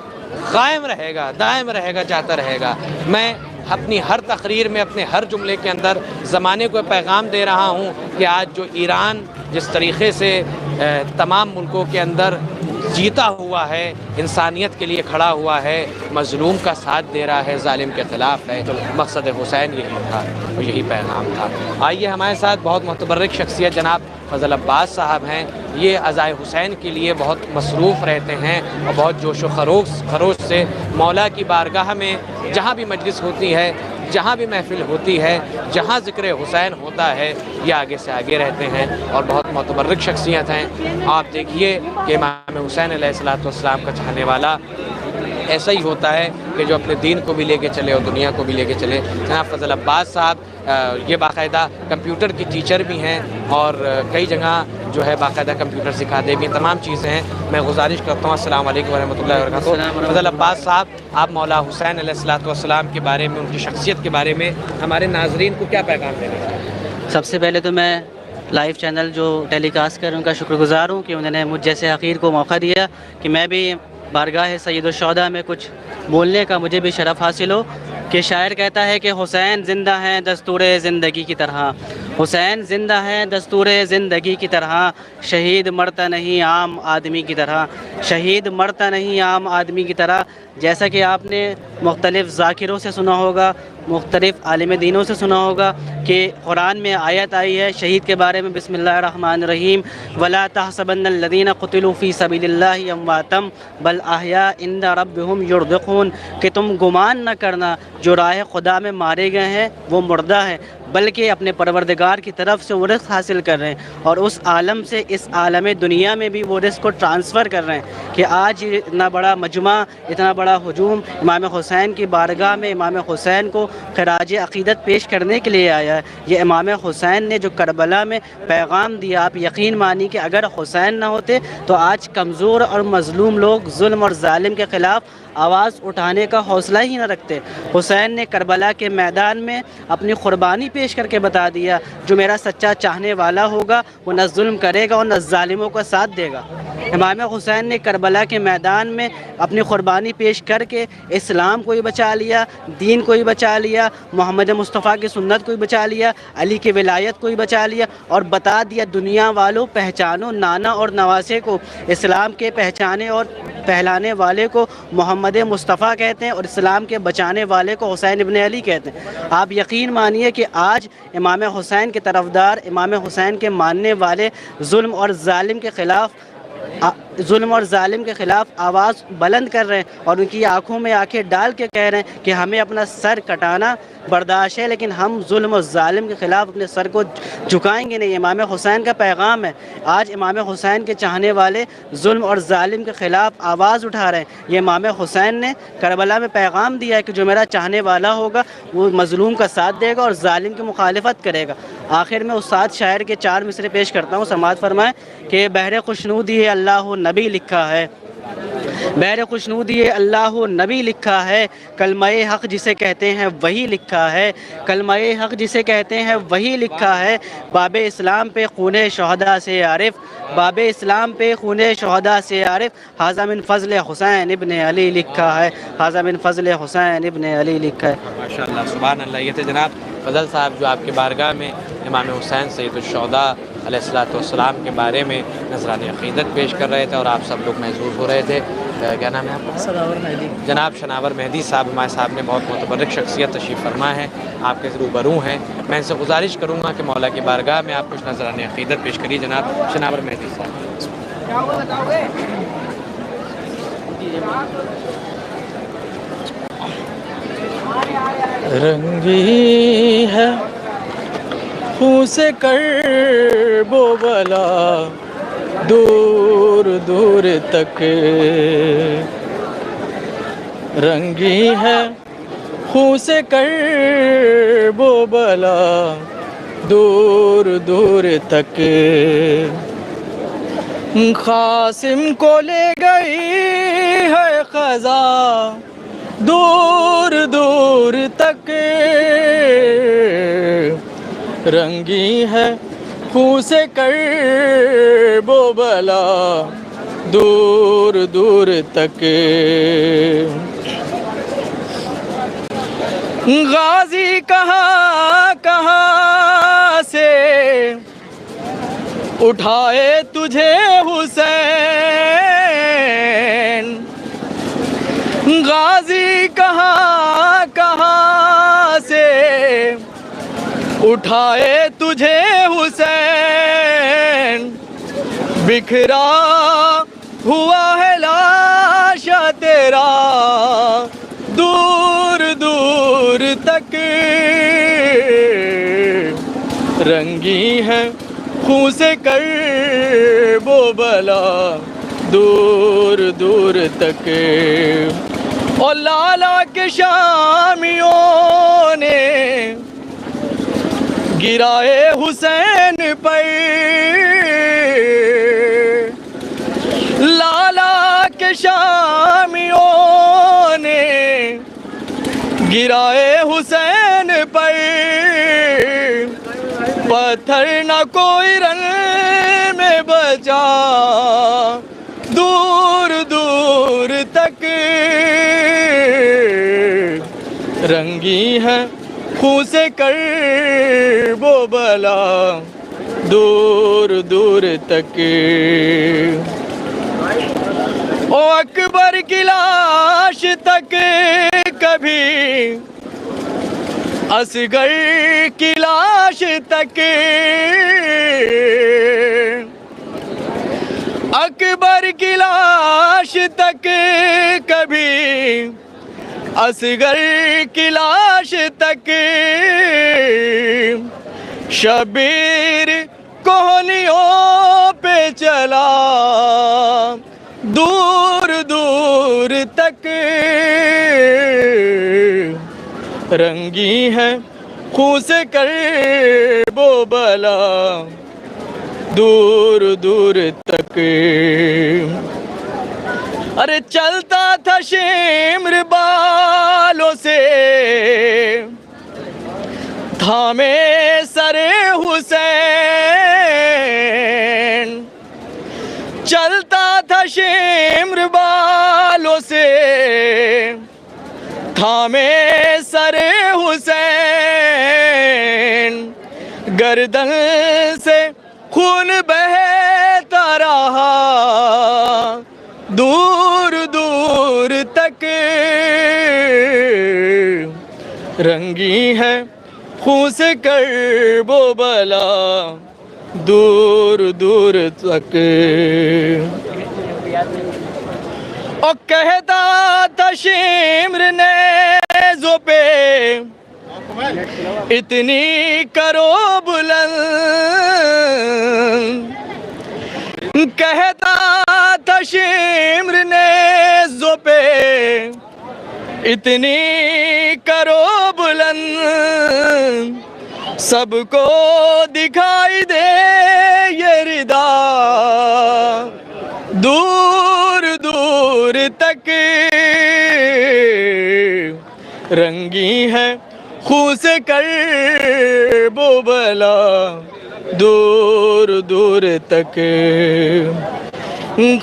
قائم رہے گا، دائم رہے گا، جاتا رہے گا. میں اپنی ہر تقریر میں، اپنے ہر جملے کے اندر زمانے کو پیغام دے رہا ہوں کہ آج جو ایران جس طریقے سے تمام ملکوں کے اندر جیتا ہوا ہے، انسانیت کے لیے کھڑا ہوا ہے، مظلوم کا ساتھ دے رہا ہے، ظالم کے خلاف ہے، مقصد حسین یہی تھا اور یہی پیغام تھا. آئیے ہمارے ساتھ بہت متبرک شخصیت جناب فضل عباس صاحب ہیں. یہ عزائے حسین کے لیے بہت مصروف رہتے ہیں اور بہت جوش و خروش سے مولا کی بارگاہ میں جہاں بھی مجلس ہوتی ہے، جہاں بھی محفل ہوتی ہے، جہاں ذکر حسین ہوتا ہے، یہ آگے سے آگے رہتے ہیں اور بہت متبرک شخصیت ہیں. آپ دیکھیے کہ امام حسین علیہ السلام کا چاہنے والا ایسا ہی ہوتا ہے کہ جو اپنے دین کو بھی لے کے چلے اور دنیا کو بھی لے کے چلے. جناب فضل عباس صاحب یہ باقاعدہ کمپیوٹر کی ٹیچر بھی ہیں اور کئی جگہ جو ہے باقاعدہ کمپیوٹر سکھاتے بھی ہیں، تمام چیزیں ہیں. میں گزارش کرتا ہوں. السلام علیکم ورحمۃ اللہ وبرکاتہ. فضل عباس صاحب، آپ مولا حسین علیہ السلام کے بارے میں، ان کی شخصیت کے بارے میں ہمارے ناظرین کو کیا پیغام دینا چاہتے ہیں؟ سب سے پہلے تو میں لائیو چینل جو ٹیلی کاسٹ کر ان کا شکر گزار ہوں کہ انہوں نے مجھ جیسے حقیر کو موقع دیا کہ میں بھی بارگاہ سید الشہداء میں کچھ بولنے کا مجھے بھی شرف حاصل ہو. کہ شاعر کہتا ہے کہ حسین زندہ ہیں دستور زندگی کی طرح، حسین زندہ ہے دستور زندگی کی طرح، شہید مرتا نہیں عام آدمی کی طرح، شہید مرتا نہیں عام آدمی کی طرح. جیسا کہ آپ نے مختلف ذاکروں سے سنا ہوگا، مختلف عالم دینوں سے سنا ہوگا کہ قرآن میں آیت آئی ہے شہید کے بارے میں، بسم اللہ الرحمن الرحیم، وَلَا تَحْسَبَنَّ الَّذِينَ قُتِلُوا فِي سَبِيلِ اللَّهِ أَمْوَاتًا بَلْ أَحْيَاءٌ عِندَ رَبِّهِمْ يُرْزَقُونَ، کہ تم گمان نہ کرنا جو راہ خدا میں مارے گئے ہیں وہ مردہ ہیں، بلکہ اپنے پروردگار کی طرف سے وہ رزق حاصل کر رہے ہیں اور اس عالم سے اس عالم دنیا میں بھی وہ رزق کو ٹرانسفر کر رہے ہیں. کہ آج اتنا بڑا مجمع، اتنا بڑا ہجوم امام حسین کی بارگاہ میں امام حسین کو خراج عقیدت پیش کرنے کے لیے آیا ہے. یہ امام حسین نے جو کربلا میں پیغام دیا، آپ یقین مانی کہ اگر حسین نہ ہوتے تو آج کمزور اور مظلوم لوگ ظلم اور ظالم کے خلاف آواز اٹھانے کا حوصلہ ہی نہ رکھتے. حسین نے کربلا کے میدان میں اپنی قربانی پیش کر کے بتا دیا جو میرا سچا چاہنے والا ہوگا وہ نہ ظلم کرے گا اور نہ ظالموں کا ساتھ دے گا. امام حسین نے کربلا کے میدان میں اپنی قربانی پیش کر کے اسلام کو ہی بچا لیا، دین کو ہی بچا لیا، محمد مصطفیٰ کی سنت کو ہی بچا لیا، علی کی ولایت کو ہی بچا لیا اور بتا دیا دنیا والوں پہچانو نانا اور نواسے کو، اسلام کے پہچانے اور پہلانے والے کو محمد مصطفیٰ کہتے ہیں اور اسلام کے بچانے والے کو حسین ابن علی کہتے ہیں. آپ یقین مانیے کہ آج امام حسین کے طرفدار، امام حسین کے ماننے والے ظلم اور ظالم کے خلاف آواز بلند کر رہے ہیں اور ان کی آنکھوں میں آنکھیں ڈال کے کہہ رہے ہیں کہ ہمیں اپنا سر کٹانا برداشت ہے لیکن ہم ظلم و ظالم کے خلاف اپنے سر کو جھکائیں گے نہیں. امام حسین کا پیغام ہے. آج امام حسین کے چاہنے والے ظلم اور ظالم کے خلاف آواز اٹھا رہے ہیں. یہ امام حسین نے کربلا میں پیغام دیا ہے کہ جو میرا چاہنے والا ہوگا وہ مظلوم کا ساتھ دے گا اور ظالم کی مخالفت کرے گا. آخر میں استاد شاعر کے 4 مصرے پیش کرتا ہوں. سماعت فرمائیں کہ بحر خوشنودی ہے اللہ نبی لکھا ہے، بحر خوشنودی اللہ نبی لکھا ہے، کلمہ حق جسے کہتے ہیں وہی لکھا ہے، کلمہ حق جسے کہتے ہیں وہی لکھا ہے، باب اسلام پہ خون شہداء سے عارف، باب اسلام پہ خون شہداء سے عارف، ھذا من فضل حسین ابن علی لکھا ہے، ھذا من فضل حسین ابن علی لکھا ہے۔ ماشاءاللہ سبحان اللہ۔ یہ تھے جناب فضل صاحب جو آپ کی بارگاہ میں امام حسین سید الشہداء علیہ السلام کے بارے میں نذرانِ عقیدت پیش کر رہے تھے اور آپ سب لوگ محظوظ ہو رہے تھے۔ کیا نام ہے آپ کا؟ شناور مہدی۔ جناب شناور مہدی صاحب ہمارے صاحب نے بہت متبرک شخصیت تشریف فرما ہے، آپ کے روبرو ہیں۔ میں ان سے گزارش کروں گا کہ مولا کی بارگاہ میں آپ کچھ نذرانِ عقیدت پیش کریے جناب شناور مہدی صاحب۔ رنگی ہے خون سے کرب و بلا دور دور تک، رنگی ہے خون سے کرب و بلا دور دور تک، قاسم کو لے گئی ہے خزاں دور دور تک، رنگی ہے خون سے کرب و بلا دور دور تک، غازی کہاں کہاں سے اٹھائے تجھے حسین، غازی کہاں کہاں سے اٹھائے تجھے حسین، بکھرا ہوا ہے لاشا تیرا دور دور تک، رنگی ہے خون سے کرب و بلا دور دور تک، اور لالا کے شامیوں نے گرائے حسین پر، لالا کے شامیوں نے گرائے حسین پر، پتھر نہ کوئی رن میں بچا دور دور تک، رنگی ہے خون سے کرب و بلا دور دور تک، او اکبر کی لاش تک کبھی، اصغر کی لاش تک، اکبر کی لاش تک کبھی، اصغر کی لاش تک، شبیر کوہنیوں پہ چلا دور دور تک، رنگی ہے خون سے کرب و بلا دور دور تک، ارے چلتا تھا شمر بالوں سے تھامے سر حسین، چلتا تھا شمر بالوں سے تھامے سر حسین، گردن سے خون بہتا رہا دور دور تک، رنگی ہے خون سے کرب و بلا دور دور تک، اور کہتا تھا شمر نیزوں پہ اتنی کرو بلند، کہتا تھا شمر نیزوں پہ اتنی کرو بلند، سب کو دکھائی دے یہ ردا دور دور رنگی ہے خون سے کرب و بلا دور دور تک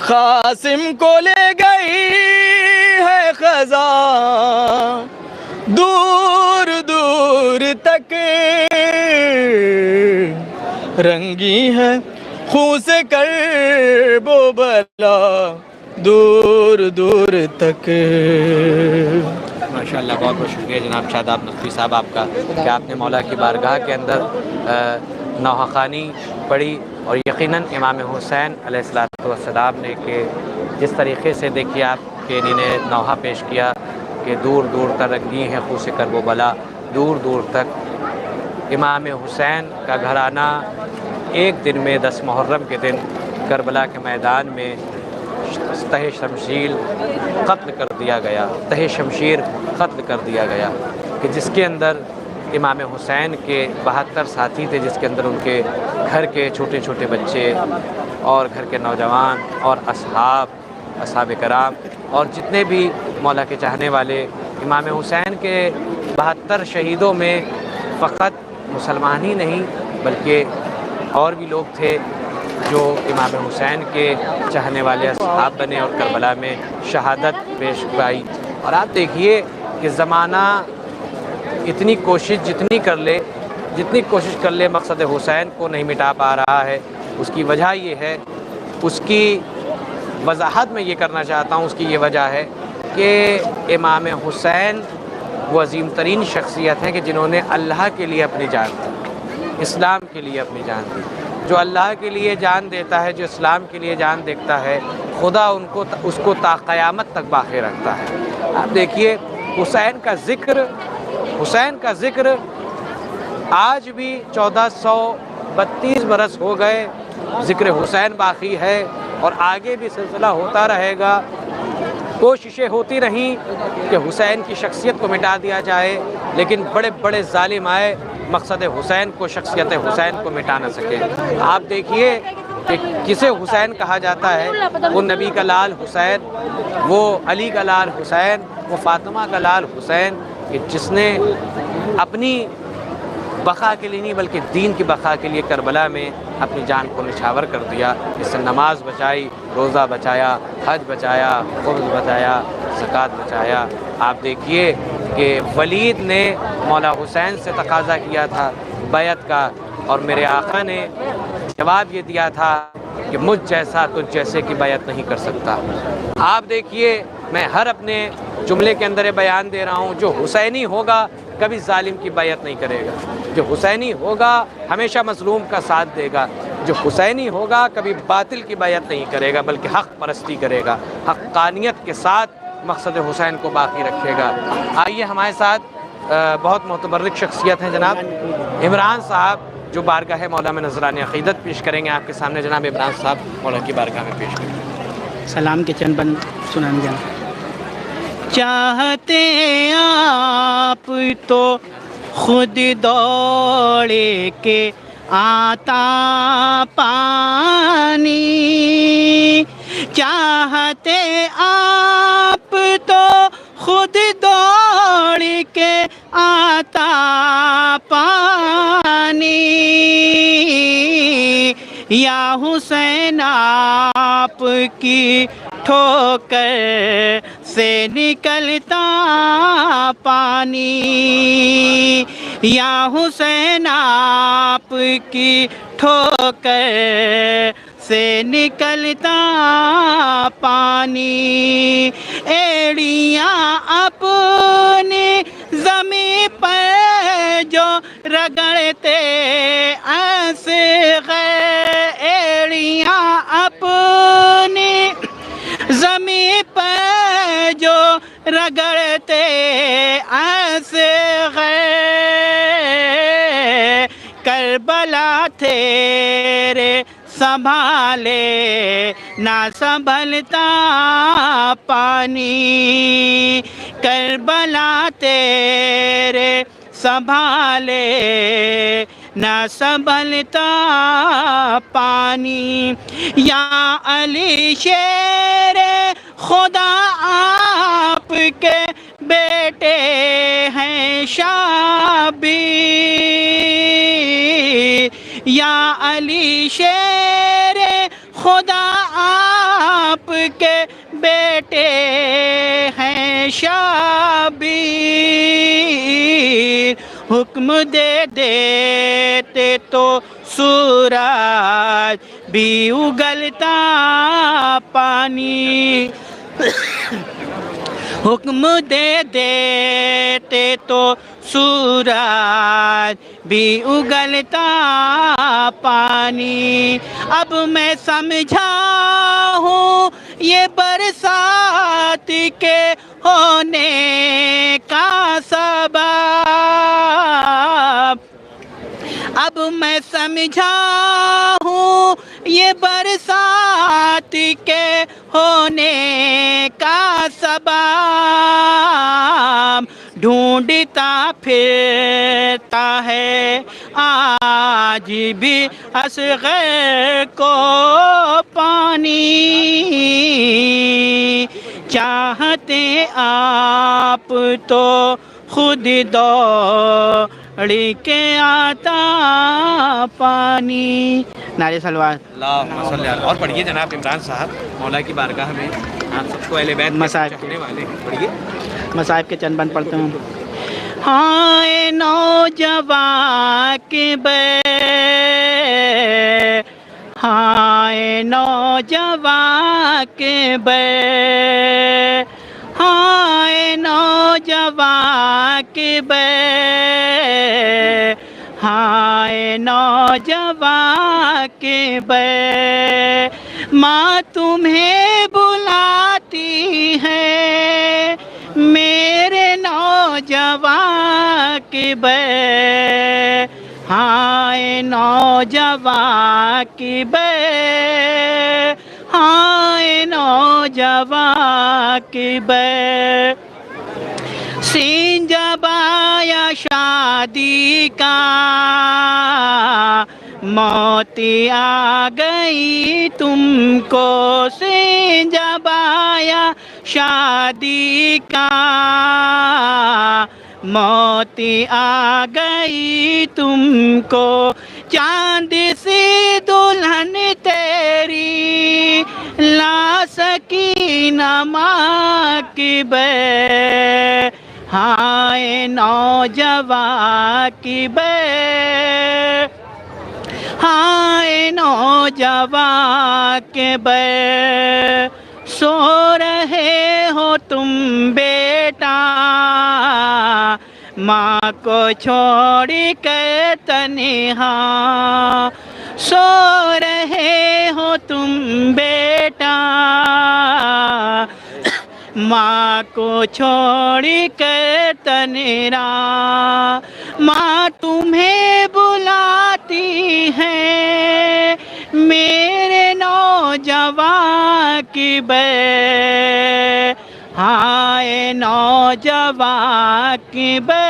قاسم کو لے گئی ہے خزاں دور دور تک رنگی ہے خون سے کرب و بلا دور دور تک. ماشاءاللہ بہت بہت شکریہ جناب شاداب نقوی صاحب آپ کا کہ آپ نے مولا کی بارگاہ کے اندر نوحہ خوانی پڑھی اور یقیناً امام حسین علیہ السلام نے کہ جس طریقے سے دیکھیے آپ کہ انہوں نے نوحہ پیش کیا کہ دور دور تک رنگی ہیں خون سے کرب و بلا دور دور تک. امام حسین کا گھرانہ ایک دن میں 10 محرم کے دن کربلا کے میدان میں تہ شمشیر قتل کر دیا گیا. تہ شمشیر قتل کر دیا گیا کہ جس کے اندر امام حسین کے 72 ساتھی تھے، جس کے اندر ان کے گھر کے چھوٹے چھوٹے بچے اور گھر کے نوجوان اور اصحاب کرام اور جتنے بھی مولا کے چاہنے والے. امام حسین کے 72 شہیدوں میں فقط مسلمان ہی نہیں بلکہ اور بھی لوگ تھے جو امام حسین کے چاہنے والے اصحاب بنے اور کربلا میں شہادت پیش پائی. اور آپ دیکھیے کہ زمانہ اتنی کوشش جتنی کوشش کر لے مقصد حسین کو نہیں مٹا پا رہا ہے. اس کی وجہ یہ ہے، اس کی وضاحت میں یہ کرنا چاہتا ہوں، اس کی یہ وجہ ہے کہ امام حسین وہ عظیم ترین شخصیت ہیں کہ جنہوں نے اللہ کے لیے اپنی جان دی، اسلام کے لیے اپنی جان دی. جو اللہ کے لیے جان دیتا ہے، جو اسلام کے لیے جان دیتا ہے، خدا اس کو تا قیامت تک باقی رکھتا ہے. آپ دیکھیے حسین کا ذکر آج بھی 1432 برس ہو گئے، ذکر حسین باقی ہے اور آگے بھی سلسلہ ہوتا رہے گا. کوششیں ہوتی رہیں کہ حسین کی شخصیت کو مٹا دیا جائے، لیکن بڑے بڑے ظالم آئے مقصد حسین کو، شخصیت حسین کو مٹا نہ سکے. آپ دیکھیے کہ کسے حسین کہا جاتا ہے، وہ نبی کا لال حسین، وہ علی کا لال حسین، وہ فاطمہ کا لال حسین، کہ جس نے اپنی بقا کے لیے نہیں بلکہ دین کی بقا کے لیے کربلا میں اپنی جان کو نچھاور کر دیا. اس سے نماز بچائی، روزہ بچایا، حج بچایا، خبز بچایا، زکوٰۃ بچایا. آپ دیکھیے کہ ولید نے مولا حسین سے تقاضا کیا تھا بیعت کا اور میرے آقا نے جواب یہ دیا تھا کہ مجھ جیسا تجھ جیسے کی بیعت نہیں کر سکتا. آپ دیکھیے میں ہر اپنے جملے کے اندر بیان دے رہا ہوں، جو حسینی ہوگا کبھی ظالم کی بیعت نہیں کرے گا، جو حسینی ہوگا ہمیشہ مظلوم کا ساتھ دے گا، جو حسینی ہوگا کبھی باطل کی بیعت نہیں کرے گا بلکہ حق پرستی کرے گا، حقانیت کے ساتھ مقصد حسین کو باقی رکھے گا. آئیے ہمارے ساتھ بہت متبرک شخصیت ہیں جناب عمران صاحب، جو بارگاہ مولا میں نذران عقیدت پیش کریں گے. آپ کے سامنے جناب عمران صاحب مولا کی بارگاہ میں پیش کریں گے. سلام کے چند بند سنائیں جانا. چاہتے آپ تو خود دوڑے کے آتا پانی، چاہتے آپ تو خود دوڑ کے آتا پانی. یا حسین آپ کی ٹھوکر سے نکلتا پانی، یا حسین آپ کی ٹھوکر سے نکلتا پانی. ایڑیاں اپنی زمین پر جو رگڑتے ایسے غیر، ایڑیاں اپنی زمین پر جو رگڑتے ایسے غیر، کربلا تیرے سنبھالے نہ سنبھلتا پانی، کربلا تیرے سنبھالے نہ سنبھلتا پانی. یا علی شیر خدا آپ کے بیٹے ہیں شابیر، یا علی شیر خدا آپ کے بیٹے ہیں شابیر، حکم دے دیتے تو سورج بھی اگلتا پانی، حکم دے دیتے تو سورج بھی اگلتا پانی، اب میں سمجھا ہوں یہ برسات کے ہونے کا سبب، اب میں سمجھا ہوں یہ برسات کے ہونے کا سبب، ڈھونڈتا پھرتا ہے آج بھی اصغر کو پانی، چاہتے آپ تو خود دوڑ کے آتا پانی۔ نعرہ سلوات۔ اللہم صلی اللہ۔ اور پڑھیے جناب عمران صاحب، مولا کی بارگاہ میں آپ سب کو اہل بیت مصائب چاہنے والے، پڑھیے مصائب کے چند بند پڑھتے ہوں۔ ہاں اے نوجوان کے بے، ہاں اے نوجوان کے بے، ہاں اے نوجوان کے بے، ہاں اے نوجوان کے بے، ماں تمہیں بلاتی ہے میرے نوجوان کی بے، ہاں اے نوجوان کی بے، ہاں اے نوجوان کی بے، سین جب آیا شادی کا موتی آ گئی تم کو، سین جب آیا شادی کا موتی آ گئی تم کو، چاند سی دلہن تیری لا سکی ماں کی بے، ہاں اے نوجوان کی بے، ہاں اے نوجوان کے بے، سو رہے ہو تم بیٹا ماں کو چھوڑ کے تنہا، سو رہے ہو تم بیٹا ماں کو چھوڑ کے تنہا، ماں تمہیں بلاتی ہے میرے نوجوان کی بے، ہاں اے نوجوان کی بے،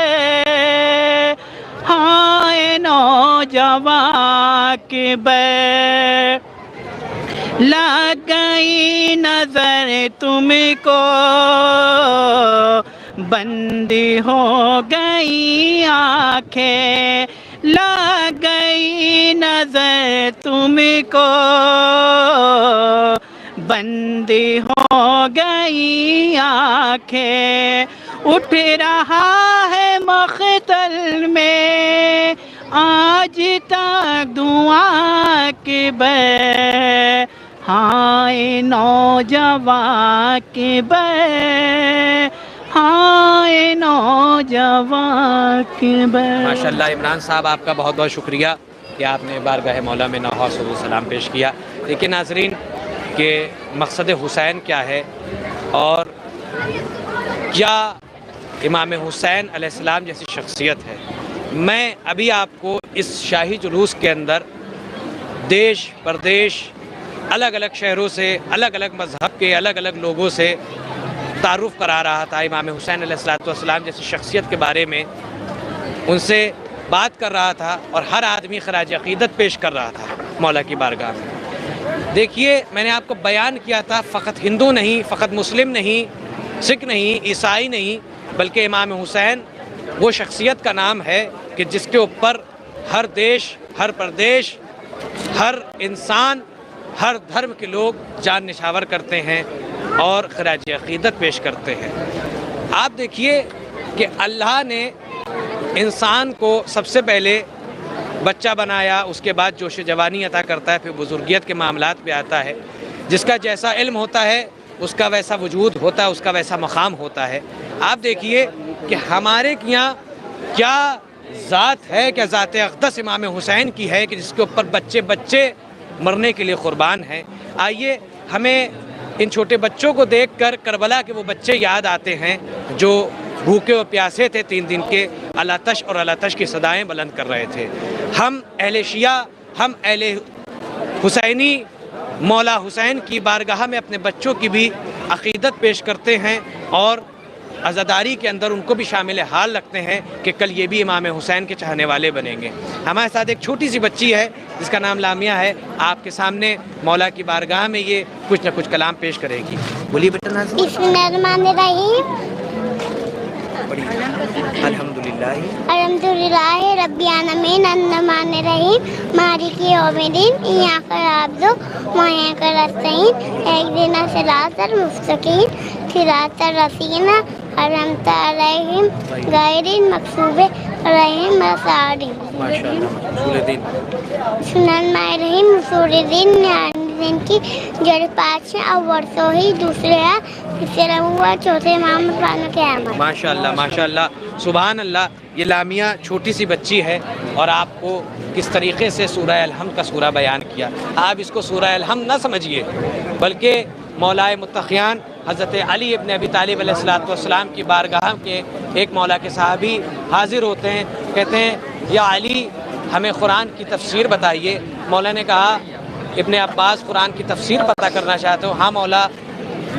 ہاں اے نوجوان کی بے، لگ گئی نظر تم کو بندی ہو گئی آنکھیں، لگ گئی نظر تم کو بندی ہو گئی آنکھیں، اٹھ رہا ہے مقتل میں آج تک دعا کی بے، ہاں اے نوجوان کی بے، ہاں اے نوجوان کی بے۔ ماشاءاللہ عمران صاحب آپ کا بہت بہت شکریہ کہ آپ نے بارگاہ مولا میں نوحہ صلوات و سلام پیش کیا۔ دیکھیں ناظرین کہ مقصد حسین کیا ہے اور کیا امام حسین علیہ السلام جیسی شخصیت ہے۔ میں ابھی آپ کو اس شاہی جلوس کے اندر دیش پردیش الگ الگ شہروں سے الگ الگ مذہب کے الگ الگ لوگوں سے تعارف کرا رہا تھا امام حسین علیہ السلام جیسی شخصیت کے بارے میں، ان سے بات کر رہا تھا اور ہر آدمی خراج عقیدت پیش کر رہا تھا مولا کی بارگاہ میں۔ دیکھیے میں نے آپ کو بیان کیا تھا، فقط ہندو نہیں، فقط مسلم نہیں، سکھ نہیں، عیسائی نہیں، بلکہ امام حسین وہ شخصیت کا نام ہے کہ جس کے اوپر ہر دیش، ہر پردیش، ہر انسان، ہر دھرم کے لوگ جان نشاور کرتے ہیں اور خراج عقیدت پیش کرتے ہیں۔ آپ دیکھیے کہ اللہ نے انسان کو سب سے پہلے بچہ بنایا، اس کے بعد جوش جوانی عطا کرتا ہے، پھر بزرگیت کے معاملات پہ آتا ہے۔ جس کا جیسا علم ہوتا ہے اس کا ویسا وجود ہوتا ہے، اس کا ویسا مقام ہوتا ہے۔ آپ دیکھیے کہ ہمارے یہاں کیا ذات ہے، کیا ذات اقدس امام حسین کی ہے کہ جس کے اوپر بچے بچے مرنے کے لیے قربان ہیں۔ آئیے ہمیں ان چھوٹے بچوں کو دیکھ کر کربلا کے وہ بچے یاد آتے ہیں جو بھوکے اور پیاسے تھے 3 دن کے، الاتش اور الاتش کی صدائیں بلند کر رہے تھے۔ ہم اہل شیعہ، ہم اہل حسینی مولا حسین کی بارگاہ میں اپنے بچوں کی بھی عقیدت پیش کرتے ہیں اور عزاداری کے اندر ان کو بھی شامل حال رکھتے ہیں کہ کل یہ بھی امام حسین کے چاہنے والے بنیں گے۔ ہمارے ساتھ ایک چھوٹی سی بچی ہے جس کا نام لامیہ ہے، آپ کے سامنے مولا کی بارگاہ میں یہ کچھ نہ کچھ کلام پیش کرے گی۔ بولیے بیٹا ناظرین۔ بسم اللہ الرحمن الرحیم۔ الحمدللہ رب العالمین الرحمن الرحیم مالک یوم الدین ایاک نعبد و ایاک نستعین اهدنا الصراط المستقیم صراط الذین انعمت علیہم غیر المغضوب علیہم ولا الضالین۔ سنن رحیم اصول دین کی جڑ 5 ہے اور ورثہ ہی دوسرے ہے، تیسرا ہوا چوتھے امام مسلمان کے احمد۔ ماشاءاللہ ماشاءاللہ سبحان اللہ۔ یہ لامیہ چھوٹی سی بچی ہے اور آپ کو کس طریقے سے سورہ الحمد کا سورہ بیان کیا۔ آپ اس کو سورہ الحمد نہ سمجھیے بلکہ مولائے متقیان حضرت علی ابن ابی طالب علیہ السلام کی بارگاہ کے ایک مولا کے صحابی حاضر ہوتے ہیں، کہتے ہیں یا علی ہمیں قرآن کی تفسیر بتائیے۔ مولا نے کہا ابن عباس قرآن کی تفسیر پتہ کرنا چاہتے ہو؟ ہاں مولا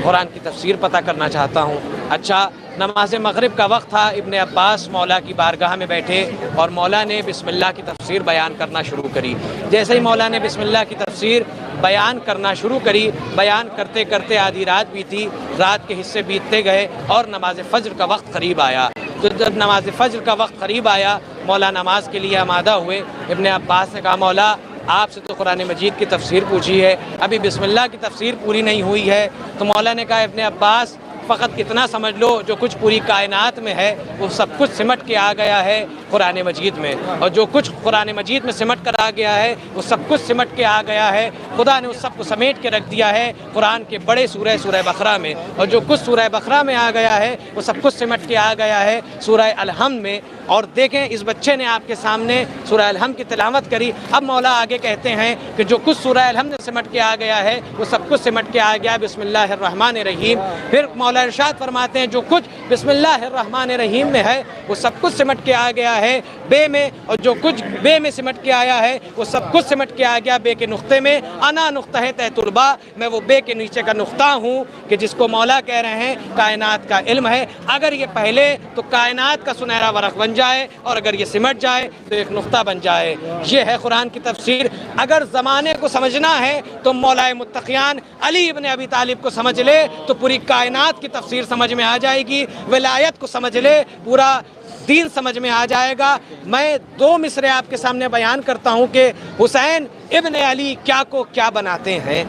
قرآن کی تفسیر پتہ کرنا چاہتا ہوں۔ اچھا، نماز مغرب کا وقت تھا، ابن عباس مولا کی بارگاہ میں بیٹھے اور مولا نے بسم اللہ کی تفسیر بیان کرنا شروع کری۔ جیسے ہی مولا نے بسم اللہ کی تفسیر بیان کرنا شروع کری، بیان کرتے کرتے آدھی رات بیتی، رات کے حصے بیتتے گئے اور نماز فجر کا وقت قریب آیا۔ تو جب نماز فجر کا وقت قریب آیا، مولا نماز کے لیے آمادہ ہوئے۔ ابن عباس نے کہا مولا آپ سے تو قرآن مجید کی تفسیر پوچھی ہے، ابھی بسم اللہ کی تفسیر پوری نہیں ہوئی ہے۔ تو مولا نے کہا ابن عباس فقط اتنا سمجھ لو جو کچھ پوری کائنات میں ہے وہ سب کچھ سمٹ کے آ گیا ہے قرآن مجید میں، اور جو کچھ قرآن مجید میں سمٹ کر آ گیا ہے وہ سب کچھ سمٹ کے آ گیا ہے۔ خدا نے اس سب کو سمیٹ کے رکھ دیا ہے قرآن کے بڑے سورہ بقرہ میں، اور جو کچھ سورہ بقرہ میں آ گیا ہے وہ سب کچھ سمٹ کے آ گیا ہے سورہ الحمد میں۔ اور دیکھیں اس بچے نے آپ کے سامنے سورہ الحمد کی تلاوت کری۔ اب مولا آگے کہتے ہیں کہ جو کچھ سورہ الحمد میں سمٹ کے آ گیا ہے وہ سب کچھ سمٹ کے آ گیا بسم اللہ الرحمن الرحیم۔ پھر مولا ارشاد فرماتے ہیں جو کچھ بسم اللہ الرحمن الرحیم میں ہے وہ سب کچھ سمٹ کے آ گیا ہے بے میں، اور جو کچھ بے میں سمٹ کے آیا ہے وہ سب کچھ سمٹ کے آ گیا بے کے نقطے میں۔ انا نقطہ تحت الباء، میں وہ بے کے نیچے کا نقطہ ہوں کہ جس کو مولا کہہ رہے ہیں کائنات کا علم ہے۔ اگر یہ پہلے تو کائنات کا سنہرا ورق بن جائے اور اگر یہ سمٹ جائے تو ایک نقطہ بن جائے۔ یہ ہے قرآن کی تفسیر۔ اگر زمانے کو سمجھنا ہے تو مولا متقیان علی ابن ابی طالب کو سمجھ لے تو پوری کائنات کی تفسیر سمجھ میں آ جائے گی۔ ولایت کو سمجھ لے پورا دین سمجھ میں آ جائے گا۔ میں 2 مصرے آپ کے سامنے بیان کرتا ہوں کہ حسین ابن علی کیا کو کیا بناتے ہیں۔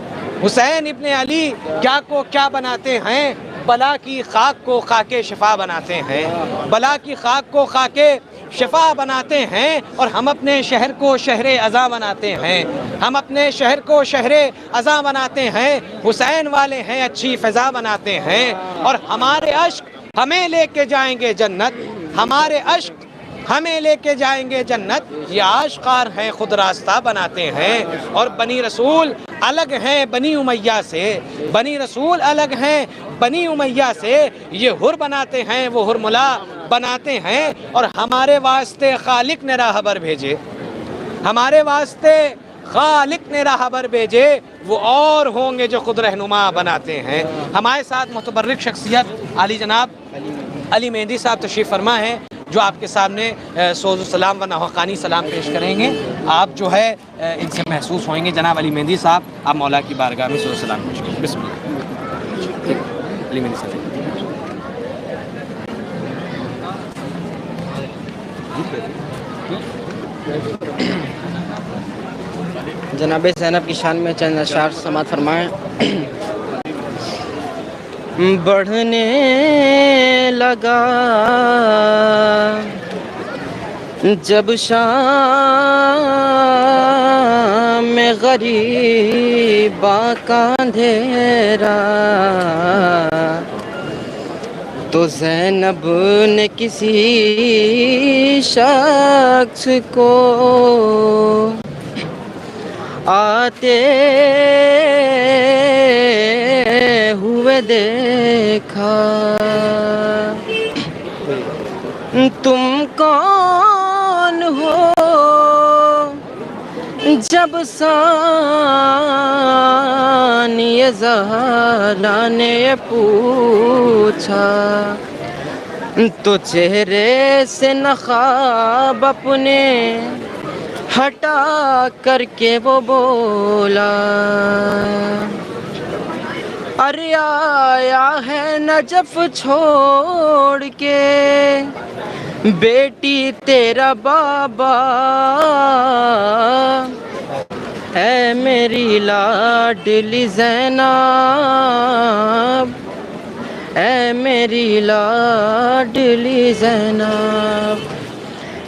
حسین ابن علی کیا کو کیا بناتے ہیں؟ بلا کی خاک کو خاک شفا بناتے ہیں، بلا کی خاک کو خاک شفا بناتے ہیں، اور ہم اپنے شہر کو شہر عزا بناتے ہیں، ہم اپنے شہر کو شہر عزا بناتے ہیں۔ حسین والے ہیں اچھی فضا بناتے ہیں، اور ہمارے عشق ہمیں لے کے جائیں گے جنت، ہمارے عشق ہمیں لے کے جائیں گے جنت، یہ عاشقار ہیں خود راستہ بناتے ہیں۔ اور بنی رسول الگ ہیں بنی امیہ سے، بنی رسول الگ ہیں بنی امیہ سے، یہ ہر بناتے ہیں وہ ہرملا بناتے ہیں۔ اور ہمارے واسطے خالق نے راہبر بھیجے، ہمارے واسطے خالق نے راہبر بھیجے، وہ اور ہوں گے جو خود رہنما بناتے ہیں۔ ہمارے ساتھ متبرک شخصیت علی جناب علی مہندی صاحب تشریف فرما ہیں جو آپ کے سامنے سوز و سلام و نوحقانی سلام پیش کریں گے۔ آپ جو ہے ان سے محسوس ہوئیں گے۔ جناب علی مہندی صاحب آپ مولا کی بارگاہ میں سوز و سلام پیش کریں۔ بسم اللہ۔ علی مہندی صاحب جناب زینب کی شان میں چند اشعار سماعت فرمائیں۔ بڑھنے لگا جب شام میں غریباں کا اندھیرا، تو زینب نے کسی شخص کو آتے ہوئے دیکھا، تم کون ہو جب ثانی زہرا نے پوچھا، تو چہرے سے نقاب اپنے ہٹا کر کے وہ بولا، ارے آیا ہے نجف چھوڑ کے بیٹی تیرا بابا، اے میری لاڈلی زینب، اے میری لاڈلی زینب،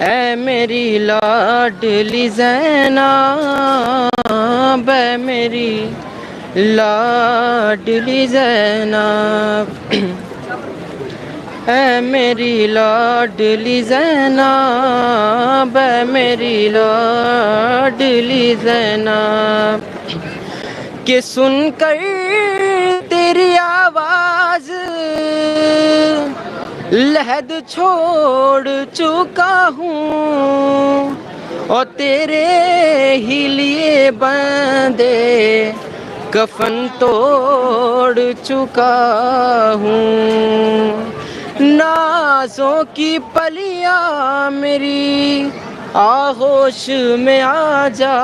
اے میری لاڈلی زینب، اے میری لاڈلی زینب، اے میری لاڈلی زینب، اے میری لاڈلی زینب، کہ سن کر تیری آواز لحد چھوڑ چکا ہوں، اور تیرے ہی لیے بندے کفن توڑ چکا ہوں، نازوں کی پلیاں میری آغوش میں آ جا،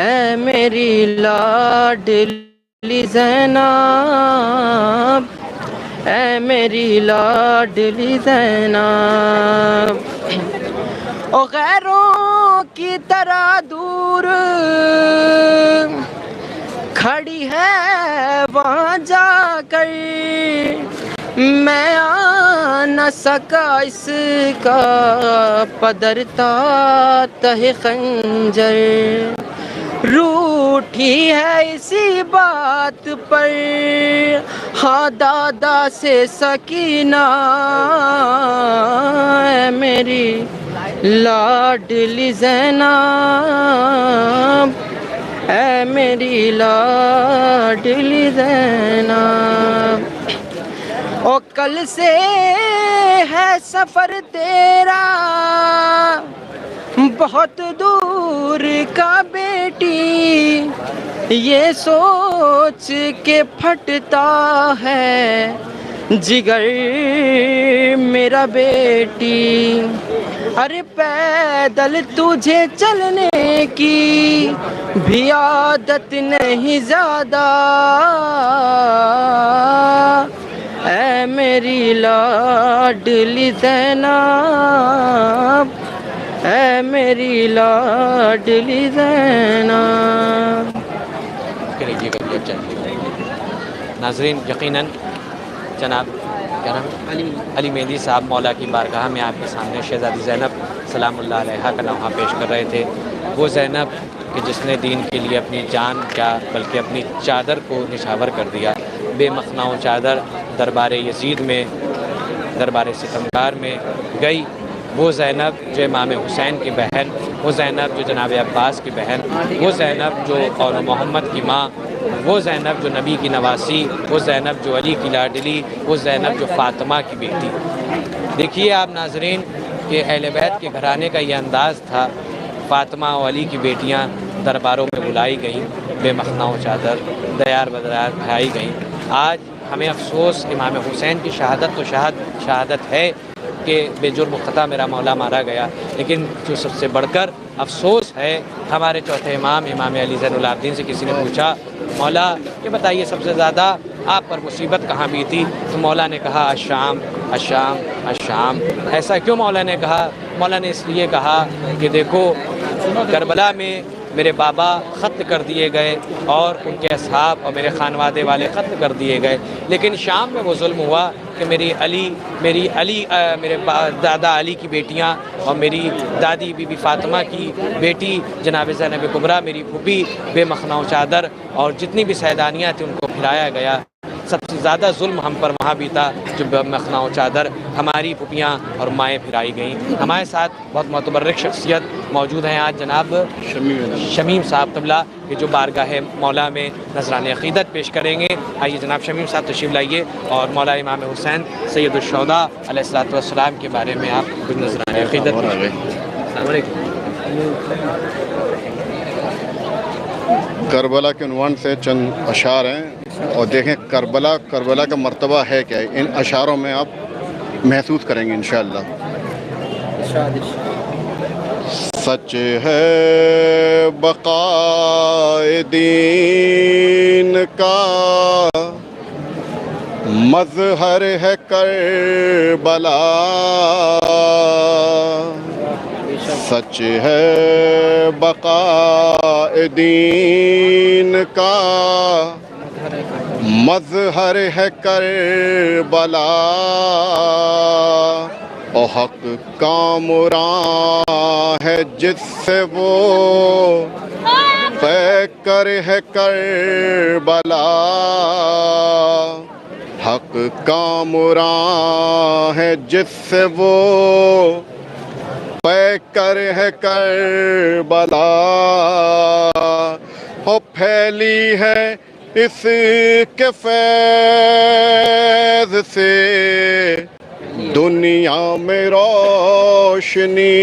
اے میری لاڈلی زینب، اے میری لاڈلی زینب، او غیروں کی طرح دور کھڑی ہے وہاں جا کر، میں آ نہ سکا اس کا پدرتا تہ خنجر، روٹھی ہے اسی بات پر ہاں دادا سے سکینہ، اے میری لاڈلی زینب، اے میری لاڈلی زینب، او کل سے ہے سفر تیرا بہت دور کا بیٹی، یہ سوچ کے پھٹتا ہے جگر میرا بیٹی، ارے پیدل تجھے چلنے کی بھی عادت نہیں زیادہ، اے میری لاڈلی زینب، اے میری لاڈلی زینب۔ ناظرین، یقیناً جناب کیا نام علی مہندی صاحب مولا کی بارگاہ میں آپ کے سامنے شہزادی زینب سلام اللہ علیہا کا نوحہ پیش کر رہے تھے، وہ زینب کہ جس نے دین کے لیے اپنی جان کیا بلکہ اپنی چادر کو نچھاور کر دیا، بے مخنہ و چادر دربار یزید میں، دربار ستمگار میں گئی، وہ زینب جو امام حسین کی بہن، وہ زینب جو جناب عباس کی بہن، وہ زینب جو قول محمد کی ماں، وہ زینب جو نبی کی نواسی، وہ زینب جو علی کی لاڈلی، وہ زینب جو فاطمہ کی بیٹی۔ دیکھیے آپ ناظرین کہ اہل بیت کے گھرانے کا یہ انداز تھا، فاطمہ و علی کی بیٹیاں درباروں میں بلائی گئیں، بے مخنہ و چادر دیار بدرار بھائی گئیں۔ آج ہمیں افسوس، امام حسین کی شہادت تو شہادت ہے کہ بے جرم خطا میرا مولا مارا گیا، لیکن جو سب سے بڑھ کر افسوس ہے، ہمارے چوتھے امام امام علی زین العابدین سے کسی نے پوچھا، مولا یہ بتائیے سب سے زیادہ آپ پر مصیبت کہاں بھی تھی؟ تو مولا نے کہا الشام الشام الشام۔ ایسا کیوں مولا نے کہا؟ مولا نے اس لیے کہا کہ دیکھو کربلا میں میرے بابا ختم کر دیے گئے اور ان کے اصحاب اور میرے خانوادے والے ختم کر دیے گئے، لیکن شام میں وہ ظلم ہوا کہ میرے دادا علی کی بیٹیاں اور میری دادی بی بی فاطمہ کی بیٹی جناب زینب کبریٰ، میری پھوپھی بے مخنہ و چادر اور جتنی بھی سیدانیاں تھیں ان کو پھرایا گیا۔ سب سے زیادہ ظلم ہم پر وہاں بھی تھا جو بے مخنہ و چادر ہماری پھوپھیاں اور مائیں پھرائی گئیں۔ ہمارے ساتھ بہت متبرک شخصیت موجود ہیں آج، جناب شمیم صاحب قبلہ، کہ جو بارگاہ مولا میں نذران عقیدت پیش کریں گے۔ آئیے جناب شمیم صاحب تشریف لائیے اور مولا امام حسین سید الشہداء علیہ السلام کے بارے میں آپ کچھ نذران عقیدت پیش کریں۔ السلام علیکم۔ کربلا کے عنوان سے چند اشعار ہیں اور دیکھیں کربلا کا مرتبہ ہے کیا ہے، ان اشعاروں میں آپ محسوس کریں گے انشاءاللہ۔ سچ ہے بقائے دین کا، مظہر ہے کربلا، سچ ہے بقائے دین کا، مظہر ہے کربلا، اور حق کامراں ہے جس سے وہ پیکر ہے کربلا، حق کامراں ہے جس سے وہ پیکر ہے کربلا، اور پھیلی ہے اس کے فیض سے دنیا میں روشنی،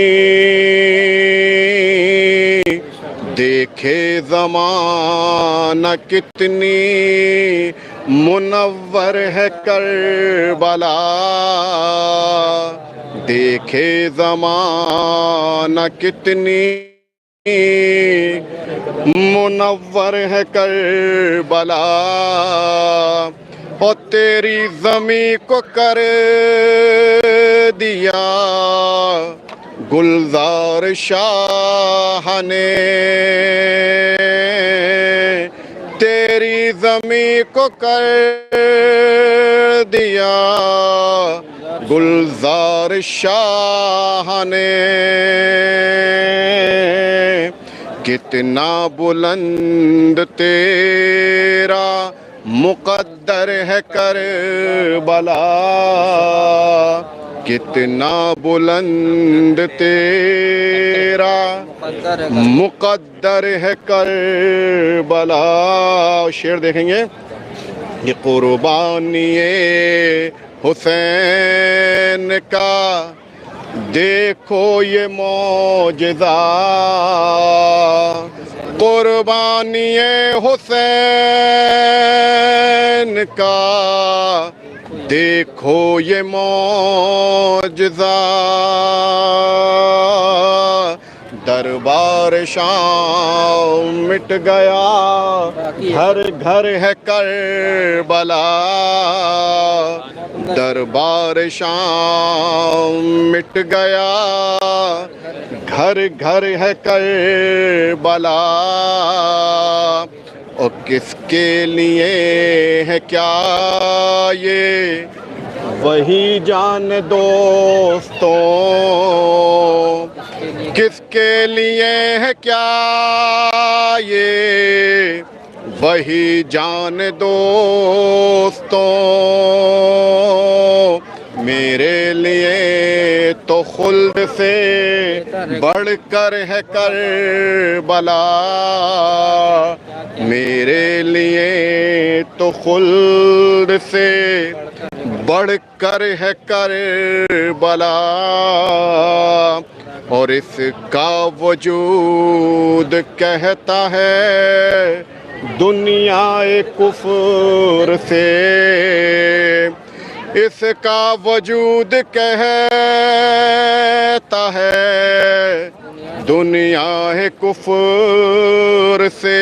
دیکھے زمانہ کتنی منور ہے کربلا، دیکھے زمانہ کتنی منور ہے کربلا، اور تیری زمین کو کر دیا گلزار شاہ نے، تیری زمین کو کر دیا گلزار شاہ نے، کتنا بلند تیرا مقدر ہے کربلا، کتنا بلند تیرا مقدر ہے کربلا۔ شعر دیکھیں گے، یہ قربانی حسین کا دیکھو یہ معجزہ، قربانی حسین کا دیکھو یہ معجزہ، دربار شام مٹ گیا ہر گھر ہے کربلا، دربار شام مٹ گیا گھر گھر ہے کربلا، اور کس کے لیے ہے کیا یہ وہی جان دوستوں، کس کے لیے ہے کیا یہ وہی جان دوستوں، میرے لیے تو خلد سے بڑھ کر ہے کربلا، میرے لیے تو خلد سے بڑھ کر ہے کربلا، اور اس کا وجود کہتا ہے دنیا کفر سے، اس کا وجود کہتا ہے دنیا کفر سے،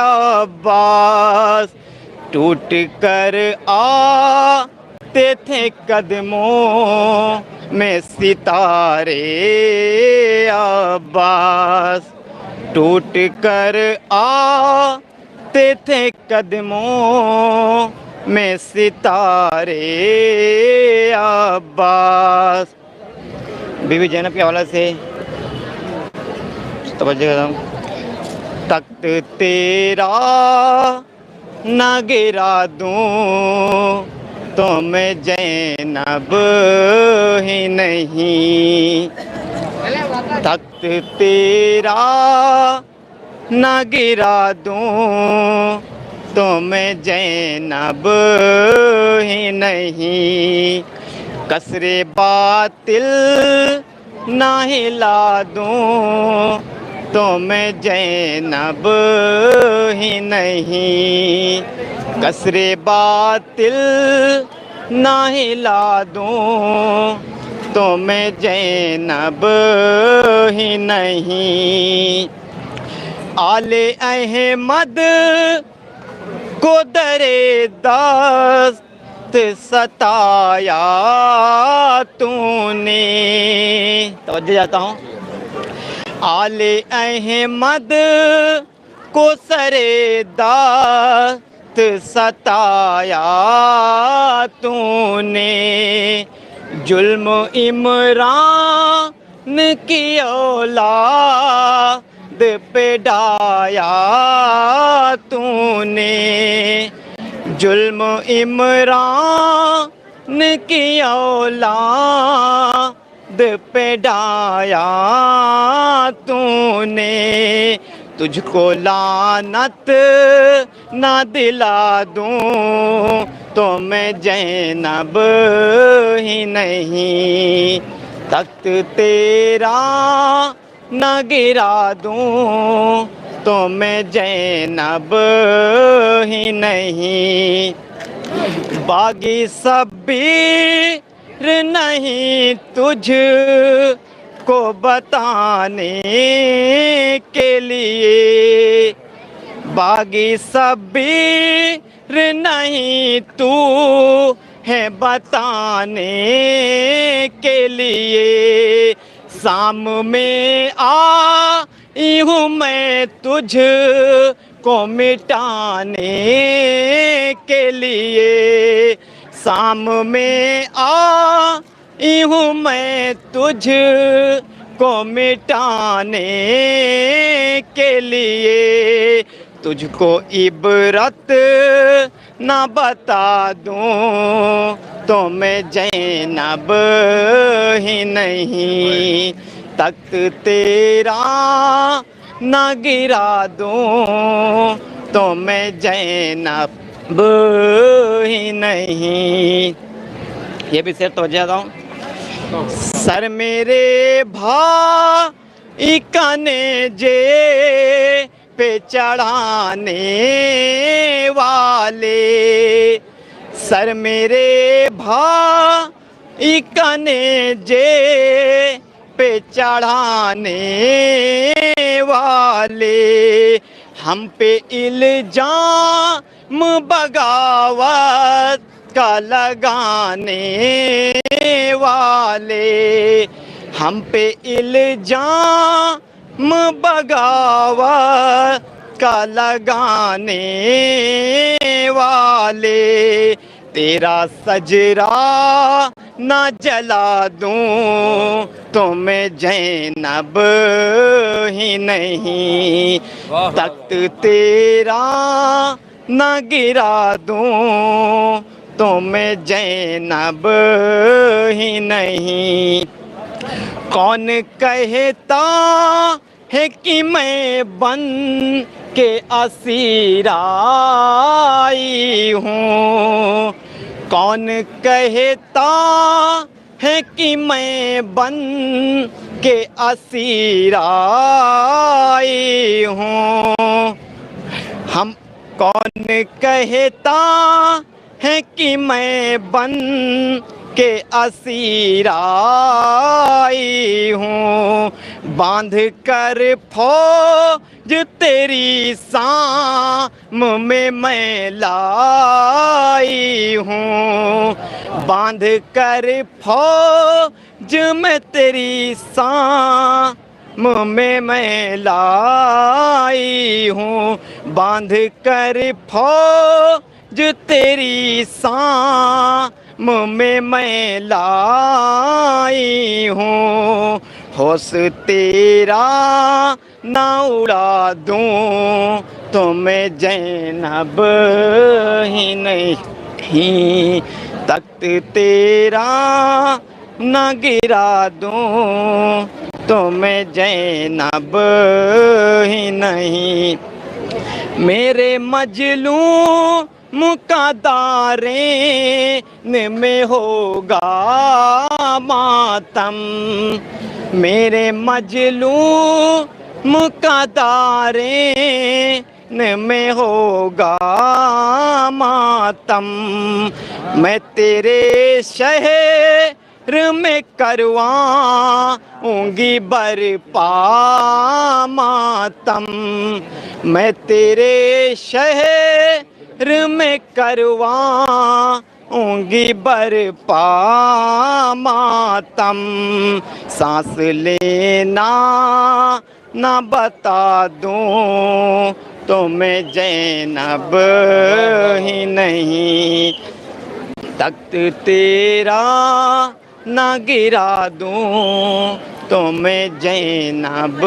عباس ٹوٹ کر آتے تھے قدموں میں ستارے عباس ٹوٹ کر آتے تھے قدموں میں ستارے عباس. بی بی زینب کے حوالے سے توجہ کرتا ہوں. تخت تیرا نہ گرا دوں تو میں زینب ہی نہیں. تخت تیرا نہ گرا دوں تو میں زینب ہی نہیں. قصر باطل نہ ہلا دوں تو میں زینب ہی نہیں. قصر باطل نہ ہلا دوں تو میں زینب ہی نہیں. آل احمد کو درے دست ستایا تو نے. توجہ جاتا ہوں. آل احمد کو سرے دست ستایا تو نے. ظلم عمران کی اولاد پہ ڈایا تو نے. ظلم عمران کی اولاد پہ ڈایا تو نے. تجھ کو لعنت نہ دلا دوں تو میں زینب ہی نہیں. تخت تیرا نہ گرا دوں تو میں زینب ہی نہیں. باغی صبر نہیں تجھ کو بتانے کے لیے. باغی صبر نہیں تو ہے بتانے کے لیے. سام میں آئی ہوں میں تجھ کو مٹانے کے لیے. سام میں آئی ہوں میں تجھ کو مٹانے کے لیے. تجھ کو عبرت نہ بتا دوں تو میں زینب ہی نہیں. تخت تیرا نہ گرا دوں تو میں زینب ہی نہیں. یہ بھی صرف توجہ دیتا ہوں. سر میرے بھائی کا نیزے پہ چڑھانے والے. سر میرے بھائی کا نیزے پہ چڑھانے والے. ہم پہ الزام بغاوت کا لگانے والے. ہم پہ الزام بغاوت کا لگانے والے. تیرا سجرا نہ جلا دوں تو میں زینب ہی نہیں. تخت تیرا نہ گرا دوں تو میں زینب ہی نہیں. کون کہتا ہے کہ میں بن کے اسیر آئی ہوں. کون کہتا ہے کہ میں بن کے اسیر آئی ہوں. ہم کون کہتا ہے کہ میں بن کے اسیر آئی ہوں. باندھ کر جو تیری سام میں میں لائی ہوں، باندھ کر فوج میں تیری سام میں لائی ہوں، باندھ کر فوج تیری سام میں لائی ہوں، ہوش تیرا نہ اڑا دوں تو میں زینب ہی نہیں، تخت تیرا نہ گرا دوں تو میں زینب ہی نہیں، میرے مظلوم کا دارین میں ہوگا ماتم، میرے مظلوم کا دارین میں ہوگا ماتم، میں تیرے شہر میں کرواؤں گی برپا ماتم، میں تیرے شہر میں کرواؤں گی برپا ماتم، سانس لینا نہ بتا دوں تو میں زینب ہی نہیں، تخت تیرا نہ گرا دوں تو میں زینب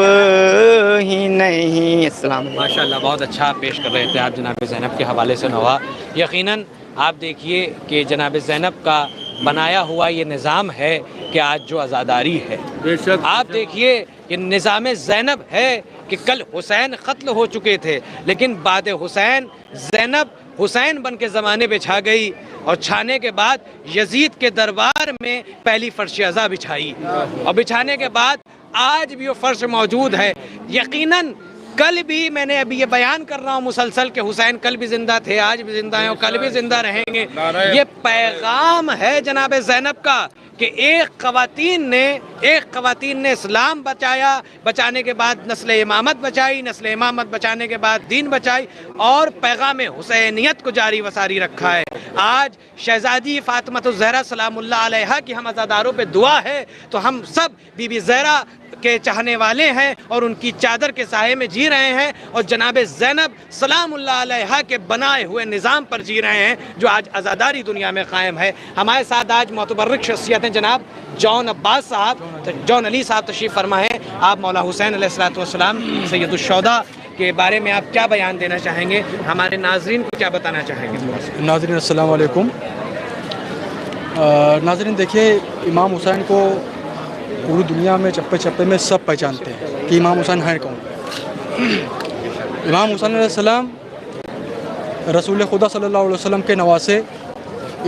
ہی نہیں۔ السلام علیکم۔ ماشاءاللہ بہت اچھا پیش کر رہے تھے آپ جناب زینب کے حوالے سے نوا۔ یقیناً آپ دیکھیے کہ جناب زینب کا بنایا ہوا یہ نظام ہے کہ آج جو عزاداری ہے، آپ دیکھیے کہ نظام زینب ہے کہ کل حسین قتل ہو چکے تھے، لیکن بعد حسین زینب حسین بن کے زمانے پہ چھا گئی، اور چھانے کے بعد یزید کے دربار میں پہلی فرش عزا بچھائی، اور بچھانے کے بعد آج بھی وہ فرش موجود ہے۔ یقیناً کل بھی میں نے ابھی یہ بیان کر رہا ہوں مسلسل کہ حسین کل بھی زندہ تھے، آج بھی زندہ ہیں اور کل بھی زندہ رہیں گے۔ یہ پیغام ہے جناب زینب کا کہ ایک خواتین نے اسلام بچایا، بچانے کے بعد نسل امامت بچائی، نسل امامت بچانے کے بعد دین بچائی، اور پیغام حسینیت کو جاری و ساری رکھا ہے۔ آج شہزادی فاطمہ الزہرا سلام اللہ علیہا کی ہم عزاداروں پہ دعا ہے، تو ہم سب بی بی زہرا کے چاہنے والے ہیں اور ان کی چادر کے سائے میں جی رہے ہیں، اور جناب زینب سلام اللہ علیہا کے بنائے ہوئے نظام پر جی رہے ہیں جو آج عزاداری دنیا میں قائم ہے۔ ہمارے ساتھ آج معتبرک شخصیت ہیں جناب جون علی صاحب تشریف فرما ہے۔ آپ مولا حسین علیہ السلام سید الشہداء کے بارے میں آپ کیا بیان دینا چاہیں گے، ہمارے ناظرین کو کیا بتانا چاہیں گے؟ ناظرین السلام علیکم۔ ناظرین دیکھیے، امام حسین کو پوری دنیا میں چپے چپے میں سب پہچانتے ہیں کہ امام حسین ہیں کون۔ امام حسین علیہ السلام رسول خدا صلی اللہ علیہ وسلم کے نواسے،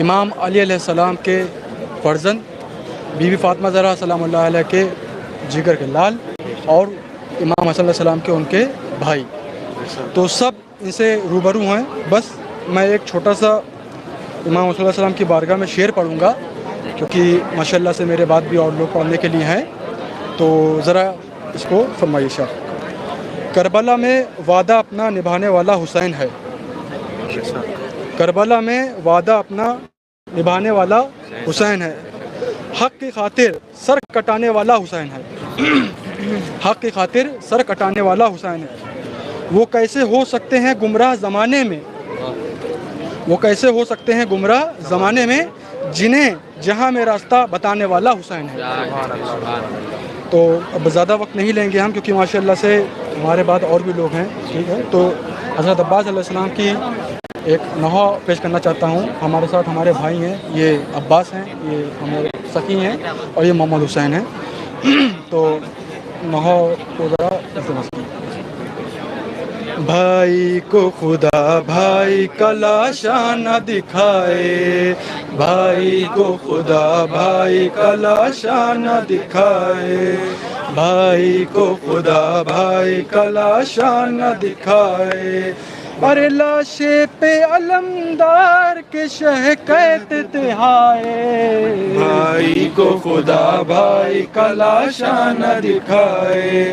امام علی علیہ السلام کے فرزند، بی بی فاطمہ زہرا سلام اللہ علیہ کے جگر کے لال، اور امام حسن علیہ السلام کے ان کے بھائی، تو سب ان سے روبرو ہیں۔ بس میں ایک چھوٹا سا امام حسن علیہ السلام کی بارگاہ میں شعر پڑھوں گا، کیونکہ ماشاءاللہ سے میرے بعد بھی اور لوگ پڑھنے کے لیے ہیں، تو ذرا اس کو فرمائیے شاہ۔ کربلا میں وعدہ اپنا نبھانے والا حسین ہے، کربلا میں وعدہ اپنا نبھانے والا حسین ہے، حق کی خاطر سر کٹانے والا حسین ہے، حق کی خاطر سر کٹانے والا حسین ہے۔ وہ کیسے ہو سکتے ہیں گمراہ زمانے میں، وہ کیسے ہو سکتے ہیں گمراہ زمانے میں، جنہیں جہاں میں راستہ بتانے والا حسین ہے۔ تو اب زیادہ وقت نہیں لیں گے ہم، کیونکہ ماشاءاللہ سے ہمارے بعد اور بھی لوگ ہیں، ٹھیک ہے۔ تو حضرت عباس علیہ السلام کی ایک نوحہ پیش کرنا چاہتا ہوں۔ ہمارے ساتھ ہمارے بھائی ہیں، یہ عباس ہیں، یہ ہمارے سخی ہیں، اور یہ محمد حسین ہیں۔ تو نوحہ کو ذرا بھائی کو خدا بھائی کا لاشا نہ دکھائے، بھائی کو خدا بھائی کا لاشا نہ دکھائے، بھائی کو خدا بھائی کا لاشا نہ دکھائے، ارے لاشے پہ علمدار کے شہ قید تہائے، بھائی کو خدا بھائی کا لاشا نہ دکھائے،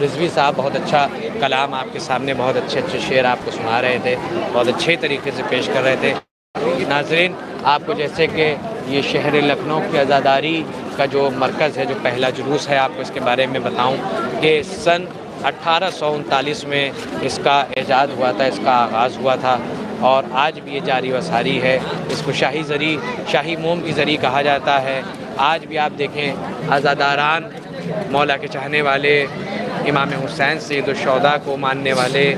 رضوی صاحب بہت اچھا کلام آپ کے سامنے، بہت اچھے اچھے شعر آپ کو سنا رہے تھے، بہت اچھے طریقے سے پیش کر رہے تھے۔ ناظرین، آپ کو جیسے کہ یہ شہر لکھنؤ کی عزاداری کا جو مرکز ہے، جو پہلا جلوس ہے، آپ کو اس کے بارے میں بتاؤں کہ سن 1839 میں اس کا ایجاد ہوا تھا، اس کا آغاز ہوا تھا، اور آج بھی یہ جاری و ساری ہے۔ اس کو شاہی زری، شاہی موم کی زری کہا جاتا ہے۔ آج بھی آپ دیکھیں عزاداران، مولا کے چاہنے والے، امام حسین سید الشہداء کو ماننے والے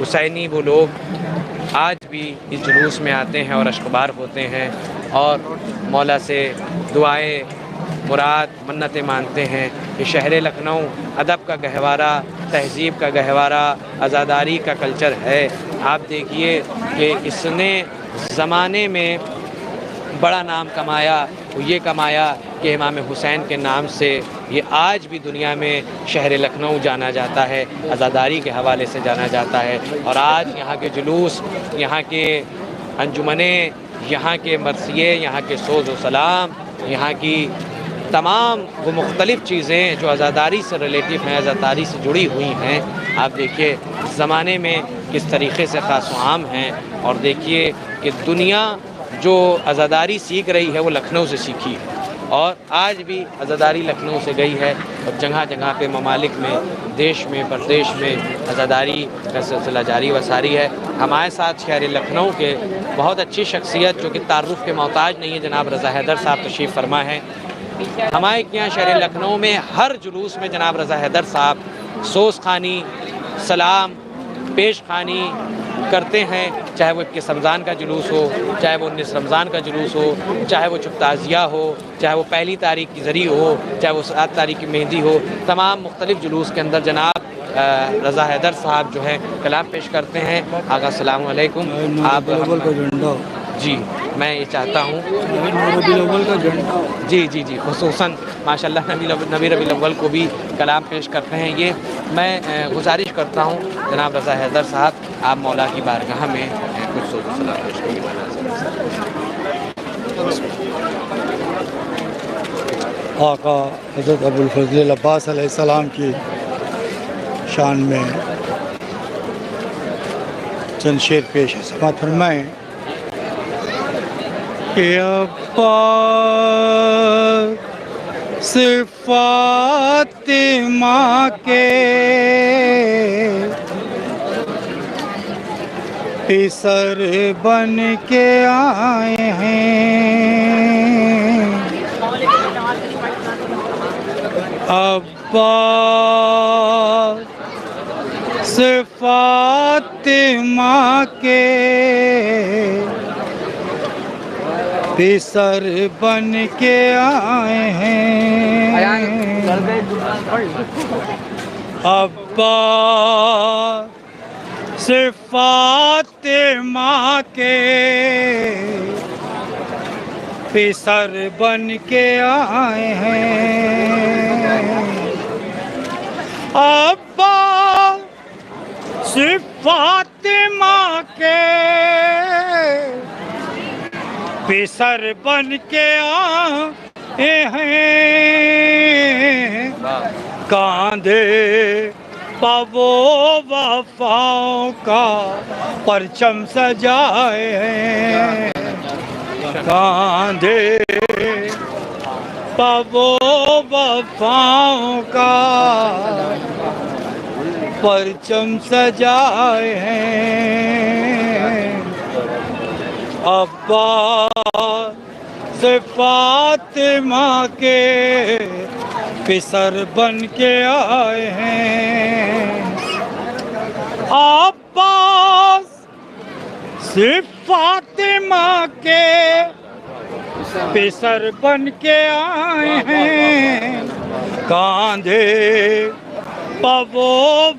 حسینی وہ لوگ آج بھی اس جلوس میں آتے ہیں اور اشکبار ہوتے ہیں اور مولا سے دعائیں، مراد، منتیں مانتے ہیں کہ شہر لکھنؤ ادب کا گہوارہ، تہذیب کا گہوارہ، عزاداری کا کلچر ہے۔ آپ دیکھیے کہ اس نے زمانے میں بڑا نام کمایا، وہ یہ کمایا کہ امام حسین کے نام سے یہ آج بھی دنیا میں شہر لکھنؤ جانا جاتا ہے، عزاداری کے حوالے سے جانا جاتا ہے۔ اور آج یہاں کے جلوس، یہاں کے انجمنیں، یہاں کے مرثیے، یہاں کے سوز و سلام، یہاں کی تمام وہ مختلف چیزیں جو عزاداری سے ریلیٹیو ہیں، عزاداری سے جڑی ہوئی ہیں، آپ دیکھیے اس زمانے میں کس طریقے سے خاص و عام ہیں۔ اور دیکھیے کہ دنیا جو عزاداری سیکھ رہی ہے وہ لکھنؤ سے سیکھی ہے، اور آج بھی عزاداری لکھنؤ سے گئی ہے، اور جگہ جگہ پہ ممالک میں، دیش میں، پردیش میں عزاداری کا سلسلہ جاری و ساری ہے۔ ہمارے ساتھ شہر لکھنؤ کے بہت اچھی شخصیت جو کہ تعارف کے محتاج نہیں ہے، جناب رضا حیدر صاحب تشریف فرما ہیں۔ ہمارے یہاں شہر لکھنؤ میں ہر جلوس میں جناب رضا حیدر صاحب سوز خوانی، سلام، پیش خوانی کرتے ہیں، چاہے وہ 21 رمضان کا جلوس ہو، چاہے وہ 19 رمضان کا جلوس ہو، چاہے وہ چپ تعزیہ ہو، چاہے وہ پہلی تاریخ کی زری ہو، چاہے وہ 7 تاریخ کی مہندی ہو، تمام مختلف جلوس کے اندر جناب رضا حیدر صاحب جو ہیں کلام پیش کرتے ہیں۔ آقا السلام علیکم۔ آپ جی میں یہ چاہتا ہوں جی خصوصاً ماشاءاللہ نبی ربیع الاول کو بھی کلام پیش کرتے ہیں۔ یہ میں گزارش کرتا ہوں جناب رضا حیدر صاحب، آپ مولا کی بارگاہ میں کچھ سوز و سلام پیش کریں۔ آقا حضرت ابوالفضل عباس علیہ السلام کی شان میں چند شعر پیش ہے، سماعت فرمائیں کہ ابا سے فاطمہ کے پسر بن کے آئے ہیں، ابا سے فاطمہ کے پسر بن کے آئے ہیں، ابا سے فاطمہ کے پسر بن کے آئے ہیں، ابا سے فاطمہ کے پسر بن کے آئے ہیں، کاندھے پاو وفاؤں کا پرچم سجائے ہیں، کاندھے پاو وفاؤں کا پرچم سجائے ہیں، ابا سے فاطمہ کے پسر بن کے آئے ہیں، عباس سے فاطمہ کے پسر بن کے آئے ہیں، کاندھے پاو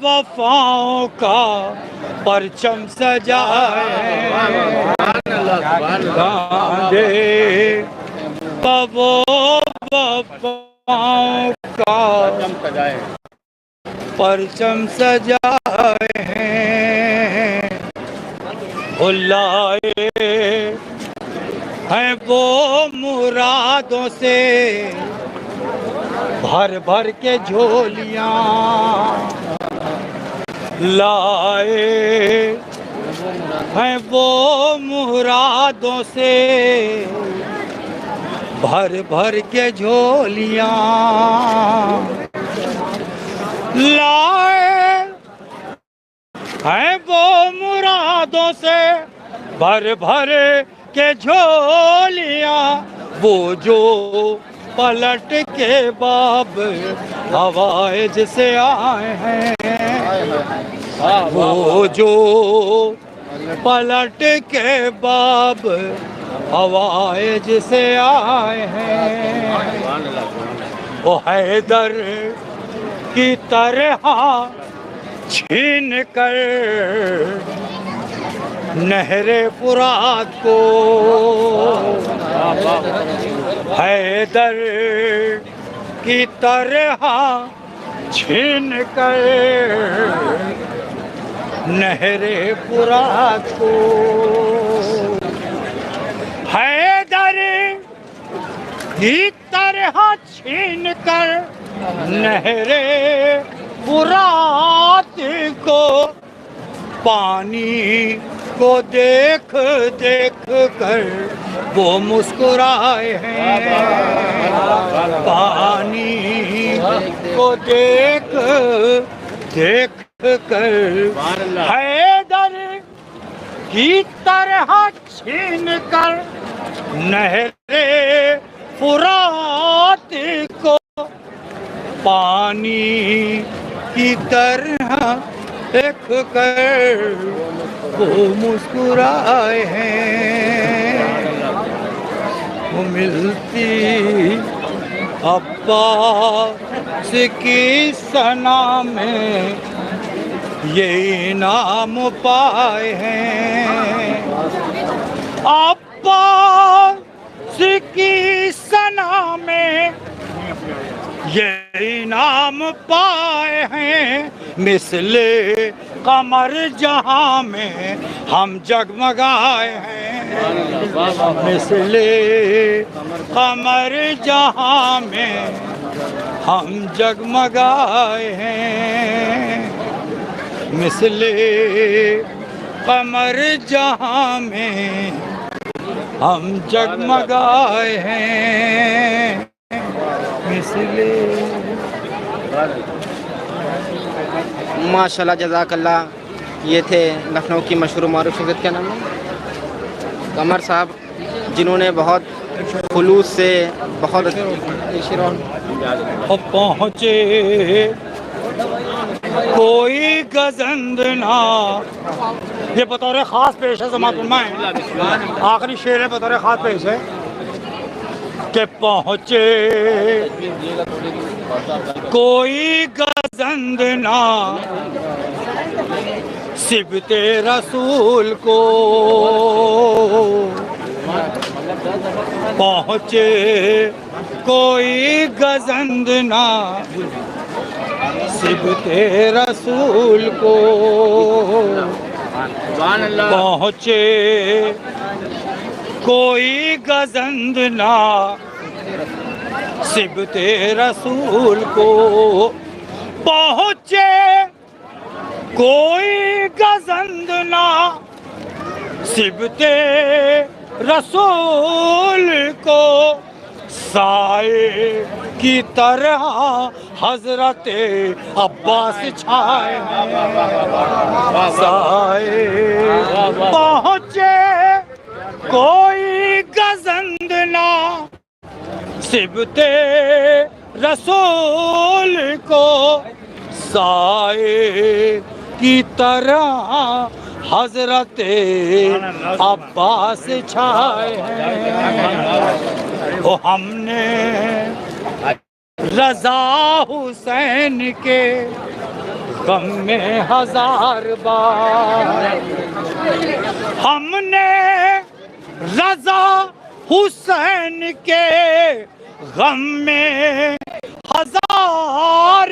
وفاؤں کا پرچم سجائے ہیں، کاندھے پاو وفاؤں کا پرچم سجائے ہیں، لائے ہیں وہ مرادوں سے بھر بھر کے جھولیاں لائے ہیں وہ مرادوں سے، بھر بھر کے جھولیاں لائے ہیں وہ مرادوں سے، بھر بھر کے جھولیاں، وہ جو پلٹ کے باب ہوائج سے آئے ہیں، وہ جو پلٹ کے باب ہوائج سے آئے ہیں، وہ حیدر کی طرح چھین کر نہر فرات کو، حیدر کی طرح چھین کر نہر فرات کو، حیدر کی طرح چھین کر نہر فرات کو، پانی کو دیکھ دیکھ کر وہ مسکرائے ہیں، پانی کو دیکھ دیکھ کر حیدر کی طرح چھین کر نہر فرات کو، پانی کی طرح دیکھ کر وہ مسکرائے ہیں، وہ ملتی عباس کی ثنا میں یہ انعام پائے ہیں، عباس کی ثنا میں یہ انعام پائے ہیں، مثل قمر جہاں میں ہم جگمگائے ہیں، مثل قمر جہاں میں ہم جگمگائے ہیں، مثل قمر جہاں میں ہم جگمگائے ہیں، ماشاءاللہ جزاک اللہ. یہ تھے لکھنؤ کی مشہور و معروف شخصیت، کیا نام ہے؟ قمر صاحب، جنہوں نے بہت خلوص سے بہت پہنچے کوئی گزند نہ، یہ بطور خاص پیش ہے سماعت فرمائیں، آخری شعر ہے بطور خاص پیش ہے کہ پہنچے کوئی گزند نہ سبت رسول کو، پہنچے کوئی گزند نہ سبت رسول کو، پہنچے کوئی گزند نہ سبت رسول کو، پہنچے کوئی گزند نہ سبت رسول کو، سائے کی طرح حضرت عباس چھائے ہیں، سائے پہنچے کوئی گزند نہ سبت رسول کو، سائے کی طرح حضرت عباس چھائے ہیں، وہ ہم نے رضا حسین کے غم میں ہزار بار، ہم نے رضا حسین کے غم میں 1000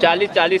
40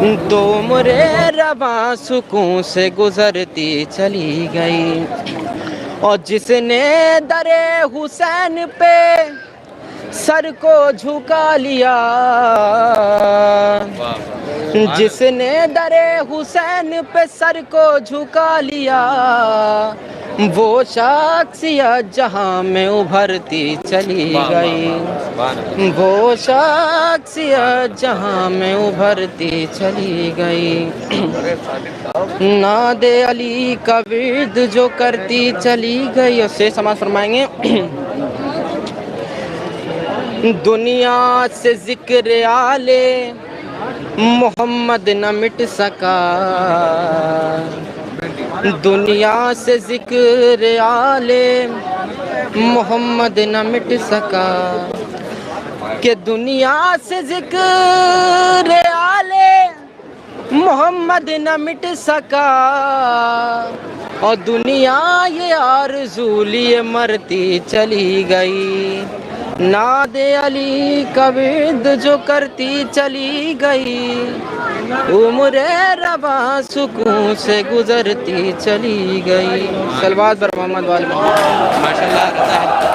دو مرے رواں سکون سے گزرتی چلی گئی، اور جس نے در حسین پہ سر کو جھکا لیا، جس نے در حسین پہ سر کو جھکا لیا، وہ شخصیت جہاں میں ابھرتی چلی گئی، وہ شخصیت جہاں میں ابھرتی چلی گئی، ناد علی کا ورد جو کرتی چلی گئی۔ اس سے سماعت فرمائیں گے، دنیا سے ذکر آل محمد نہ مٹ سکا، دنیا سے ذکر آل محمد نہ مٹ سکا، کہ دنیا سے ذکر آل محمد نہ مٹ سکا، اور دنیا یہ آرزو لیے مرتی چلی گئی، ناد علی کا ورد جو کرتی چلی گئی، عمر رواں سکون سے گزرتی چلی گئی۔ صلوات بر محمد وآل محمد۔ ماشاءاللہ۔